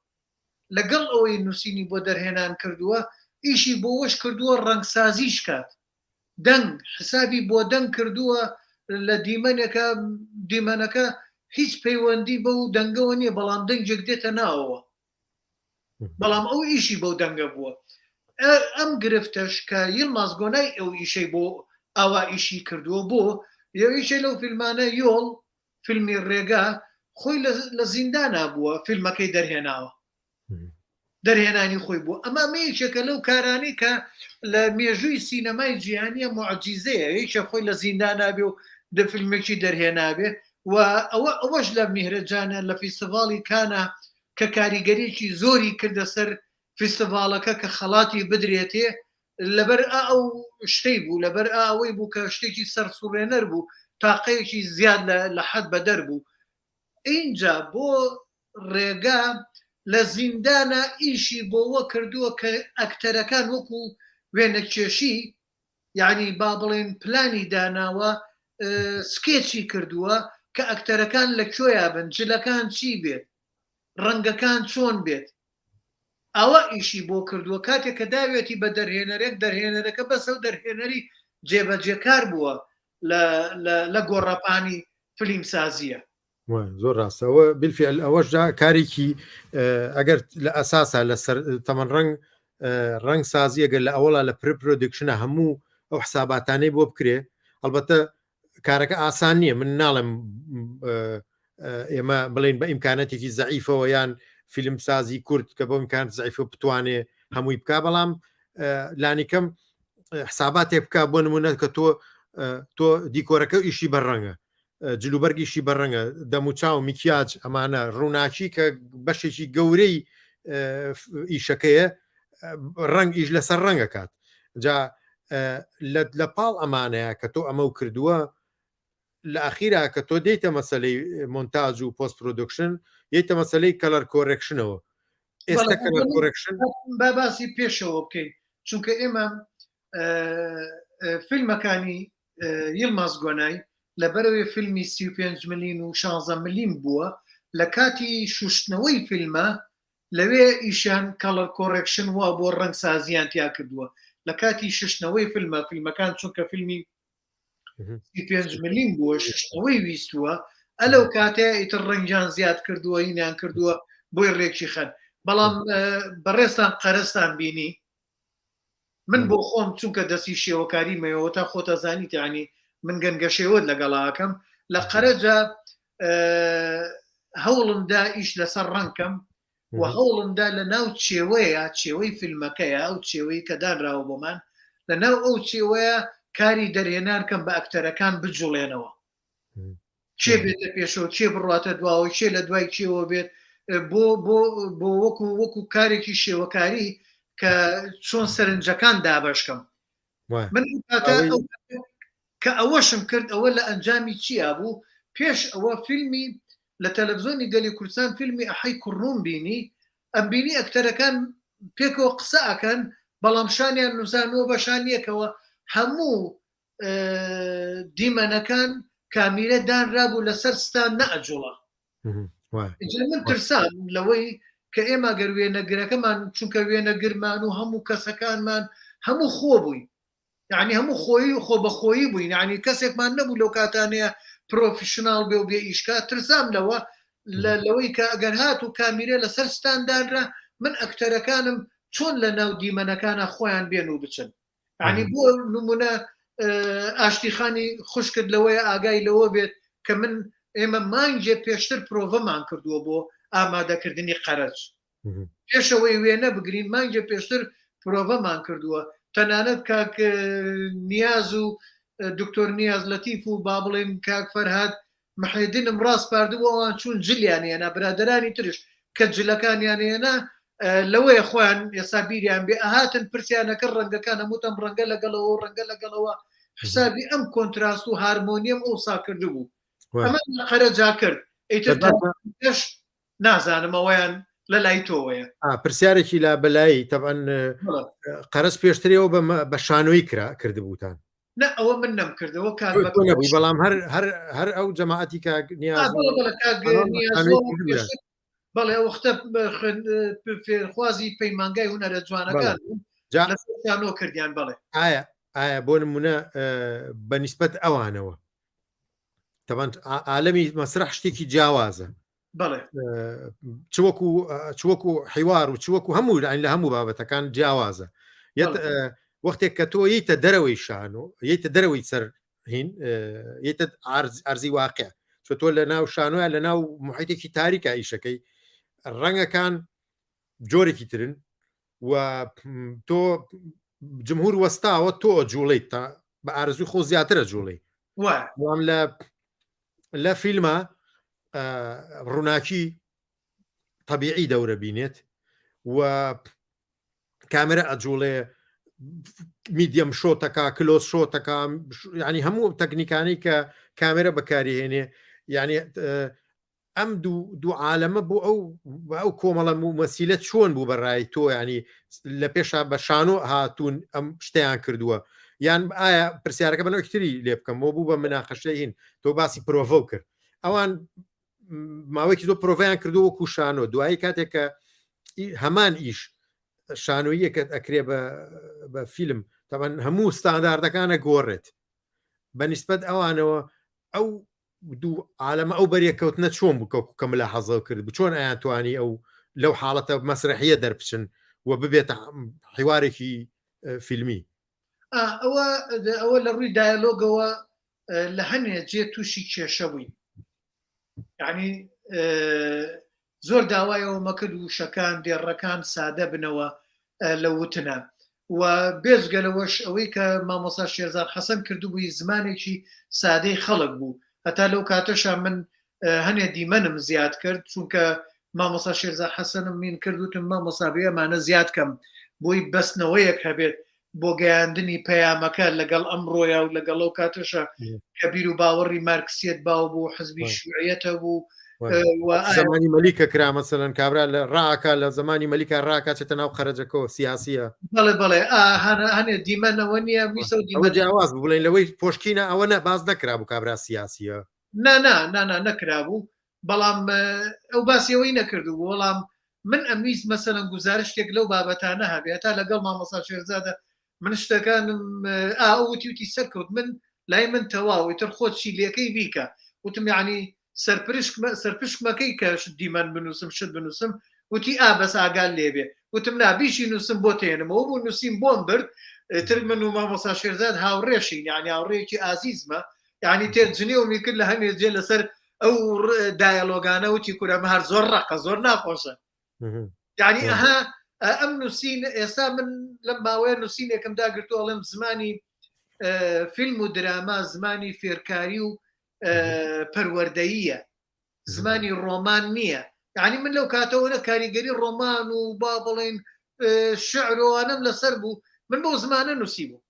لەگەڵ ئەوەی نووسینی بۆ دەرهێنان کردووە ئیشی بۆوەش کردووە ڕەنگسازیش کات دەنگ حسابی بۆ دەنگ کردووە لە دیمەنەکە هیچ پەیوەندی بەو دەنگەوە نییە بەڵام دەنگێک دێتە ناوەوە بەڵام ئەو ئیشی بەو دەنگە بووە ئەم گرفتەش کە یڵماز گۆنای ئەو ئیشەی بۆ ئاوا ئیشی کردووە بۆ یەویشە لەو فیلمانە یۆڵ فیلمی ڕێگا خۆی لە زیندانا بووە فیلمەکەی دەرهێناوە دەرهێنانی خۆی بوو ئەمە مەیەکێکە لەو کارانی کە لە مێژووی سینەمای جیهانیە معجیزەیە یەکێ خۆی لە زیندانابێ و فیلمێکی دەرهێنابێ و ئەوەش لە میهرەجانە لە فیستیڤاڵی کانە کە کاریگەریەکی زۆری کردە سەر فیستیڤاڵەکە کە خەڵاتی بدرێتێ لەبەر ئەو شتەی بوو لەبەر ئەوەی بوو کە شتێکی سەرسوڕێنەر بوو تاقەیەکی زیاد لە حەد بەدەر بوو اینجا بۆ ڕێگا لە زیندانە ئیشی بۆوە کردووە کە ئەکتەرەکان وەکو وێنەکێشی یعنی با بڵێن پلانی داناوە سکێچی کردووە کە ئەکتەرەکان لەکوێیا بن جلەکان چی بێت ڕەنگەکان چۆن بێت ئەوە ئیشی بۆ کردووە کاتێک کە داوێتی بە دەرهێنەرێک دەرهێنەرەکە بەسە و دەرهێنەری جێبەجێکار بووە لە گۆڕەپانی فیلم سازیە زۆر ڕاستەوە بالفعل ئەوەشدا کارێکی ئەگەر لە ئەساسا لە تەمەن ڕەنگ سازی ئەگەر لە ئەوڵا لە پرۆدکشنە هەموو ئەو حساباتانەی بۆ بکرێ هەڵبەتە کارەکە ئاسان نییە من ناڵم ئێمە بڵێن بە ئیمکانەتێکی زەعیفەوە یان فیلم سازی کورد کە بۆ ئیمکان زەعیفە بتوانێ هەمووی بک بەڵام لانیکەم حساباتێ بک بۆ نمونە کە تۆ دیکۆرەکە ئیشی بەڕەنگە جلوبەرگیشی بەڕەنگە دەموچاو میکیاج ئەمانە ڕووناچی کە بەشێکی گەورەی ئیشەکەیە ڕەنگ ئیش لەسەر ڕەنگە کات جا لە پاڵ ئەمانەیە کە تۆ ئەمە و کردووە لە ئەخیرا کە تۆ دەیتە مەسەلەی مۆنتاژ و پۆست پرۆدکشن یەیتە مەسەلەی کەلەر کۆرێکشنەوە ئێستا کەلەر کۆرێکشن باسی پێشەوە بکەین چونکە ئێمە فیلمەکانی یڵماز گۆنای لەبەرەوەی فیلمی 35 ملین و 16 ملیم بووە لە کاتی شوشتنەوەی فیلمە لەوێ ئیشان کەڵەر کۆرێکشن وا بۆ ڕەنگ سازیان تیا کردووە لە کاتی ششتنەوەی فیلمەکان چونکە فیلمی 35 ملیم بووە ششتنەوەی ویستووە ئەلەو کاتەیە ئیتر ڕەنگیان زیاد کردووە هینیان کردووە بۆی ڕێکی خەن بەڵام بەڕێستان قەرستان بینی من بۆ خۆم چونکە دەستی شێوەکاری مەوە تا خۆتە زانیت ینی من گەنگەشێوەت لەگەڵاکەم لە قەرەجە هەوڵمدا ئیش لەسەر ڕەنکەم و هەوڵمدا لە ناو چێوەیە چێوەی فیلمەکەیە ئەو چێوەی کە دانراوە بۆمان لە ناو ئەو چێوەیە کاری دەرهێنان کەم بە ئەکتەرەکان بجوڵێنەوە چێ بێتە پێشەوە چێ بڕاتە دواوە چێ لە دوای چێوە بێت بۆ وەکو کارێکی شێوەکاری کە چۆن سەرنجەکان دابشکەم من کە ئەوەشم کرد ئەوە لە ئەنجامی چیا بوو پێش ئەوە فیلمی لە تەلەڤزیۆنی گەلی کوردستان فیلمی ئەحەی کوڕوون بینی ئەم بینی ئەکتەرەکان پێکەوە قسە ئەکەن بەڵام شانیان نووسانەوە بە شانیەکەوە هەموو دیمەنەکان کامیرە دانرابوو لەسەر ستان نەئەجوڵە. من ترسام لەوەی کە ئێمە گەر وێنەگرەکەمان چونکە وێنەگرمان و هەموو کەسەکانمان هەموو خۆ بووین، یعنی هەموو خۆی و خۆ بەخۆیی بووین، یعنی کەسێکمان نەبوو لەو کاتانەیە پرۆفیشنال بێ و بێ ئیشکا. ترسام لەوەی کە ئەگەر هات و کامیرە لەسەر ستاندانرا من ئەکتەرەکانم چۆن لە ناو دیمەنەکانە خۆیان بێن و بچن. یعنی بۆ نمونە ئاشتیخانی خوشکرد لەوەیە ئاگای لەوە بێت کە من ئێمە مانگێ پێشتر پرۆڤەمان کردووە بۆ ئامادەکردنی قەرەج، پێشەوەی وێنە بگرین مانگێ پێشتر پرۆڤەمان کردووە. تەنانەت کاک نیاز و دکتۆر نیاز لەتیف و با بڵێن کاک فەرهاد محێدینم ڕاست پاردبوو ئەوان چون جلیانێنە برادرانی ترش کە جلەکانیانێنە لەوەیە خۆیان ئێستا بیریان بێ ئاهاتن پرسیانەکە ڕەنگەکان هەمووتەم ڕەنگە لەگەڵەوە ڕەنگە لەگەڵەوە حسابی ئەم کۆنتراست و هارمۆنیەم ئەو ساکرد بوو. ئەمە قەرەجا کرد ئیترش نازانم ئەویان لە لای تۆوەیە پرسیارێکی لا بەلایی تەبەن قەرز پێشترەوە بە شانۆی کردبووتان. نه ئەوە من نەم کردەوە کار نەبووی، بەڵام هەر ئەو جەماعەتی بەڵێ وەختە فێرخوازی پەیمانگای هونەرە جوانەکان شانۆ کردیان. بەڵێ ئایا بۆ نمونە بەنیسبەت ئەوانەوە تەبەن عالەمی مەسرح شتێکی جیاوازە، چوەکو حیوار و چوەکو هەموو لە هەموو بابەتەکان جیاوازە. وەختێک کە تۆ یتە دەرەوەی شانۆ یتە دەرەوەی سەر هین یتە ئارزی واقع چۆ تۆ لە ناو شانۆە لە ناو محیتێکی تاریکە ئیشەکەی ڕەنگەکان جۆرێکی ترن و تۆ جمهور وەستاوە تۆ جوڵیت تا بە ئارزوی خۆ زیاترە جوڵی وام لە فیلمە ڕووناکی طبیعی دەورە بینێت و کامێرە ئەجوڵێ میدیەم شۆتەکە کلۆس شۆتەکە ینی هەموو تەکنیکانی کە کامێرە بەکاریهێنێ یعنی ئەم دوو عالەمە بۆ ئەو کۆمەڵە مەسیلە چۆن بوو بەڕای تۆ ینی لە پێشا بە شانۆ هاتوون ئەم شتیان کردووە یان ئایا پرسیارەکە بەنەوەکتری لێ بکەم بۆ بوو بە مناقەشەی هین تۆ باسی پرۆڤە کرد ئەوان ماوەیەکی زۆر پرۆڤیان کردو وەکو شانۆ دوایی کاتێککە هەمان ئیش شانۆیەکە ئەکرێ بە فیلم تەبەن هەموو ستانداردەکانە گۆڕێت بەنیسبەت ئەوانەوە ئەو دوو عالەمە ئەو بەریەکەوتنە چۆن بوو کەم لە حەزە کرد چۆن ئەیان توانی ئەو لەو حاڵەتە مەسرحیە دەربچن و ببێتە حیوارێکی فیلمی. ئەوە لە ڕووی دایلۆگەوە لە هەنێ جێ تووشی کێشە بووین، یعنی زۆر داوایەوە مەکرد وشەکان دێڕەکان سادە بنەوە لە وتنە و بێزگەلەوەش ئەوەی کە مامۆستا شێرزاد حەسەن کردبووی زمانێکی سادەی خەڵک بوو. هەتا لەو کاتەشە من هەنێ دیمەنم زیاد کرد چونکە مامۆستا شێرزاد حەسەنم مین کردوتم مامۆسابێ ئەمانە زیاد کەم بۆی بەستنەوەیەک هەبێت بۆ گەیاندنی پەیامەکە لەگەڵ ئەمڕۆیە و لەگەڵ ئەو کاتەشە کە بیر و باوەڕی مارکسیەت باو بوو حزبی شیوعیەتە بوو زمانی مەلیکە کرا مەسەلەن کابرا لە ڕاکە لە زمانی مەلیکە ڕاکاتێتە ناو خەرجەکەەوە سیاسیە. بەڵێ هەنێ دیمەنەوە نییە میسە دیمە جیاواز بوو بڵێن لەوەی پۆشکینە ئەوە نە باز نەکرا بوو کابرا سیاسیە نەکرا بوو بەڵام ئەو باسیەوەی نەکردو بەڵام من ئەمیست مەسەلەن گزارشتێک لەو بابەتانە هەبێت تا لەگەڵ مامۆستا شێرزادە من شتەکانم وتی سەرکەوت من لای من تەواوی تر خۆت چیلەکەی بیکە وتم یعنی سەرپشکمەکەی کە دیمەن بنووسم شت بنووسم وتی بەس ئاگال لێبێ وتم نابیشی نووسم بۆ تێنمەوە بوو نووسیم بۆم برد تر من و مامۆستا شێرزاد هاوڕێشین یعنی هاوڕێکی ئازیزمە یعنی تێر جنێومی کرد لە هەمێ جێ لەسەر ئەو دایلۆگانە وتی کورەمە هەر زۆر ڕقە زۆر ناخۆشە یعنی ئەها ئەم نووسین ئێستا من لەم باوەیە نووسینێکم داگرتو ئەڵێم زمانی فیلم و دراما زمانی فێرکاری و پەروەردەییە زمانی ڕۆمان نییە یعنی من لەو کاتەوەنە کاریگەری ڕۆمان و با بڵێن شعرۆوانم لەسەر بوو من بۆ زمانە نووسی بوو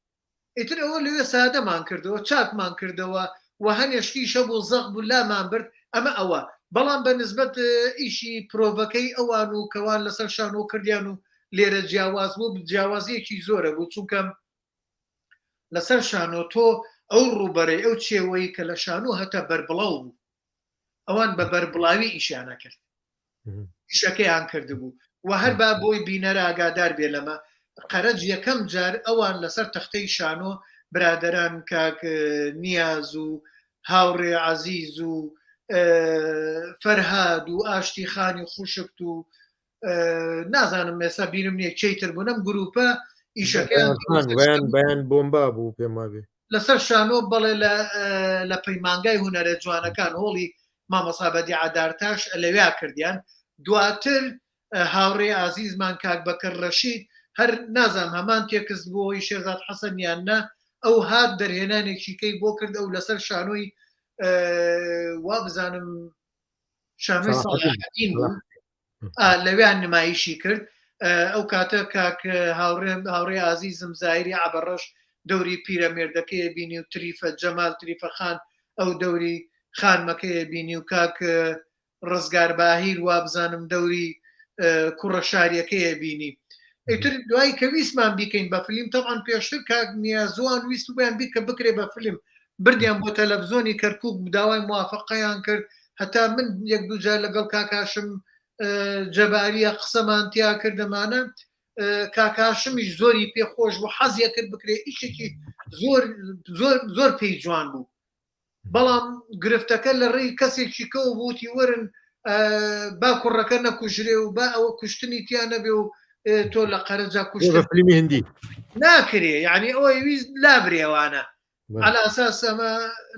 ئیتر ئەوە لەوێ سادەمان کردەوە چاکمان کردەوە و هەنێشتی شە بۆ زەق بوو لامان برد ئەمە ئەوە بەڵام بە نسبەت ئیشی پرۆڤەکەی ئەوان و کەوان لەسەر شانۆ کردیان و لێرە جیاواز بوو جیاوازیەکی زۆرە بوو چونکە لەسەر شانۆ تۆ ئەو ڕووبەرەی ئەو چێوەی کە لە شانۆ هەتا بەربڵاو بوو ئەوان بە بەربڵاوی ئیشیانە کرد ئیشەکەیان کردبوو و هەر با بۆی بینەرە ئاگادار بێ لەمە قەرەج یەکەم جار ئەوان لەسەر تەختەی شانۆ برادەران کاک نیاز و هاوڕێ عەزیز و فەرهاد و ئاشتی خانی خوشکت و نازانم مێستا بینم نییە چیتر بوون ئەم گروپە ئیشەکەیان بەیان بۆمبا بوو پێما بێ لەسەر شانۆ بەڵێ لە پەیمانگای هونەرە جوانەکان هۆڵی مامەسا بەدی عادارتاش لەوێ کردیان دواتر هاوڕێ ئازیزمان کاک بەکر ڕەشید هەر نازام هەمان تێکست بۆی شێرزاد حەسەنیان نا ئەو هات دەرهێنانێکیکەی بۆ کرد ئەو لەسەر شانۆی وا بزانم شانۆی ساڵحەدین بوو لەوێیان نمایشی کرد ئەو کاتە کاک هاوڕێ ئازیزم زایری عەبەڕەش دەوری پیرەمێردەکەیە بینی و تریفە جەمال تریفە خان ئەو دەوری خانمەکەیە بینی و کاک ڕزگار باهیر وا بزانم دەوری کوڕە شاریەکەیە بینی ئیتر دوایی کە ویسمان بیکەین بە فیلم تەعاان پێشتر کاک نیازوان ویست و بیان بیت کە بکرێ بە فیلم بردیان بۆ تەلەڤزۆنی کەرکووک داوای موافقەیان کرد هەتا من یەک دوو جار لەگەڵ کاکاشم جەباریە قسەمان تیا کردمانە کاکاشمیش زۆری پێخۆش بوو حەزیە کرد بکرێ ئیشێکی زۆر پێی جوان بوو بەڵام گرفتەکە لە ڕێی کەسێکی کەو بووتی وەرن با کوڕەکە نەکوژرێ و با ئەوە کوشتنی تیا نەبێ و تۆ لە قەرەجا کوشت فیلمی هندی ناکرێ یعنی ئەوەی ویست لابرێوانە على ئەساس ئەمە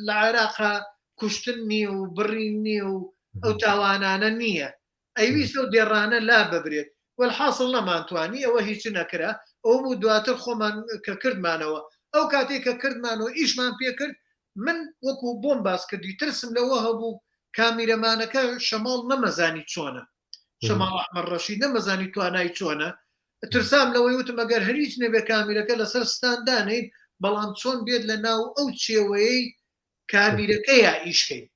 لە عێراقا کوشتن نییە و بڕین نییە و ئەو تاوانانە نییە ئەیویست ئەو دێڕانە لا ببرێت والحاصل نەمانتوانی ئەوە هیچ نەکرا ئەو بوو دواتر خۆمان کە کردمانەوە ئەو کاتێک کە کردمانەوە ئیشمان پێکرد من وەکو بۆم باس کردی ترسم لەوە هەبوو کامیرەمانەکە شەماڵ نەمەزانی چۆنە شەماڵ ئەحمەد ڕەشید نەمەزانی توانای چۆنە ترسام لەوەی وتم ئەگەر هەریچ نەبێ کامیرەکە لەسەر ستاندانین بەڵام چۆن بێت لە ناو ئەو چێوەیەی کامیرەکەیە ئیشکەین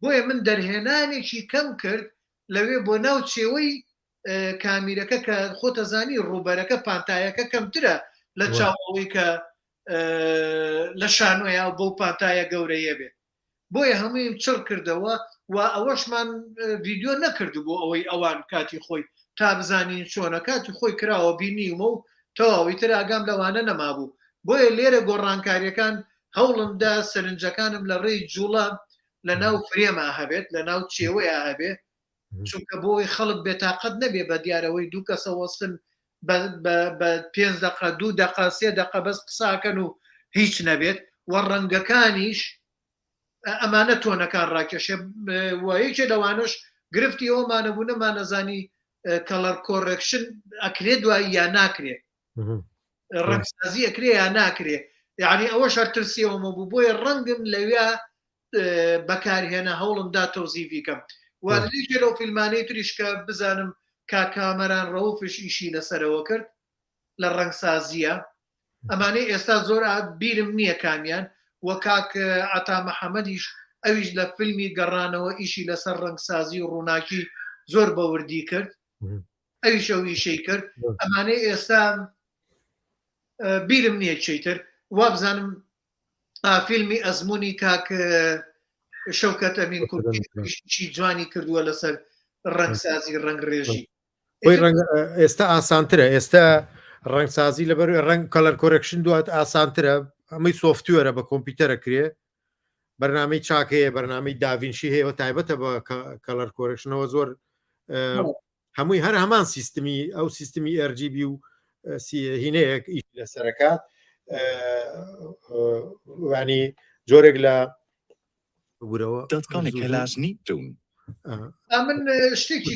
بۆیە من دەرهێنانێکی کەم کرد لەوێ بۆ ناو چێوەی کامیرەکە کە خۆتەزانی ڕووبەرەکە پانتایەکە کەمترە لە چاوەوەی کە لە شانۆیە بۆ پانتایە گەورەیە بێت بۆیە هەمووی چڕ کردەوە و ئەوەشمان ڤیددیۆ نەکرد بۆ ئەوەی ئەوان کاتی خۆی تا بزانین چۆنە کاتی خۆی کراوە بینیمە و تەواوی تر ئاگام لەوانە نەمابوو بۆیە لێرە گۆڕانکاریەکان هەوڵمدا سەرنجەکانم لە ڕێی جوڵە لە ناو فرێما هەبێت لە ناو چێوەیە هەبێ چونکە بۆی خەڵک بێتاقەت نەبێ بە دیارەوەی دوو کەسە وەستن بە 5 دقه 2 دقه 3 دقه بەس قساکەن و هیچ نەبێت و ڕەنگەکانیش ئەمانە تۆنەکان ڕاکێشێ یەکێ لەوانش گرفتی ئەومانە بوو نەمانەزانی کەڵەر کۆڕێکشن ئەکرێ دوایی یا ناکرێ ڕەنگسازی ئەکرێ یا ناکرێ یعنی ئەوە شەرترسیەوەمە بوو بۆیە ڕەنگم لەوێ بەکارهێنە هەوڵمدا تەوزیفی کەم ولیکە لەو فیلمانەی تریش کە بزانم کاکامەران ڕەوفش ئیشی لەسەرەوە کرد لە ڕەنگسازیە ئەمانەی ئێستا زۆر بیرم نییە کامیان وە کاک عەتا مەحەمەدیش ئەویش لە فیلمی گەڕانەوە ئیشی لەسەر ڕەنگسازی و ڕووناکی زۆر بەوردی کرد ئەویش ئەو ئیشەی کرد ئەمانەی ئێستا بیرم نییە چیتر وا بزانم فیلمی ئەزمموی کاک شەوکەت ئەمین کوردی جوانی کردووە لەسەر ڕەنگسازی ڕەنگڕێژی ئێستا ئاسانترە ئێستا ڕەنگسازی لەبەر ڕنگ کەلەر کۆرەکشن دوات ئاسانترە ئەمەی سۆفتوێرە بە کۆمپیوتەرە کرێ بەرنامەی چاکەیە بەرنامەی داڤینشی هەیە تایبەتە بە کەلەر کۆرەکشنەوە زۆر هەمووی هەر هەمان سیستمی ئەو سیستمی RGB و هینەیەک ئیش لەسەرکات وانی جۆرێک لە Dat kan ik helaas niet doen. من شتێکی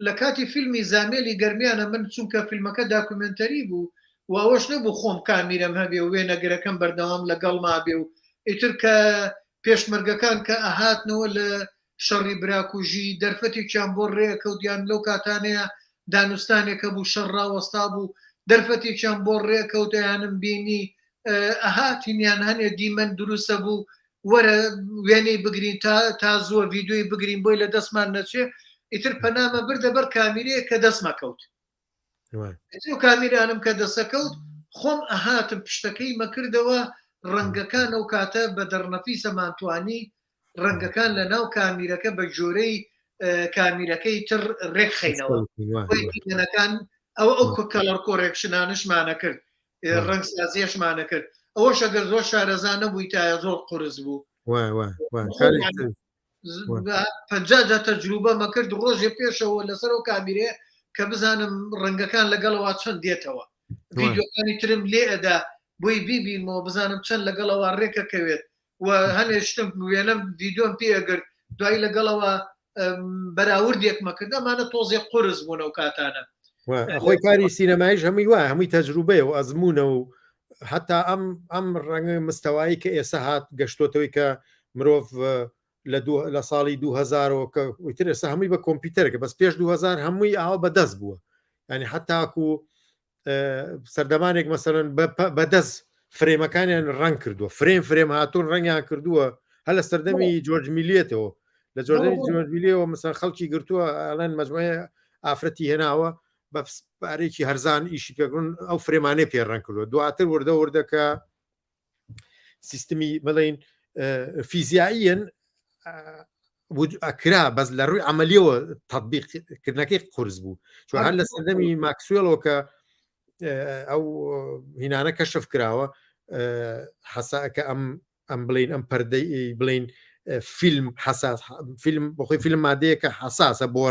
لە کاتی فیلمی زامێلی گەرمیانە من چونکە فیلمەکە داکومنتەری بوو و ئەوەش نەبوو خۆم کامیرەم هەبێ و وێنەگرەکەم بەردەوام لەگەڵ مابێ و ئیتر کە پێشمەرگەکان کە ئاهاتنەوە لە شەڕی براکوژی دەرفەتێکیان بۆ ڕێکەوتیان لەو کاتانەیە دانوستانێکە بوو شەڕاوەستا بوو دەرفەتێکیان بۆ ڕێکەوتیانم بینی ئاهاتینیان هەنێ دیمەن دروستە بوو وەرە وێنەی بگرین تا زۆر ڤیددیۆی بگرین بۆی لە دەستمان نەچێ ئیتر پەنامە بردە بەر کامیرەیە کە دەستمە کەوت و کامیرانم کە دەسەکەوت خۆم ئەهاتم پشتەکەی مەکردەوە ڕەنگەکان ئەو کاتە بە دەرنەفی سەمانتوانی ڕەنگەکان لە ناو کامیرەکە بە جۆرەی کامیرەکەی تر ڕێک خەینەوەەکان ئەو کەلەر کۆڕێکشنانشمانە کرد ڕنگ سازیەشمانە کرد ئەوە شەگەر زۆر شارەزان نەبووی تایە زۆر قورس بوو 50 تەجروبە مەکرد ڕۆژێ پێشەوە لەسەر ئەو کامیرێ کە بزانم ڕەنگەکان لەگەڵەوە چەند دێتەوە ڤیدیۆکانی ترم لێ ئەدا بۆی بیبینەوە بزانم چەند لەگەڵەوە ڕێکەکەوێت و هەنێشتم وێنم ڤیدۆم پێگرت دوای لەگەڵەوە بەراوردێک مەکرد ئەمانە تۆزێ قورس بوون ئەو کاتانە خۆی کاری سینەمایش هەمووی وایە هەمووی تەجروبەیە و ئەزمونە و حتا ئەم ڕەنگە مستەوایی کە ئێستا هات گەشتۆتەوەی کە مرۆڤ لە ساڵی 2000 کە وتر ئێستا هەمووی بە کۆمپیوتەرەکە بەس پێش 2000 هەمووی ئاوا بەدەست بووە ینی حتاکو سەردەمانێک مەسەرەن بەدەست فرێمەکانیان ڕنگ کردووە فرێم هاتوون ڕەنگیان کردووە هە لە سەردەمی جۆرج میلیێتەوە لە جۆردەمی جۆرج میلیەوە مەسەن خەڵکی گرتووە ئەڵێن مەجموعە ئافرەتی هێناوە بە پارێکی هەرزان ئیشی پێگرون ئەو فرێمانەی پێڕەنگ کردووە دواتر وردەکە سیستمی بڵین فیزیاییەن ئەکرا بەس لە ڕووی ئەمەلیەوە تەطبیقکردنەکەی قورس بوو چون هەر لە سەردەمی ماکسوێلەوە کە ئەو هینانە کەشف کراوە حەساکە ئەم بڵین ئەم پەردەی بڵین فیلم حساس فیلم بۆخۆی فیلم مادەیەکە حساسە بۆ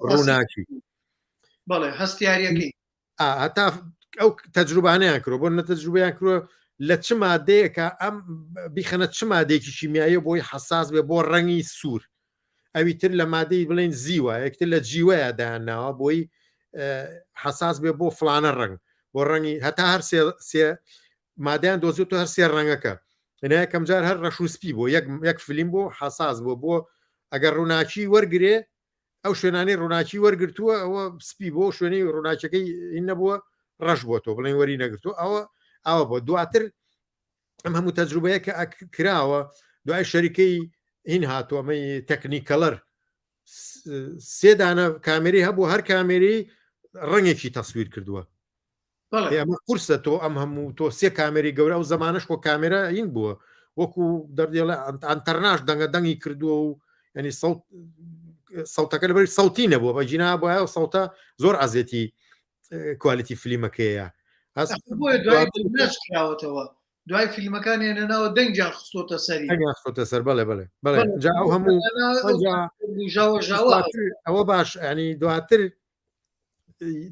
ڕووناکی بەڵێ هەستیاریەکەی هەتا ئەو تەجروبانیان کرۆ بۆ نە تەجروبیان کرۆ لە چ مادەیەکە ئەم بیخەنە چ مادێکی شیمیایی بۆی حساس بێ بۆ ڕەنگی سوور ئەوی تر لە مادەی بڵێن زیوە یەکتر لە جیوەیە دایانناوە بۆی حساس بێ بۆ فلانە ڕنگ بۆ ڕەنگی هەتا هەر سێ مادیان دۆزیێت و هەر سێ ڕەنگەکە یەکەم جار هەر ڕەشوسپی بۆ یەک فیلم بۆ حساس بۆ ئەگەر ڕووناچی وەرگێ ئەو شوێنانی ڕووناچی وەرگتووە ئەوە سپی بۆ شوێنەی ڕووناچەکەی هین نەبووە ڕەش بۆ تۆ بڵێن وەری نەگرتو ئەوە بۆ دواتر ئەم هەموو تەجروبەیە کە کراوە دوای شەریکەی هین هاتووەمەی تەکنیکەلەر سێدانە کامێری هەبوو هەر کامێری ڕەنگێکی تەسویر کردووە ئەمە قورسە تۆ ئەم هەموو تۆ سێ کامێری گەورە و زمانش بۆ کامێرە هین بووە وەکو دەردێڵە ئەتەرناش دەنگە دەنگی کردووە و ینی سەوتەکە لەبەر سەوتی نەبووە بە جینا بۆە و سەوتە زۆر ئازێتی کوالیتی فیلمەکەیە کراوەتەوە دوای فیلمەکانیانە ناوە دەنگیان خستۆتە سەری خستۆتە سەر بەڵێ جا ئەو هەموو ئەوە باش ینی دواتر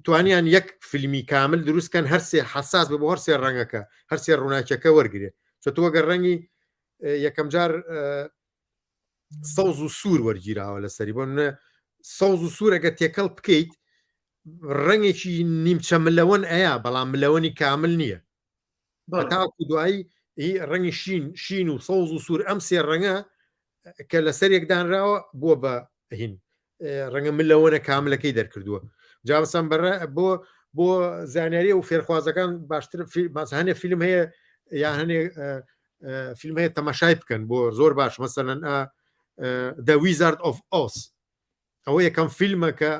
توانیان یەک فیلمی کامل دروستکەن هەرسێ حساس بە بۆ هەرسێ ڕەنگەکە هەرسێ ڕووناکیەکە وەرگێ چۆ تۆ گەر ڕەنگی یەکەم جار سەوز و سوور وەرگیراوە لە سەری بۆ سەوز و سوورەکە تێکەڵ بکەیت ڕەنگێکی نیمچە ملەوەن ئەیە بەڵام ملەوەنی کامل نییە تاکو دوایی ڕەنگی شین و سەوز و سوور ئەم سێ ڕەنگە کە لە سەرێکدانراوە بۆ بە هین ڕەنگە ملەوەنە کاملەکەی دەرکردووە جاوەسان بەڕە بۆ زانیاری و فێرخوازەکان باشتر هەنێ فیلم هەیە یان هەنێ فیلم هەیە تەماشای بکەن بۆ زۆر باش مەسەلەن The Wizard of Oz ئەوە یەکەم فیلمە کە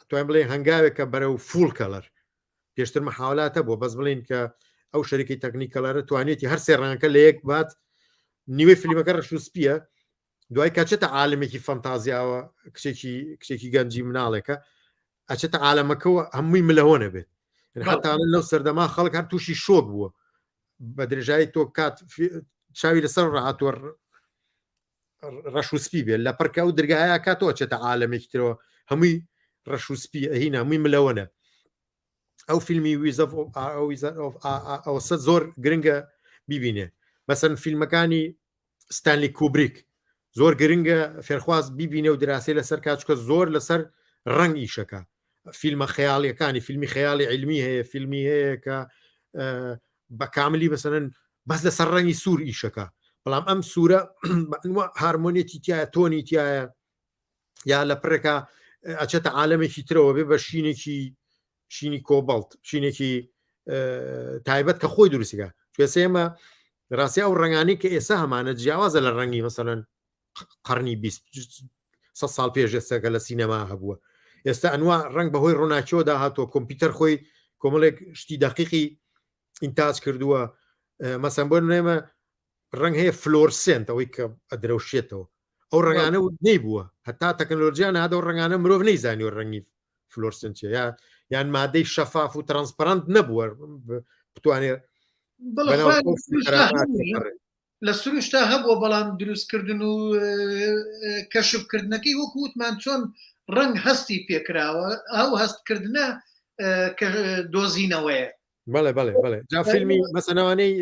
توان بڵێ هەنگاوێکە بەرەو فول کەلەر پێشتر مەحاولاتە بۆ بەس بڵین کە ئەو شەریکی تەکنیکەلەرە توانێتی هەر سێ ڕەنگەکە لە یەک بات نیوەی فیلمەکە ڕەشوسپیە دوای کاچێتە عالمێکی فەنتازیاوە کچێکی گەنجی مناڵێکە ئەچێتە عالەمەکەەوە هەمووی ملەوەنە بێت حتا لەو سەردەما خەڵک هەر تووشی شۆک بووە بە درێژایی تۆ کات چاوی لەسەر ڕاهاتوە ڕەشوسپی بێت لە پڕکە و دەرگایە کاتەوە چێتە عالەمێکی ترەوە هەمووی ڕەشوسپی هینە هەمووی ملەوەنە ئەو فیلمی ئەوسە زۆر گرنگە بیبینێ بەسەن فیلمەکانی ستانلی کوبریک زۆر گرنگە فێرخواز بیبینێ و دراسی لەسەر کاتچکە زۆر لەسەر ڕنگ ئیشەکە فیلمە خەیاڵیەکانی فیلمی خەیاڵی علمی هەیە فیلمی هەیە کە بە کاملی بەسەرن بەس لەسەر ڕەنگی سوور ئیشەکە بەڵام ئەم سوورە هارمۆنیەتی تایە تۆنی تایە یا لە پڕێکە ئەچێتە عالەمێکی ترەوە بێ بە شینی کۆبڵت شینێکی تایبەت کە خۆی دروستیکە توێسێمە ڕاستی ئەو ڕنگانی کە ئێستا هەمانە جیاوازە لە ڕەنگی مەسەرەن قەرنی 20 ساڵ پێش ئێستاکە لە سینەما هەبووە ئێستا ئەنوا ڕنگ بەهۆی ڕۆناچۆدا هاتۆ کۆمپیوتەر خۆی کۆمەڵێک شتی دقیقی ئینتاج کردووە مەسەن بۆ نێمە ڕنگ هەیە فلۆرسنت ئەوەی کە ئەدرەوشێتەوە ئەو ڕنگانە و نەیبووە هەتا تەکنۆلۆژیان هادا و ڕنگانە مرۆڤ نەیزانی و ڕەنگی فلۆرسنت یان مادەی شەفاف و ترانسپەرەنت نەبووە بتوانێت لە سروشتا هەبووە بەڵام دروستکردن و کەشفکردنەکەی وەکو وتمان چۆن ڕنگ هەستی پێکراوە ئەو هەستکردنە کە دۆزینەوەیە بەڵێ جا فیلمی مەسەنەوانەی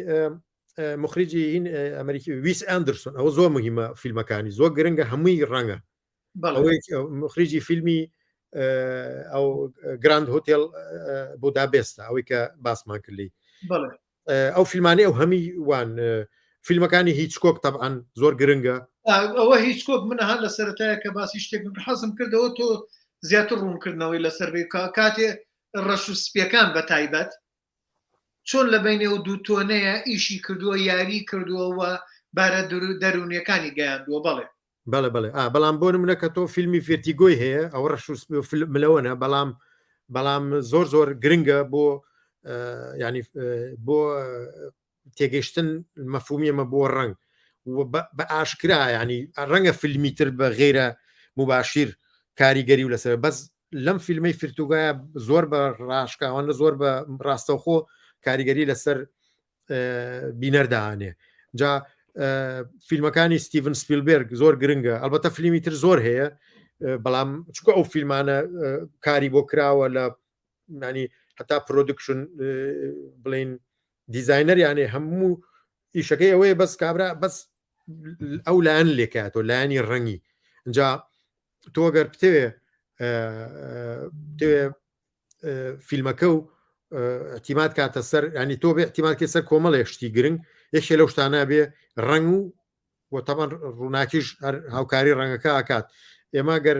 مخریجی هین ئەمریکی ویس ئەندرسۆن ئەوە زۆر مهمە فیلمەکانی زۆر گرنگە هەمووی ڕەنگە مخریجی فیلمی ئەو گراند هۆتێل بودابێستە ئەوەی کە باسمان کردی ئەو فیلمانی ئەو هەمی وان فیلمەکانی هیچ کۆک تەبعاً زۆر گرنگە ئەوە هیچ کۆک منەها لە سەرەتایە کە باسی شتێک حەزم کردەوە تۆ زیاتر ڕوونکردنەوەی لەسەر کاتێ ڕەش و سپیەکان بە تایبەت چۆن لە بینێ و دوو تۆنەیە ئیشی کردووە یاری کردووەوە بارە دەرونیەکانی گەیاندووە بەڵێ بەڵام بۆ نمونە کە تۆ فیلمی فێرتیگۆی هەیە ئەو ڕەش ملەوەنە بەڵام زۆر گرنگە بۆ ینی بۆ تێگەشتن مەفهومیەمە بۆ ڕنگ بە ئاشکرا ینی ڕەنگە فیلمی تر بە غێرە مباشیر کاریگەری و لەسەر بەس لەم فیلمەی فرتوگایە زۆر بە ڕاشکاوانە زۆر بە ڕاستەوخۆ کاریگەری لەسەر بینەرداهانێ جا فیلمەکانی ستیڤن سپیلبرگ زۆر گرنگە ئەلبەتە فیلمی تر زۆر هەیە بەڵام چکە ئەو فیلمانە کاری بۆ کراوە لە ینی هەتا پرۆدکشن بڵین دیزاینەریانێ هەموو ئیشەکەی ئەوەیە بەس کابرا بەس ئەو لایەن لێکاتەوە لایەنی ڕەنگی اینجا تۆ گەر بتەوێ فیلمەکە و احتیمات کاتە سەر ینی تۆ بێ احتیماتکە سەر کۆمەڵێک شتی گرنگ یەکێ لەو شتانە بێ ڕنگ و تەمان ڕووناکیش هاوکاری ڕەنگەکە ئاکات ئێمە گەر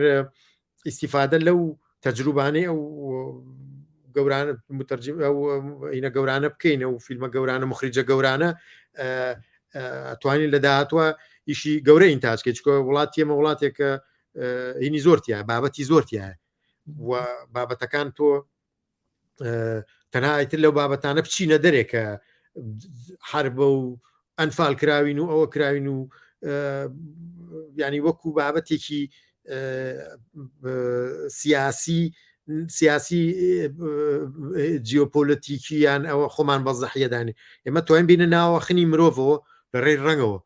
ئیسیفادە لەو تەجروبانەی ئەو گەورانە متەرجم ئینە گەورانە بکەین و فیلمە گەورانە مخریجە گەورانە ئەتوانین لە داهاتوە ئیشی گەورە ئینتاجکە چکۆ وڵات ئێمە وڵاتێکە هینی زۆرتیە بابەتی زۆرتیە و بابەتەکان تۆ تەنها ئیتر لەو بابەتانە بچینە دەرێکە هەر بە و ئەنفال کراوین و ئەوە کراوین و ینی وەکو بابەتێکی سیاسی جیۆپۆلەتیکییان ئەوە خۆمان بە زەحیەدانی ئێمە توانین بینە ناوەخنی مرۆڤەوە لە ڕێی ڕەنگەوە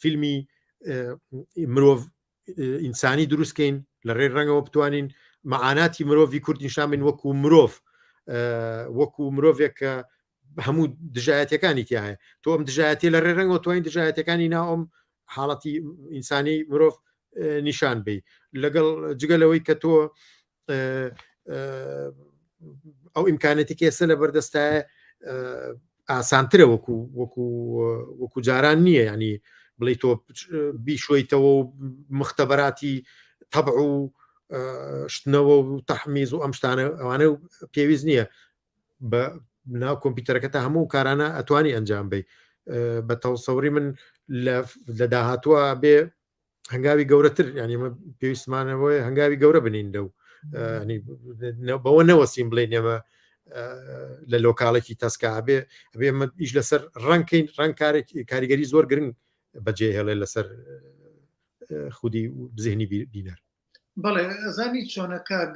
فیلمی مرۆڤ ئینسانی دروستکەین لە ڕێی ڕەنگەوە بتوانین مەعاناتی مرۆڤی کورد نیشان بین وەکو مرۆڤ وەکو مرۆڤێک کە هەموو دژایەتەکانی تایە تۆ ئەم دژایەتی لە ڕێ ڕەنگەوە توانین دژایەتەکانی ناوم حاڵەتی ئینسانی مرۆڤ نیشان بی لەگەڵ جگەلەوەی کە تۆ ئەو ئیمکانەتی کێسە لە بەردەستایە ئاسانترە وەکو جاران نییە ینی بڵێ تۆ بیشۆیتەوە و مختەبەراتی تەبع و شتنەوە و تەحمیز و ئەم شتانە ئەوانە پێویست نییە بە ناو کۆمپیوتەرەکە تا هەموو کارانە ئەتوانی ئەنجام بی بە تەوسەوری من لە داهاتوە بێ هەنگاوی گەورەتر ینی پێویستمانەوەی هەنگاوی گەورە بنین دە و بەوە نەوەسیم بڵێن ئێمە لە لۆکاڵێکی تەسکا بێ ئەمە ئیش لەسەر ڕەنکەین ڕنگ کاریگەری زۆر گرنگ بەجێ هێڵێ لەسەر خودی بزێنی بینەر بەڵێ ئەزانی چۆنە کاک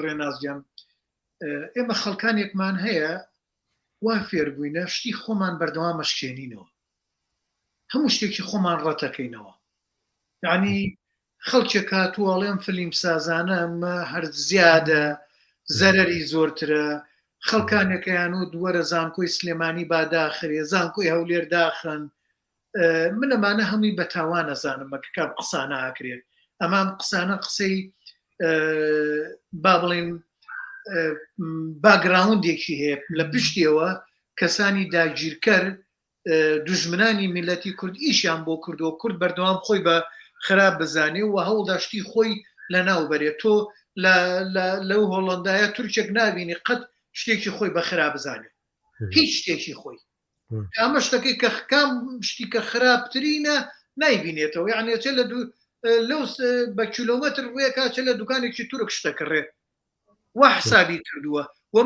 ڕێنازجام ئێمە خەڵکانێکمان هەیە وا فێربووینە شتی خۆمان بەردەوام مەشکێنینەوە هەموو شتێکی خۆمان ڕەتەکەینەوە یعنی خەڵکێک هاتووەڵێم فلیم سازانە ئەمە هەر زیادە زەرەری زۆرترە خەڵکانێکیان و دووەرە زانکۆی سلێمانی باداخرێ زانکۆی هەولێر داخن من ئەمانە هەمووی بەتاوان نەزانم مەکەکە قسانە ئاکرێت ئەمام قسانە قسەی با بڵێن باگراوندێکی هەیە لە پشتیەوە کەسانی داگیرکەر دوژمنانی میلەتی کورد ئیشیان بۆ کردو و کورد بەردەوام خۆی بە خراپ بزانێ و هەوڵداشتی خۆی لە ناو بەرێت تۆ لەو هۆڵندایە تورکێک نبینی قەت شتێکی خۆی بە خراپ بزانێت هیچ شتێکی خۆی ئەمە شتەکەی کە کام شتی کە خراپترینە نایبینێتەوە یعنی چێ لە لەو بە کیلۆمەتر ڕێ کاچە لە دوکانێکی تورک شتەکڕێ وا حسابی کردووە و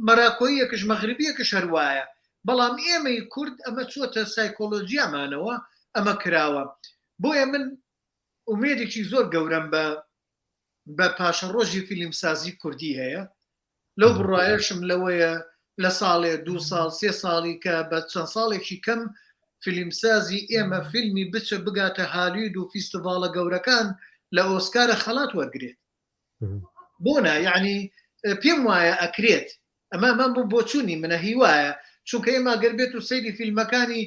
مەراکۆیەکەش مەغربیەکەش هەروایە بەڵام ئێمەی کورد ئەمە چۆتە سایکۆلۆژیامانەوە ئەمە کراوە بۆیە من ئومێدێکی زۆر گەورەم بە پاشە ڕۆژی فیلمسازی کوردی هەیە لەو بڕایەشم لەوەیە لە ساڵێ 2 ساڵ 3 ساڵی کە بە چەند ساڵێکی کەم فیلمسازی ئێمە فیلمی بچە بگاتە هالیوود و فیستیڤالە گەورەکان لە ئۆسکارە خەڵات وەرگێت بۆنە یعنی پێم وایە ئەکرێت ئەمە من بۆ چوونی منە هیوایە چونکە ئێمە گەربێت و سەیری فیلمەکانی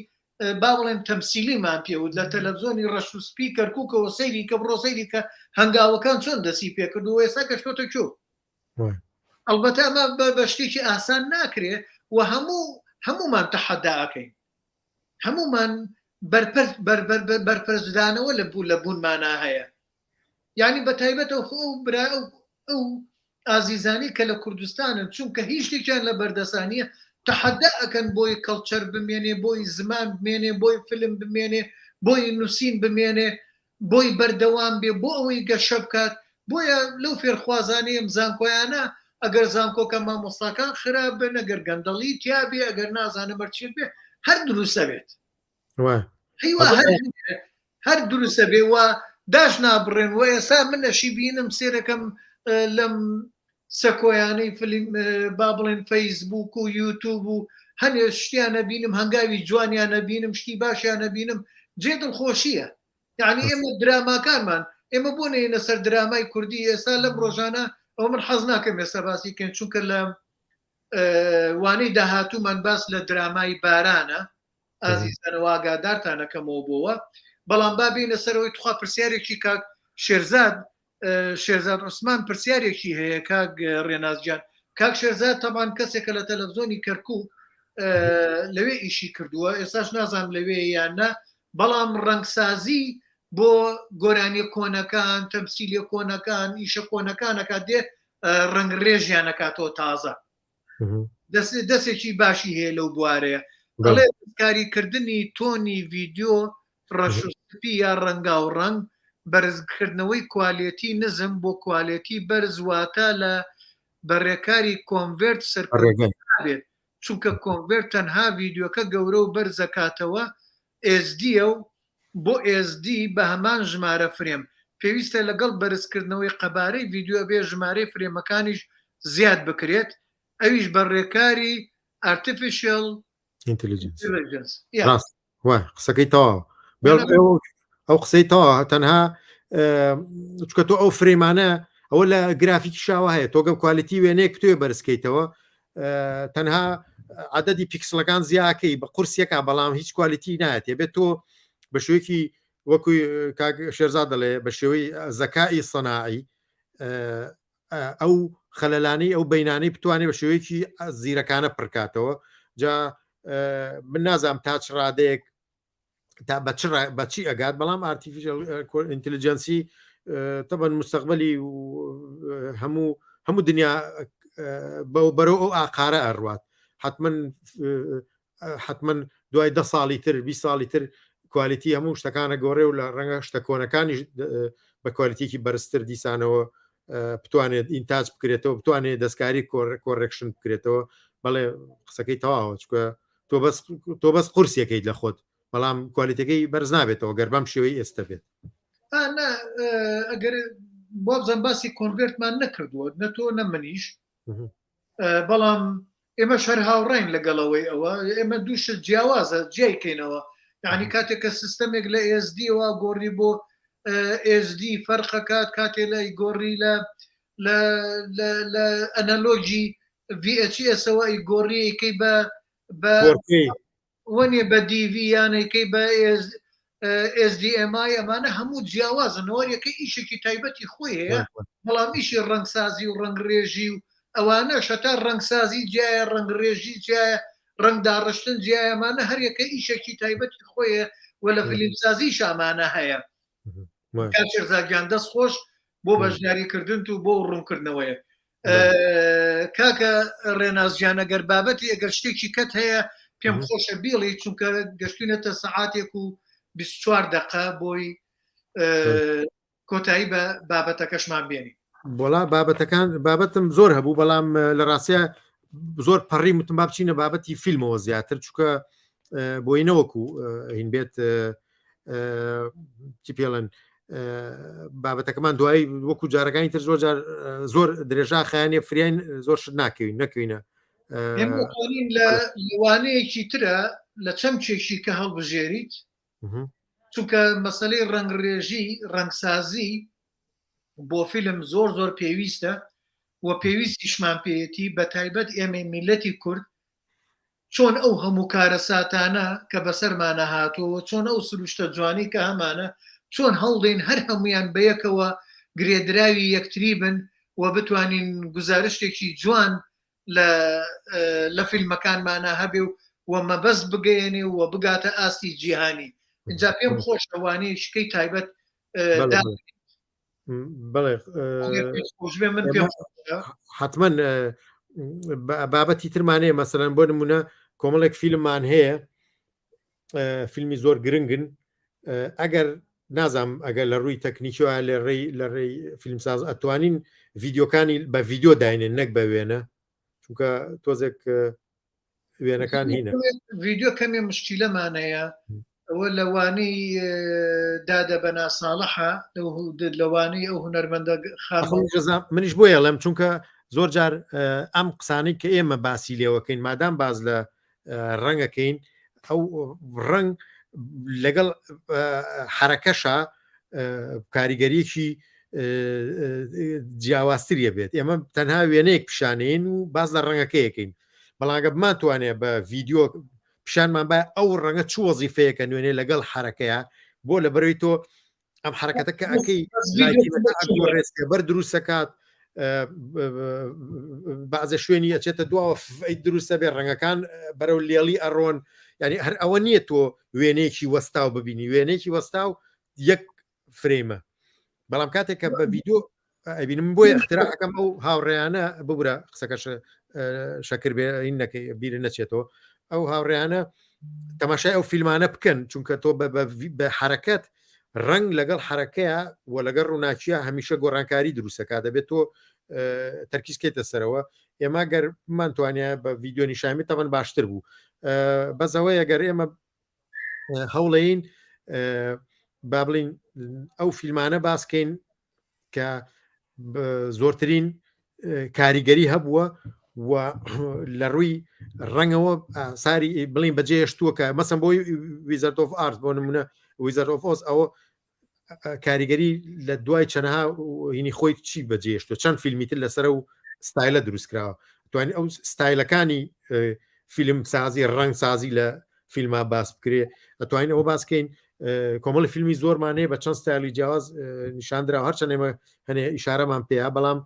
با بڵێن تەمسیلیمان پێوت لە تەلەڤزۆنی ڕەش و سپی کەرکووکەوە سەیری کە بڕۆ سەیری کە هەنگاوەکان چۆن دەسی پێکرد و ئێستا کە شتۆتە کۆ ئەلبەتە ئەمە بە شتێکی ئاسان ناکرێت و هەمومان تەحەداکەین هەمومان بەرپەرزدانەوە لە بوونمانە هەیە یعنی بە تایبەتەوە برا ئەو ئازیزانی کە لە کوردستانن چونکە هیچ شتێکیان لە بەردەسانیە تەحەدا ئەکەن بۆی کەڵچەر بمێنێ بۆی زمان بمێنێ بۆی فیلم بمێنێ بۆی نووسین بمێنێ بۆی بەردەوام بێ بۆ ئەوەی گەشە بکات بۆیە لەو فێرخوازانەیە زانکۆیانە ئەگەر زانکۆکە مامۆستاکان خراپ بن ئەگەر گەندەڵی تیابێ ئەگەر نازانە بەرچێت بێ هەر دروستە بێت هەر دروستە بێ وە داش نابڕێن و ئێستا من ئەشی بینم سێرەکەم لەم سەکۆیانەی فیلم با بڵێن فەیسبوک و یوتیوب و هەنێ شتیانە بینم هەنگاوی جوانیانە بینم شتی باشیانە بینم جێ دڵخۆشیە یعنی ئێمە دراماکانمان ئێمە بۆ نێنە سەر درامای کوردی ئێستا لەم ڕۆژانە ئەو من حەز ناکەم ئێستا باسی کەن چونکە لە وانەی داهاتوومان باس لە درامای بارانە ئازیزانەوە ئاگادارتانەکەمەوە بۆوە بەڵام با بینە سەرەوەی توخوا پرسیارێکی کاک شێرزاد عوسمان پرسیارێکی هەیە کاک ڕێنازجان کاک شێرزاد تەمان کەسێکە لە تەلەڤزۆنی کەرکووک لەوێ ئیشی کردووە ئێستاش نازانم لەوێ یاننا بەڵام ڕەنگسازی بۆ گۆرانی کۆنەکان تەمسیلی کۆنەکان ئیشە کۆنەکانەکە دێ ڕنگ ڕێژیان نەکاتەوە تازە دەستێکی باشی هەیە لەو بوارەیە بەڵێ کاریکردنی تۆنی ڤیددیۆ ڕەشسپی یا ڕەنگا و ڕنگ بەرزکردنەوەی کوالێتی نزم بۆ کوالێتی بەرزواتە لە بەڕێکاری کۆنڤێرت سەرکردێت چونکە کۆنڤێرت تەنها ڤیددیۆکە گەورە و بەرزەکاتەوە ئSDە و بۆ SD بە هەمان ژمارە فرێم پێویستە لەگەڵ بەرزکردنەوەی قەبارەی ڤیددیۆ بێ ژمارەی فرێمەکانیش زیاد بکرێت ئەویش بەڕێکاری ئارتفیشیل ئینتلیجنس قسەکەی تەواو ئەو قسەی تەواو تەنها چکە تۆ ئەو فرێمانە ئەوە لە گرافیکی شاوە هەیە تۆگەم کوالیتی وێنەیە توێ بەرزکەیتەوە تەنها عدەدی پیکسلەکان زیاکەی بە قورسیەکە بەڵام هیچ کوالیتی نایەتێ بێت تۆ بە شوەیەکی وەکوی شێرزاد دەڵێ بە شێوەی زەکای سەناعی ئەو خەلەلانەی ئەو بەینانەی بتوانێت بە شێوەیەکی زیرەکانە پڕکاتەوە جا من نازام تا چ ڕادەیەک تا بەچی ئەگات بەڵام ئارتیفیشیل ئینتلیجنسی تەبەن مستەقبەلی هەموو دنیا بەرەو ئەو ئاقارە ئەڕوات حتمما دوای 10 ساڵی تر 20 ساڵی تر کوالیتی هەموو شتەکانە گۆڕێ و لە ڕەنگە شتە کۆنەکانی بە کوالیتیکی بەرزتر دیسانەوە بتوانێت ئینتاج بکرێتەوە بتوانێت دەستکاری کۆڕێکشن بکرێتەوە بەڵێ قسەکەی تەواوە چکە تۆ بەس قورسیەکەیت لە خۆت بەڵام کوالیتەکەی بەرز نابێتەوە گەر بەم شێوەی ئێستا بێت ئەگەر بۆ بزەم باسی کۆنڤێرتمان نەکردووە نە تۆ نە منیش بەڵام ئێمە شەر هاوڕین لەگەڵەوەی ئەوە ئێمە دووشت جیاوازە جیایکەینەوە یعنی کاتێک کە سیستەمێک لە ئSDەوە گۆڕی بۆ SD فەرقەکات کاتێ لە گۆڕی لە ئەنەلۆجی VHSەوە گۆڕیەکەی بە وەنێ بە DV یانەکەی بە SDMI ئەمانە هەموو جیاوازنەوەریەکە ئیشێکی تایبەتی خۆی هەیە بەڵام ئیشی ڕەنگسازی و ڕنگڕێژی و ئەوانە شەتا ڕەنگسازی جایە ڕنگڕێژی جایە ڕنگداڕشتن جیایەمانە هەرەکە ئیشێکی تایبەتی خۆیە و لە فیلمسازی شامانە هەیە شێرزادیان دەست خۆش بۆ بەژناریکردن و بۆ ڕوونکردنەوەیە کاکە ڕێنازجان ئەگەر بابەتی ئەگەر شتێکی کەت هەیە پێم خۆشە بیڵی چونکە گەشتونەتە سەعاتێک و 24 دقه بۆی کۆتایی بە بابەتەکەشمان بێنی. بۆڵا بابەتم زۆر هەبوو بەڵام لە ڕاستە زۆر پەڕی متم با بچینە بابەتی فیلمەوە زیاتر چونکە بۆی نەوەکو هین بێت چی پێڵێن بابەتەکەمان دوایی وەکو جارەکانی تر زۆر درێژا خیانێ فریان زۆر شت نەکەوینە لە لەوانەیەکی ترە لە چەمچێکی کە هەڵبژێریت چونکە مەسەلەی ڕنگڕێژی ڕنگسازی بۆ فیلم زۆر پێویستە و پێویستیشمان پێیەتی بە تایبەت ئێمە میلەتی کورد چۆن ئەو هەموو کارە ساتانە کە بەسەرمانە هاتووە چۆن ئەو سروشتە جوانی کە هەمانە چۆن هەڵدەین هەر هەمویان بەیەکەوە گرێدراوی یەکتری بن و بتوانین گزارشتێکی جوان لە فیلمەکانمانە هەبێ و مەبەست بگەێنێ و بگاتە ئاستی جیهانی اینجا پێم خۆش ئەوانەی شکەی تایبەت بەڵێ حتمما بابەتی ترمانەیە مەسەلەن بۆ نمونە کۆمەڵێک فیلممان هەیە فیلمی زۆر گرنگن ئەگەر نازام ئەگەر لە ڕووی تەکنیکیوە لە ڕێی فیلمساز ئەتوانین ڤیددیۆکانی بە ڤیددیۆ داینێن نەک بە وێنە چونکە تۆزێک وێنەکان هینە ڤیددیۆ کەمێ مشکیلەمانەیە ئەوە لەوانەی دادە بەنا ساڵحە لەوانەی ئەو هونەرمەندە منیش بۆ یاڵم چونکە زۆر جار ئەم قسانەی کە ئێمە باسی لێوەکەین مادام باز لە ڕەنگەکەین ئەو ڕنگ لەگەڵ حرەکەشە کاریگەریەکی جیاوازتریە بێت ئێمە تەنها وێنەیەک پیشانین و باز لە ڕەنگەکەیەکەین بەڵاگە بمانتوانێت بە ڤیددیۆ پیشانمان با ئەو ڕەنگە چ وەزیفەیەکە نوێنێ لەگەڵ حرەکەیە بۆ لە بەرەوەی تۆ ئەم حرەکەتەکە ئەەکەی ڕێزکە بەر دروستەکات بازە شوێنی ئەچێتە دواوە دروستە بێ ڕەنگەکان بەرەو لێڵی ئەڕۆن ینی هەر ئەوە نییە تۆ وێنەیەکی وەستاو ببینی وێنێکی وەستاو یەک فرێمە بەڵام کاتێک کە بە ڤیددیۆ ئەبینم بۆی اختراعەکەم ئەو هاوڕێیانە ببورە قسەکەش شەکر بێ نەکەی بیرە نەچێتەوە ئەو هاوڕێیانە تەماشای ئەو فیلمانە بکەن چونکە تۆ بە حرەکەت ڕنگ لەگەڵ حرەکەیە و لەگەڵ ڕووناچیە هەمیشە گۆڕانکاری دروستەکە دەبێت تۆ تەرکیزکەیتە سەرەوە ئێمە گەر مانتوانە بە ڤیددیۆ نیشامی تەمەەن باشتر بوو بەزەوەی ئەگەر ئێمە هەوڵەین با بڵین ئەو فیلمانە باسکەین کە زۆرترین کاریگەری هەبووە و لە ڕووی ڕەنگەوە ساری بڵین بەجێشتووە کە مەسم بۆی ویزارد ئۆف ئارت بۆ نمونە ویزارد ئۆف ئۆز ئەوە کاریگەری لە دوای چەنەها هینی خۆی چی بەجێشتوە چەند فیلمیتر لەسەر و ستایلە دروستکراوە توانین ئەو ستایلەکانی فیلم سازی ڕنگ سازی لە فیلمە باس بکرێ ئەتوانین ئەوە باسکەین کۆمەڵی فیلمی زۆرمانەیە بە چەند ستایلی جیاواز نیشاندرا هەرچەند ئێمە هەنێ ئیشارەمان پێیا بەڵام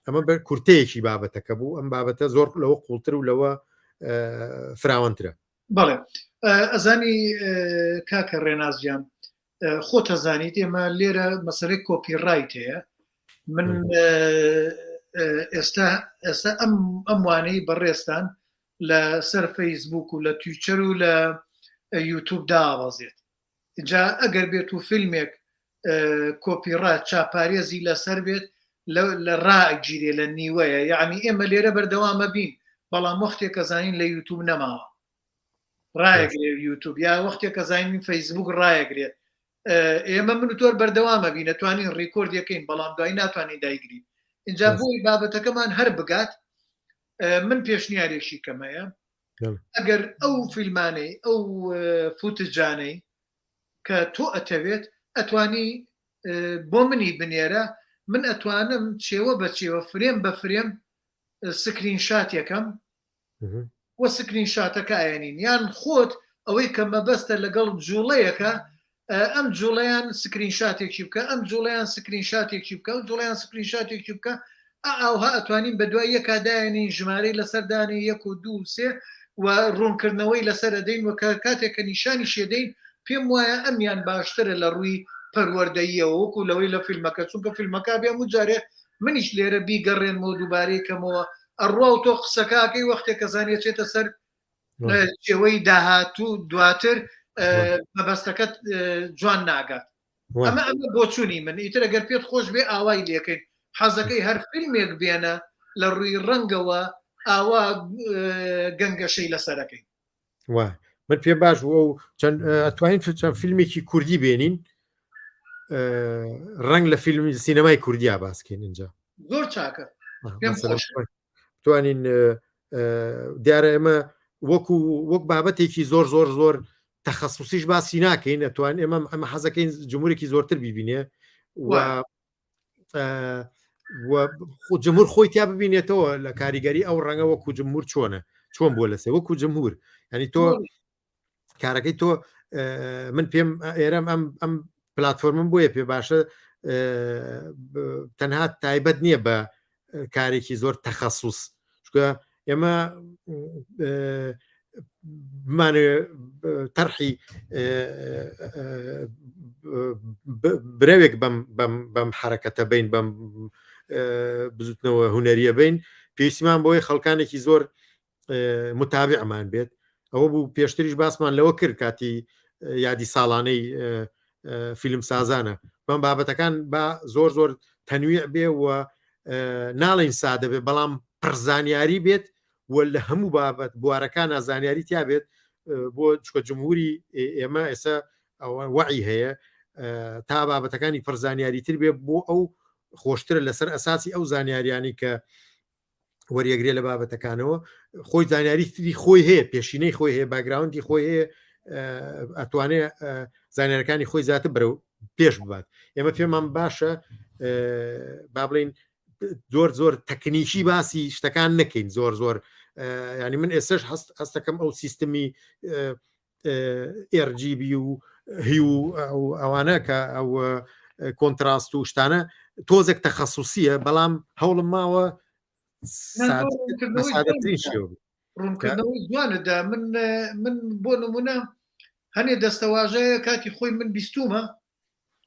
ئەمە بە کورتەیەکی بابەتەکە بوو ئەم بابەتە زۆر لەوە قوڵتر و لەوە فراوانترە بەڵێ ئەزانی کاکە ڕێنازیان خۆ تەزانیت ئێمە لێرە مەسەرەی کۆپیڕایت هەیە من ئێستا ئەم وانەی بەڕێستان لە سەر فەیسبوک و لە تویچەر و لە یوتوب داوازێت جا ئەگەر بێت و فیلمێک کۆپیڕات چاپارێزی لەسەر بێت لە ڕائگیرێ لە نیوەیە یعنی ئێمە لێرە بەردەوامە بین بەڵام وەختێک کە زانین لە یوتوب نەماوە ڕایەگرێت یوتوب یا وەختێک کە زانین فەیسبوک ڕایەگرێت ئێمە من تۆر بەردەوامە بین نتوانین ڕیکۆردیەکەین بەڵام دوای ناتوانین دایگری اینجا بۆی بابەتەکەمان هەر بگات من پێشنیارێکی کەمەیە ئەگەر ئەو فیلمانەی ئەو فوتجانەی کە تۆ ئەتەوێت ئەتوانی بۆ منی بنێرە من ئەتوانم چێوە بە چێوە فرێم بە فرێم سکرین شاتێکم وە سکرین شاتەکە ئاێنین یان خۆت ئەوەی کە مەبەستە لەگەڵ جوڵەیەەکە ئەم جوڵیان سکرین شاتێکی بکە ئەم جوڵیان سکرین شاتێکی بکە و جوڵیان سکرین شاتێکی بکە ئەوها ئەتوانین بە دوای یەکدایەنین ژمارەی لەسەردانی 1 و 2 3 و ڕوونکردنەوەی لەسەر دەین وە کاتێککە نیشانی شێدەین پێم وایە ئەمیان باشترە لە ڕووی پەروەردەییەوە وەکو لەوەی لە فیلمەکە چونکە فیلمەکە بێ و جارێ منیش لێرە بیگەڕێنەوە دووبارەیەکەمەوە ئەڕوا و تۆ قسەکەکەی وەختێک کە زانێت چێتە سەر شێوەی داهاتوو دواتر مەبەستەکەت جوان ناگات ئەمە بۆ چوونی من ئیتر ئەگەر پێت خۆش بێ ئاوای لێکەین حەزەکەی هەر فیلمێک بێنە لە ڕووی ڕەنگەوە ئاوا گەنگەشەی لەسەرەکەی وای من پێ باش بووە و ئەتوانین چەند فیلمێکی کوردی بێنین ڕنگ لە فیلمی سینەمای کوردیا باسکەین اینجا زۆر چاکە توانین دیارە ئێمە وەک بابەتێکی زۆر تەخەسوسیش باسی ناکەین ئەتوان ئەمە حەزەکەین جمهورێکی زۆرتر بیبینێ جمهور خۆی تیا ببینێتەوە لە کاریگەری ئەو ڕەنگە وەکو جمهور چۆن بۆ لەسێ وەکو جمهور ینی تۆ کارەکەی تۆ من پێم ئێرەم ئەم پلتفۆرمم بۆیە پێ باشە تەنها تایبەت نییە بە کارێکی زۆر تەخەسوس چکە ئێمە بمانێ تەرحی برەوێک بەم حرەکەتە بین بەم بزوتنەوە هوەریە بین پێویستیمان بۆی خەڵکانێکی زۆر متابعمان بێت ئەوە بوو پێشتریش باسمان لەوە کرد کاتی یادی ساڵانەی فیلم سازانە بەم بابەتەکان با زۆر تەنویع بێ و ناڵین سادە بێ بەڵام پرزانیاری بێت و لە هەموو بابەت بوارەکان زانیاری تیا بێت بۆ چکە جمهوری ئێمە ئێستا وعی هەیە تا بابەتەکانی پرزانیاری تر بێ بۆ ئەو خۆشترە لەسەر ئەساسی ئەو زانیاریانی کە وەریەگرێ لە بابەتەکانەوە خۆی زانیاری تری خۆی هەیە پێشینەی خۆی هەیە باگراوندی خۆی هەیە ئەتوانێت زانیارەکانی خۆی زیاتر بەرەو پێش ببات ئێمە پێمان باشە با بڵین زۆر تەکنیکی باسی شتەکان نەکەین زۆر ینی من ئێسش هەستەکەم ئەو سیستمی RGB و هی و ئەوانە کە ئەو کۆنتراست و شتانە تۆزێک تەخەسوسیە بەڵام هەوڵم ماوە ڕوونکردنەوەی جوانەدا من بۆ نمونە هەنێ دەستەواژەیە کاتی خۆی من بیستومە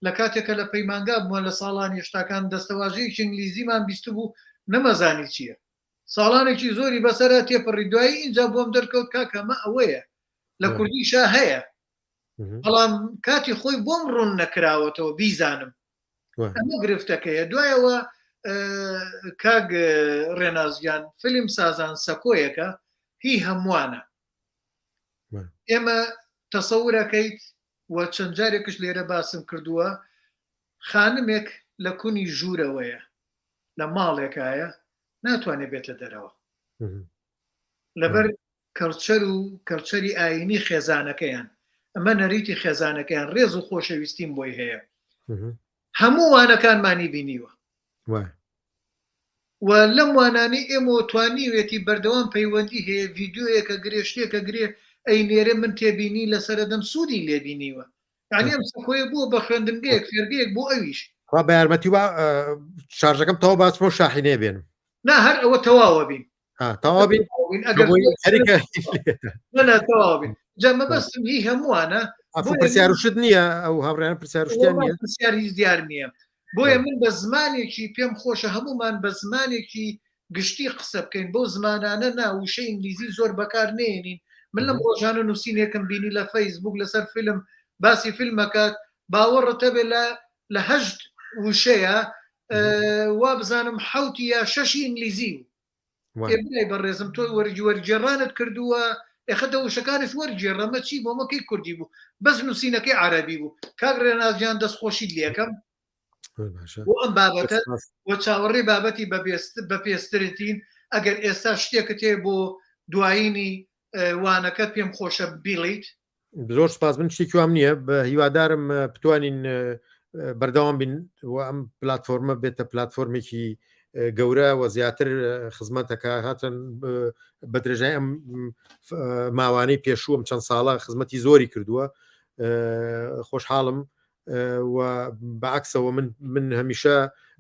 لە کاتێکە لە پەیمانگا بووە لە ساڵانی هێشتاکان دەستەواژەیەکی ئینگلیزیمان بیست بوو نەمەزانی چییە ساڵانێکی زۆری بەسەرە تێپەڕی دوایی اینجا بۆم دەرکەوت کاکەمە ئەوەیە لە کوردیشا هەیە بەڵام کاتی خۆی بۆم ڕوون نەکراوەتەوە بیزانم ئەمە گرفتەکەیە دوایەوە کاگ ڕێنازیان فیلم سازان سەکۆیەکە هی هەمووانە ئێمە تەسەورەکەیت و چەند جارێکش لێرە باسم کردووە خانمێک لە کونی ژوورەوەیە لە ماڵێکایە ناتوانێت بێتە دەرەوە لەبەر کەلچەری ئاینی خێزانەکەیان ئەمە نەریتی خێزانەکەیان ڕێز و خۆشەویستیم بۆی هەیە هەموو وانەکانمانی بینیوە و لەم وانانی ئێمە توانیوێتی بەردەوام پەیوەندی هەیە ڤیددیۆیەکە گرێشتێکە گرێ ئەی نێرە من تێبینی لەسەردەم سوودی لێبینیوە یعنی ئەم سەکۆیە بووە بە خوێندنگەیەک فێربەیەک بۆ ئەویش بە یارمەتی وە شارژەکەم تەوا باسمە شاحینێ بێنم نا هەر ئەوە تەواوە بین تەوا بین تەواو بین جەمە بەستم هی هەمووانە پرسیارشت نییە ئەو هاوڕیان پرسیارشتیان نیە پرسیار هیچ دیار نییە بۆیە من بە زمانێکی پێم خۆشە هەمومان بە زمانێکی گشتی قسە بکەین بۆ زمانانە ناوشەی ئینگلیزی زۆر بەکار نێنین من لەم ڕۆژانە نووسینێکم بینی لە فەیسبوک لەسەر فیلم باسی فیلمەکات باوەڕەتە بێ لە هەشت وشەیە وا بزانم حوتی یا شەشی ئینگلیزی و ئێبنای بەڕێزم تۆ وەرجێڕانت کردووە ئێخەتە وشەکانش وەرجێڕەمە چی بۆمەکەی کوردی بوو بەس نووسینەکەی عەرەبی بوو کاک ڕێنازیان دەستخۆشی لێکەم بۆ ئەم بابەتە وە چاوەڕێی بابەتی بە پێسترتین ئەگەر ئێستا شتێکت هەیە بۆ دوایینی وانەکەت پێم خۆشە بیڵیت زۆر سپاس من شتێکی وام نییە بە هیوادارم بتوانین بەردەوام بین و ئەم پلتفۆرمە بێتە پلتفۆرمێکی گەورە و زیاتر خزمەتەکە هاتن بە درێژای ئەم ماوانەی پێشووم چەند ساڵە خزمەتی زۆری کردووە خۆشحاڵم و بەعکسەوە من هەمیشە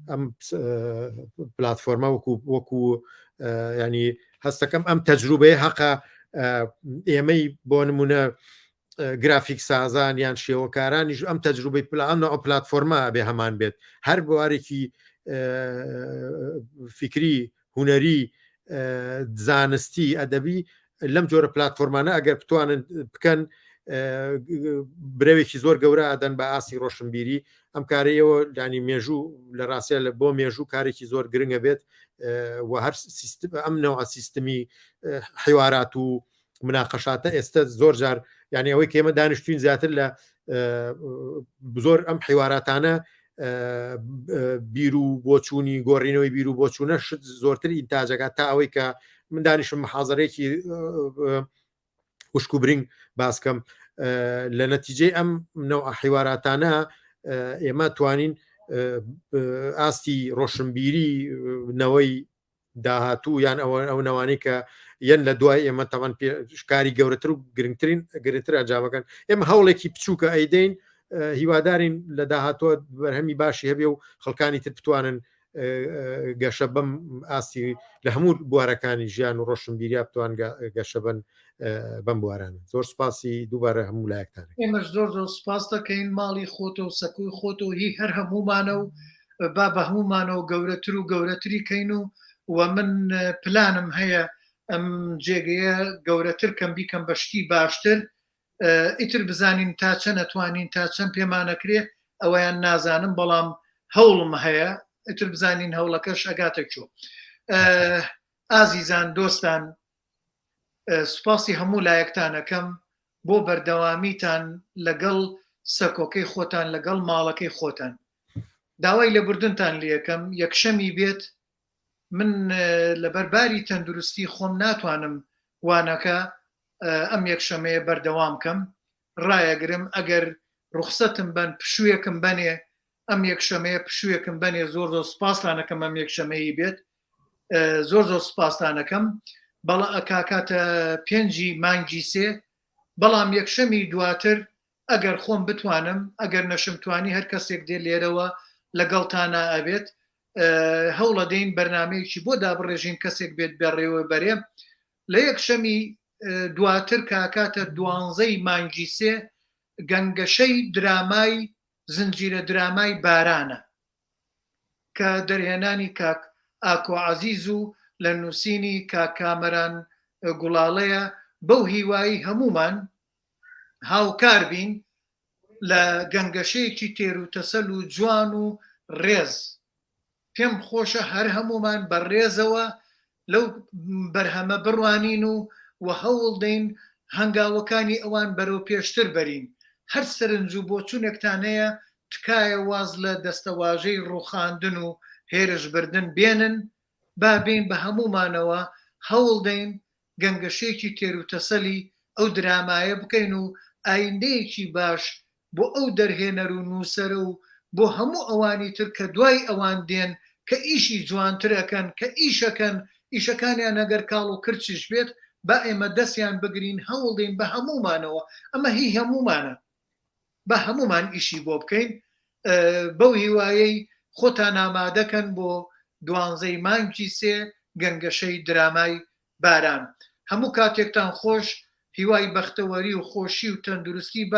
ئەم پلتفۆرمە وەکو ینی هەستەکەم ئەم تەجروبەیە حەقا ئێمەی بۆ نمونە گرافیک سازان یان شێوەکارانیش ئەم تەجروبەی ئەو پلتفۆرمە بێ هەمان بێت هەر بوارێکی فکری هوەری زانستی ئەدەبی لەم جۆرە پلتفۆرمانە ئەگەر بتوانن بکەن برەوێکی زۆر گەورە ئادەن بە ئاسی ڕۆشنبیری ئەم کارەیەوە ینی مێژوو لە ڕاستە لە بۆ مێژوو کارێکی زۆر گرنگە بێت و هەر ئەم نەوە سیستمی حیوارات و مناقەشاتە ئێستا زۆر جار یعنی ئەوەی کێمە دانیشتوین زیاتر لە زۆر ئەم حیواراتانە بیر و بۆچوونی گۆڕینەوەی بیر و بۆچوونە شت زۆرتر ئینتاجەکات تا ئەوەی کە من دانیشم محازەرێکی وشک و برنگ باسکەم لە نەتیجەی ئەم نەوە حیواراتانە ئێمە توانین ئاستی ڕۆشنبیری نەوەی داهاتوو یان ئەو نەوانەی کە یەن لە دوای ئێمە تەوان شکاری گەورەتر و گرنگتر ئەنجامەکەن ئێمە هەوڵێکی بچووکە ئەیدەین هیوادارین لە داهاتوە بەرهەمی باشی هەبێ و خەڵکانی تر بتوانن گەشە بەم ئاستی لە هەموو بوارەکانی ژیان و ڕۆشنبیریا بتوان گەشە بن بەم بوارانە. زۆر سپاسی دووبارە هەموو لایەکتان. ئێمەش زۆر سپاس دەکەین ماڵی خۆتە و سەکوی خۆت و هی هەر هەمومانە و با بە هەمومانەوە گەورەتر و گەورەتری کەین و من پلانم هەیە ئەم جێگەیە گەورەتر کەم بیکەم بەشتی باشتر ئیتر بزانین تا چەند ئەتوانین تا چەند پێمانەکرێ ئەوەیان نازانم بەڵام هەوڵم هەیە ئیتر بزانین هەوڵەکەش ئەگاتە چۆ. ئازیزان دۆستان سوپاسی هەموو لایەکتانەکەم بۆ بەردەوامیتان لەگەڵ سەکۆکەی خۆتان لەگەڵ ماڵەکەی خۆتان. داوای لە بردنتان لەکەم یەکشەمی بێت من لە بەرباری تەندروستی خۆم ناتوانم وانەکە ئەم یەکشەمەیە بەردەوام کەم ڕایەگرم ئەگەر ڕوخسەتم بن پشوویەکم بنێ ئەم یەکشەمەیە پشوویەکم بنێ زۆر سوپاسانەکەم ئەم یەکشەمەیی بێت زۆر سوپاسانەکەم بەڵا کاکاتە 5 مانگی 3 بەڵام یەکشەمی دواتر ئەگەر خۆم بتوانم ئەگەر نەشم توانی هەر کەسێک دێ لێرەوە لەگەڵتانە ئەبێت هەوڵە دەین بەرنمەیەکی بۆ دابڕێژین کەسێک بێت بەڕێوە بەرێ لە یەکشەمی دواتر کاکاتە 12 مانگی 3 گەنگەشەی درامای زنجیرە درامای بارانە کە دەرهێنانی کاک ئاکۆ عەزیز و لە نووسینی کاکامەران گوڵاڵەیە بەو هیوایی هەمومان هاوکار بین لە گەنگەشەیەکی تێر و تەسەل و جوان و ڕێز. پێم خۆشە هەر هەمومان بەڕێزەوە لەو بەرهەمە بڕوانین و هەوڵ دەین هەنگاوەکانی ئەوان بەرەو پێشتر بەرین. هەر سەرنج و بۆچوونێکتانەیە تکایە واز لە دەستەواژەی ڕوخاندن و هێرش بردن بێنن بابین بە هەمومانەوە هەوڵ دەین گەنگەشەیەکی تێر و تەسەلی ئەو درامایە بکەین و ئایندەیەکی باش بۆ ئەو دەرهێنەر و نووسەرە و بۆ هەموو ئەوانی تر کە دوای ئەوان دێن کە ئیشی جوانترەکەن کە ئیشەکانیان ئەگەر کاڵ و کرچش بێت با ئێمە دەستیان بگرین هەوڵ دەین بە هەمومانەوە ئەمە هی هەمومانە بە هەمومان ئیشی بۆ بکەین بەو هیوایەی خۆتان ئامادەکەن بۆ 12 مانگی 3 گەنگەشەی درامای باران. هەموو کاتێکتان خۆش هیوای بەختەوەری و خۆشی و تەندروستی